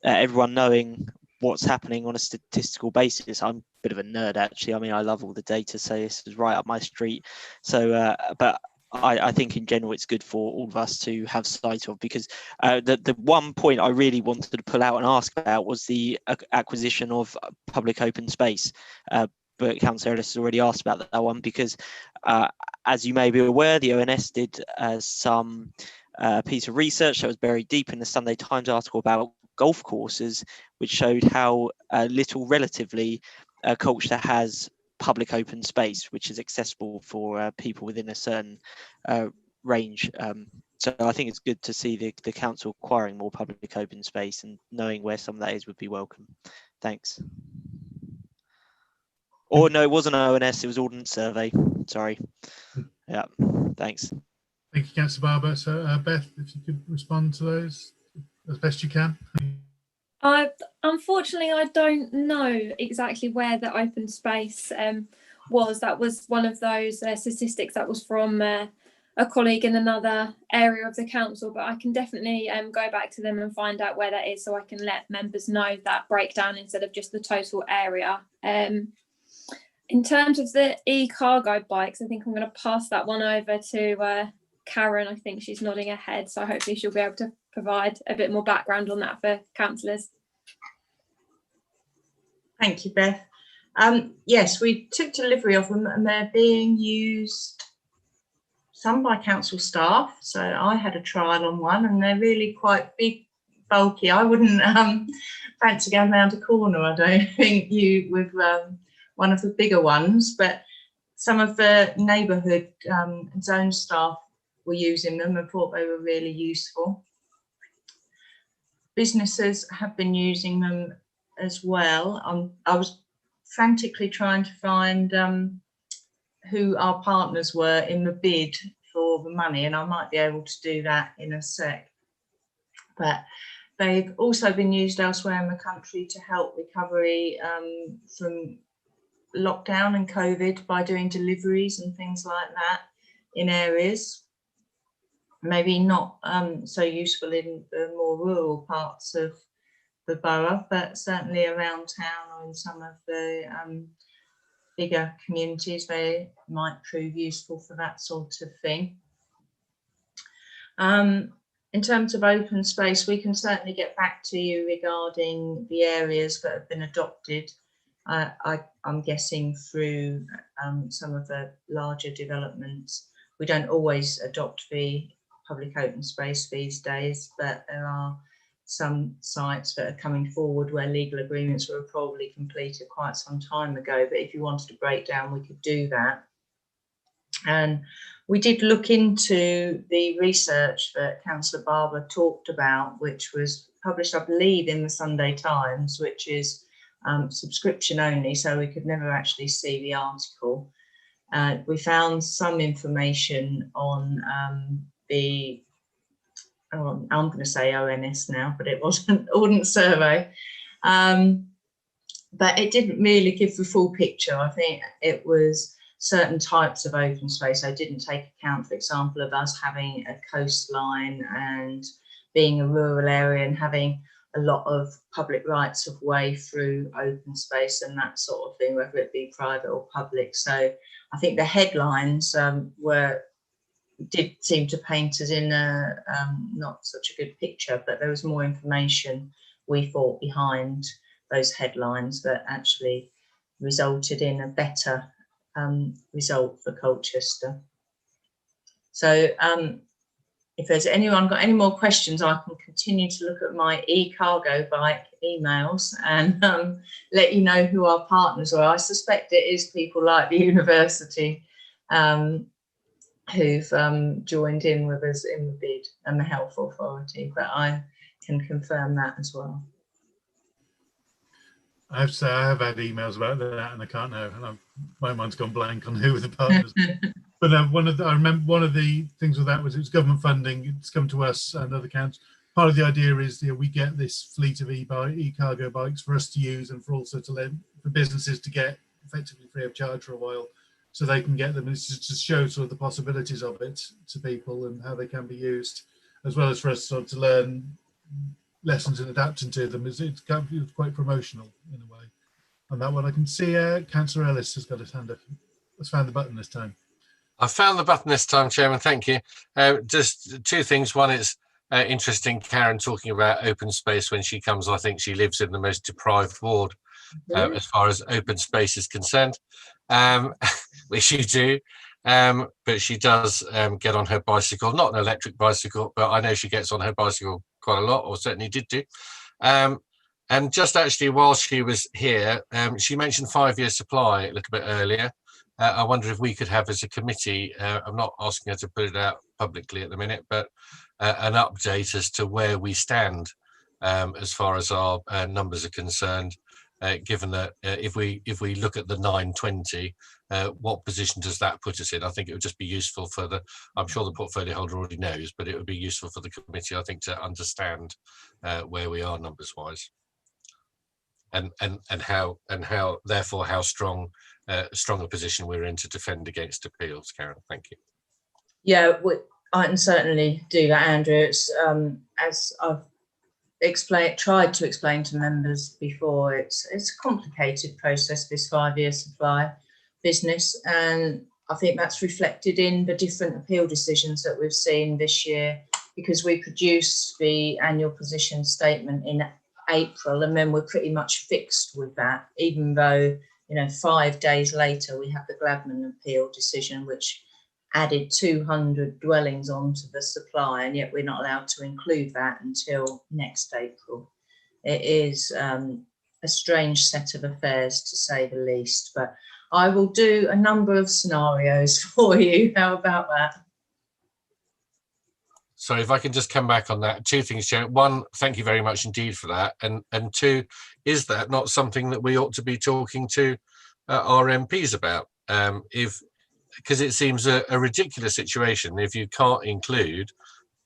everyone knowing what's happening on a statistical basis. I'm a bit of a nerd, actually. I mean, I love all the data, so this is right up my street. So, but I think in general it's good for all of us to have sight of, because the one point I really wanted to pull out and ask about was the acquisition of public open space. But Councillor Ellis has already asked about that one, because as you may be aware, the ONS did some piece of research that was buried deep in the Sunday Times article about golf courses, which showed how little relatively Colchester has public open space, which is accessible for people within a certain range. So I think it's good to see the council acquiring more public open space, and knowing where some of that is would be welcome. Thanks. Or no, it wasn't ONS, it was Ordnance Survey. Sorry. Yeah, thanks. Thank you, Councillor Barber. So Beth, if you could respond to those as best you can. Unfortunately, I don't know exactly where the open space was. That was one of those statistics that was from a colleague in another area of the council, but I can definitely go back to them and find out where that is, so I can let members know that breakdown instead of just the total area. In terms of the e-cargo bikes, I think I'm going to pass that one over to Karen. I think she's nodding her head, so hopefully she'll be able to provide a bit more background on that for councillors. Thank you, Beth. Yes, we took delivery of them, and they're being used, some by council staff. So I had a trial on one, and they're really quite big, bulky. I wouldn't fancy going round a corner, I don't think, with one of the bigger ones, but some of the neighbourhood zone staff were using them and thought they were really useful. Businesses have been using them as well. I was frantically trying to find who our partners were in the bid for the money, and I might be able to do that in a sec. But they've also been used elsewhere in the country to help recovery from lockdown and COVID by doing deliveries and things like that in areas. Maybe not so useful in the more rural parts of the borough, but certainly around town or in some of the bigger communities, they might prove useful for that sort of thing. in terms of open space, we can certainly get back to you regarding the areas that have been adopted. I'm guessing through some of the larger developments. We don't always adopt the public open space these days, but there are some sites that are coming forward where legal agreements were probably completed quite some time ago. But if you wanted a breakdown, we could do that. And we did look into the research that Councillor Barber talked about, which was published, I believe, in the Sunday Times, which is subscription only, so we could never actually see the article. We found some information on I'm going to say ONS now, but it wasn't Ordnance Survey. But it didn't really give the full picture. I think it was certain types of open space. I didn't take account, for example, of us having a coastline and being a rural area and having a lot of public rights of way through open space and that sort of thing, whether it be private or public. So I think the headlines did seem to paint us in a not such a good picture, but there was more information, we thought, behind those headlines that actually resulted in a better result for Colchester. So if there's anyone got any more questions, I can continue to look at my e-cargo bike emails and let you know who our partners are. I suspect it is people like the university who've joined in with us in the bid, and the Health Authority, but I can confirm that as well. I have to say I have had emails about that, and I can't know. And my mind's gone blank on who were the partners. But I remember one of the things with that was it was government funding. It's come to us and other councils. Part of the idea is we get this fleet of e-cargo bikes for us to use and for also to let for businesses to get effectively free of charge for a while, so they can get them. And it's just to show sort of the possibilities of it to people and how they can be used, as well as for us sort of to learn lessons and adapting to them. It's quite promotional in a way. On that one, I can see Councillor Ellis has got his hand up. Let's find the button this time. I found the button this time, Chairman. Thank you. Just two things. One is interesting, Karen talking about open space when she comes. I think she lives in the most deprived ward as far as open space is concerned, which you do. But she does get on her bicycle, not an electric bicycle, but I know she gets on her bicycle quite a lot, or certainly did do. And just actually while she was here, she mentioned 5-year supply a little bit earlier. I wonder if we could have as a committee, I'm not asking her to put it out publicly at the minute, but an update as to where we stand as far as our numbers are concerned, given that if we look at the 920, what position does that put us in? I think it would just be useful for I'm sure the portfolio holder already knows, but it would be useful for the committee, I think, to understand where we are numbers wise. And how therefore how strong a position we're in to defend against appeals, Karen. Thank you. Yeah, I can certainly do that, Andrew. It's as I've tried to explain to members before, it's a complicated process, this 5-year supply business, and I think that's reflected in the different appeal decisions that we've seen this year, because we produce the annual position statement in April, and then we're pretty much fixed with that, even though 5 days later we have the Gladman appeal decision, which added 200 dwellings onto the supply, and yet we're not allowed to include that until next April. It is a strange set of affairs, to say the least, but I will do a number of scenarios for you. How about that? Sorry, if I can just come back on that. Two things, Chair. One, thank you very much indeed for that. And two, is that not something that we ought to be talking to our MPs about? Because it seems a ridiculous situation if you can't include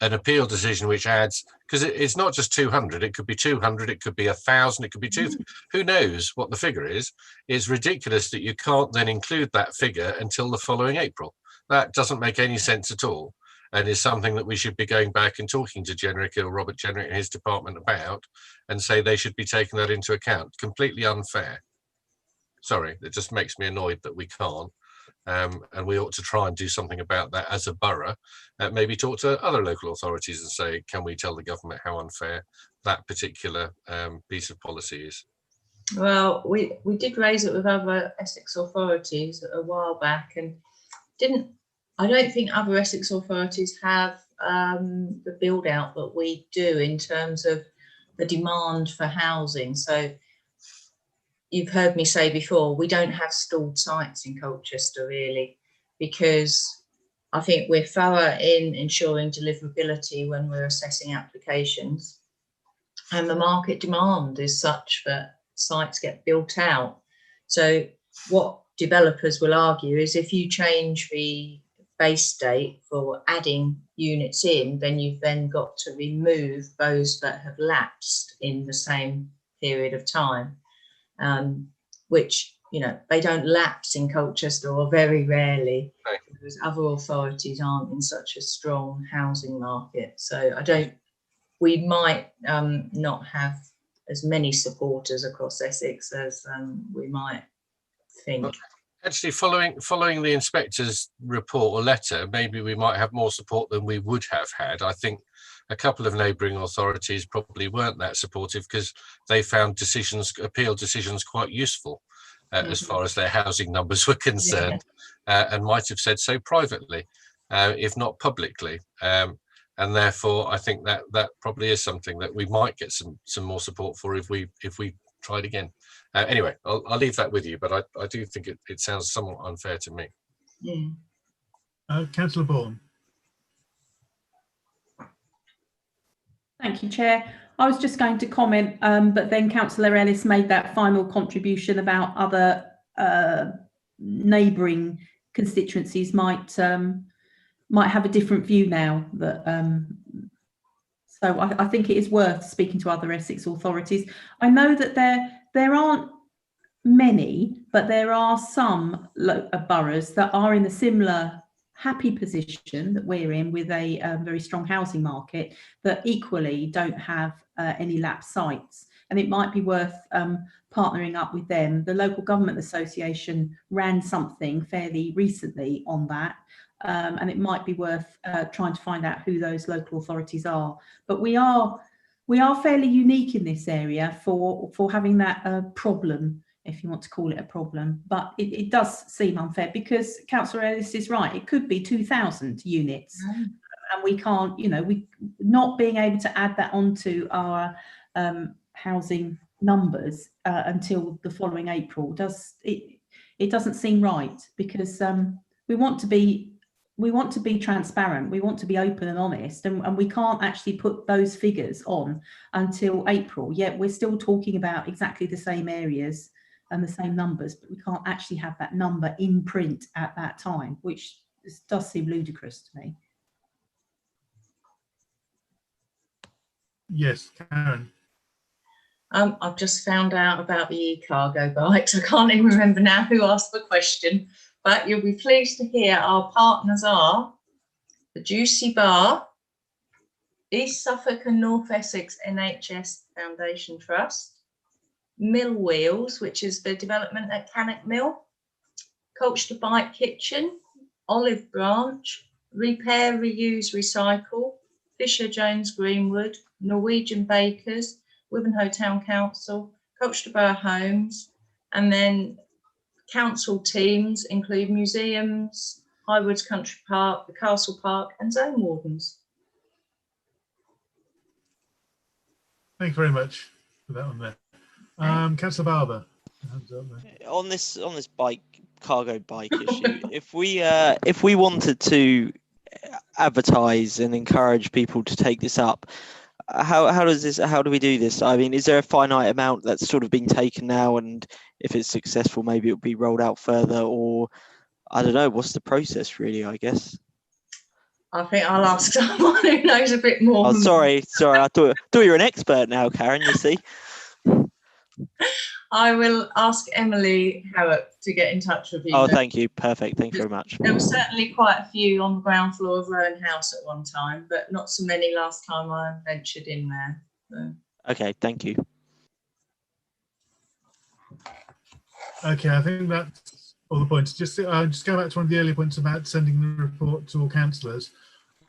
an appeal decision which adds, because it's not just 200, it could be 200, it could be 1,000, it could be 2,000. Who knows what the figure is? It's ridiculous that you can't then include that figure until the following April. That doesn't make any sense at all, and is something that we should be going back and talking to Jenrick or Robert Jenrick and his department about, and say they should be taking that into account. Completely unfair. Sorry, it just makes me annoyed that we can't. and we ought to try and do something about that as a borough. Maybe talk to other local authorities and say, can we tell the government how unfair that particular piece of policy is? Well, we did raise it with other Essex authorities a while back, and I don't think other Essex authorities have the build out that we do in terms of the demand for housing. So you've heard me say before, we don't have stalled sites in Colchester really, because I think we're thorough in ensuring deliverability when we're assessing applications, and the market demand is such that sites get built out. So what developers will argue is if you change the base date for adding units in, then you've then got to remove those that have lapsed in the same period of time, which, you know, they don't lapse in Colchester, or very rarely, because other authorities aren't in such a strong housing market. So we might not have as many supporters across Essex as we might think. Actually, following the inspector's report or letter, maybe we might have more support than we would have had. I think a couple of neighbouring authorities probably weren't that supportive because they found appeal decisions quite useful as far as their housing numbers were concerned, and might have said so privately, if not publicly. And therefore, I think that probably is something that we might get some more support for if we tried again. Anyway, I'll leave that with you, but I do think it sounds somewhat unfair to me. Councillor Bourne. Thank you, Chair. I was just going to comment, but then Councillor Ellis made that final contribution about other neighbouring constituencies might have a different view now. So I think it is worth speaking to other Essex authorities. I know that there aren't many, but there are some boroughs that are in a similar happy position that we're in, with a very strong housing market, that equally don't have any lapsed sites. And it might be worth partnering up with them. The Local Government Association ran something fairly recently on that. And it might be worth trying to find out who those local authorities are. But we are fairly unique in this area for having that problem, if you want to call it a problem. But it does seem unfair, because Councillor Ellis is right. It could be 2,000 units, and we can't, you know, we not being able to add that onto our housing numbers until the following April it doesn't seem right, because we want to be transparent, we want to be open and honest, and we can't actually put those figures on until April, yet we're still talking about exactly the same areas and the same numbers, but we can't actually have that number in print at that time, which does seem ludicrous to me. Yes, Karen. I've just found out about the e-cargo bikes. I can't even remember now who asked the question, but you'll be pleased to hear our partners are the Juicy Bar, East Suffolk and North Essex NHS Foundation Trust, Mill Wheels, which is the development at Cannock Mill, Colchester Bike Kitchen, Olive Branch, Repair, Reuse, Recycle, Fisher Jones Greenwood, Norwegian Bakers, Wivenhoe Town Council, Colchester Borough Homes, and then council teams include museums, Highwoods Country Park, the Castle Park, and zone wardens. Thank you very much for that on there. Councillor Barber. On this cargo bike issue, if we wanted to advertise and encourage people to take this up, how do we do this? I mean, is there a finite amount that's sort of been taken now, and if it's successful, maybe it'll be rolled out further, or I don't know, what's the process really, I guess? I think I'll ask someone who knows a bit more. Oh, sorry, I thought you were an expert now, Karen, you see. I will ask Emily Howard to get in touch with you. Oh, thank you. Perfect. Thank you very much. There were certainly quite a few on the ground floor of Rowan House at one time, but not so many last time I ventured in there. So. Okay, thank you. Okay, I think that's all the points. Just going back to one of the earlier points about sending the report to all councillors.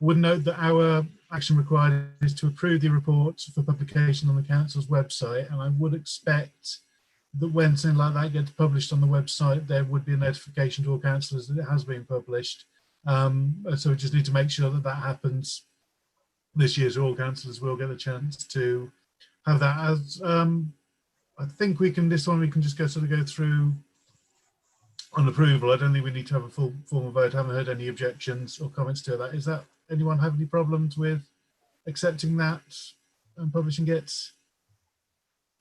Would note that our action required is to approve the report for publication on the council's website, and I would expect that when something like that gets published on the website, there would be a notification to all councillors that it has been published. So we just need to make sure that that happens this year, so all councillors will get a chance to have that. As I think we can, this one we can just go through on approval. I don't think we need to have a full formal vote. I haven't heard any objections or comments to that. Is that, anyone have any problems with accepting that and publishing it?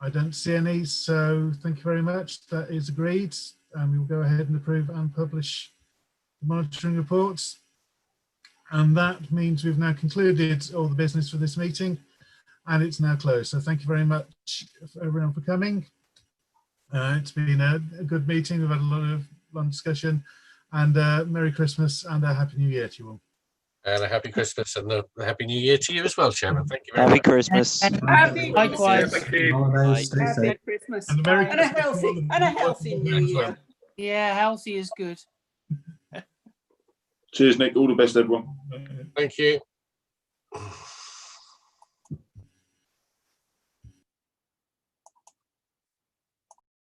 I don't see any, so thank you very much. That is agreed, and we will go ahead and approve and publish the monitoring reports. And that means we've now concluded all the business for this meeting, and it's now closed. So thank you very much everyone for coming. It's been a good meeting. We've had a lot of long discussion, and Merry Christmas and a Happy New Year to you all. And a happy Christmas and a happy New Year to you as well, Chairman. Thank you very Happy much. Christmas. Happy Likewise. Thank you. Happy Christmas. And a Merry And a Christmas healthy New Year. Yeah, healthy is good. Cheers, Nick. All the best, everyone. Thank you.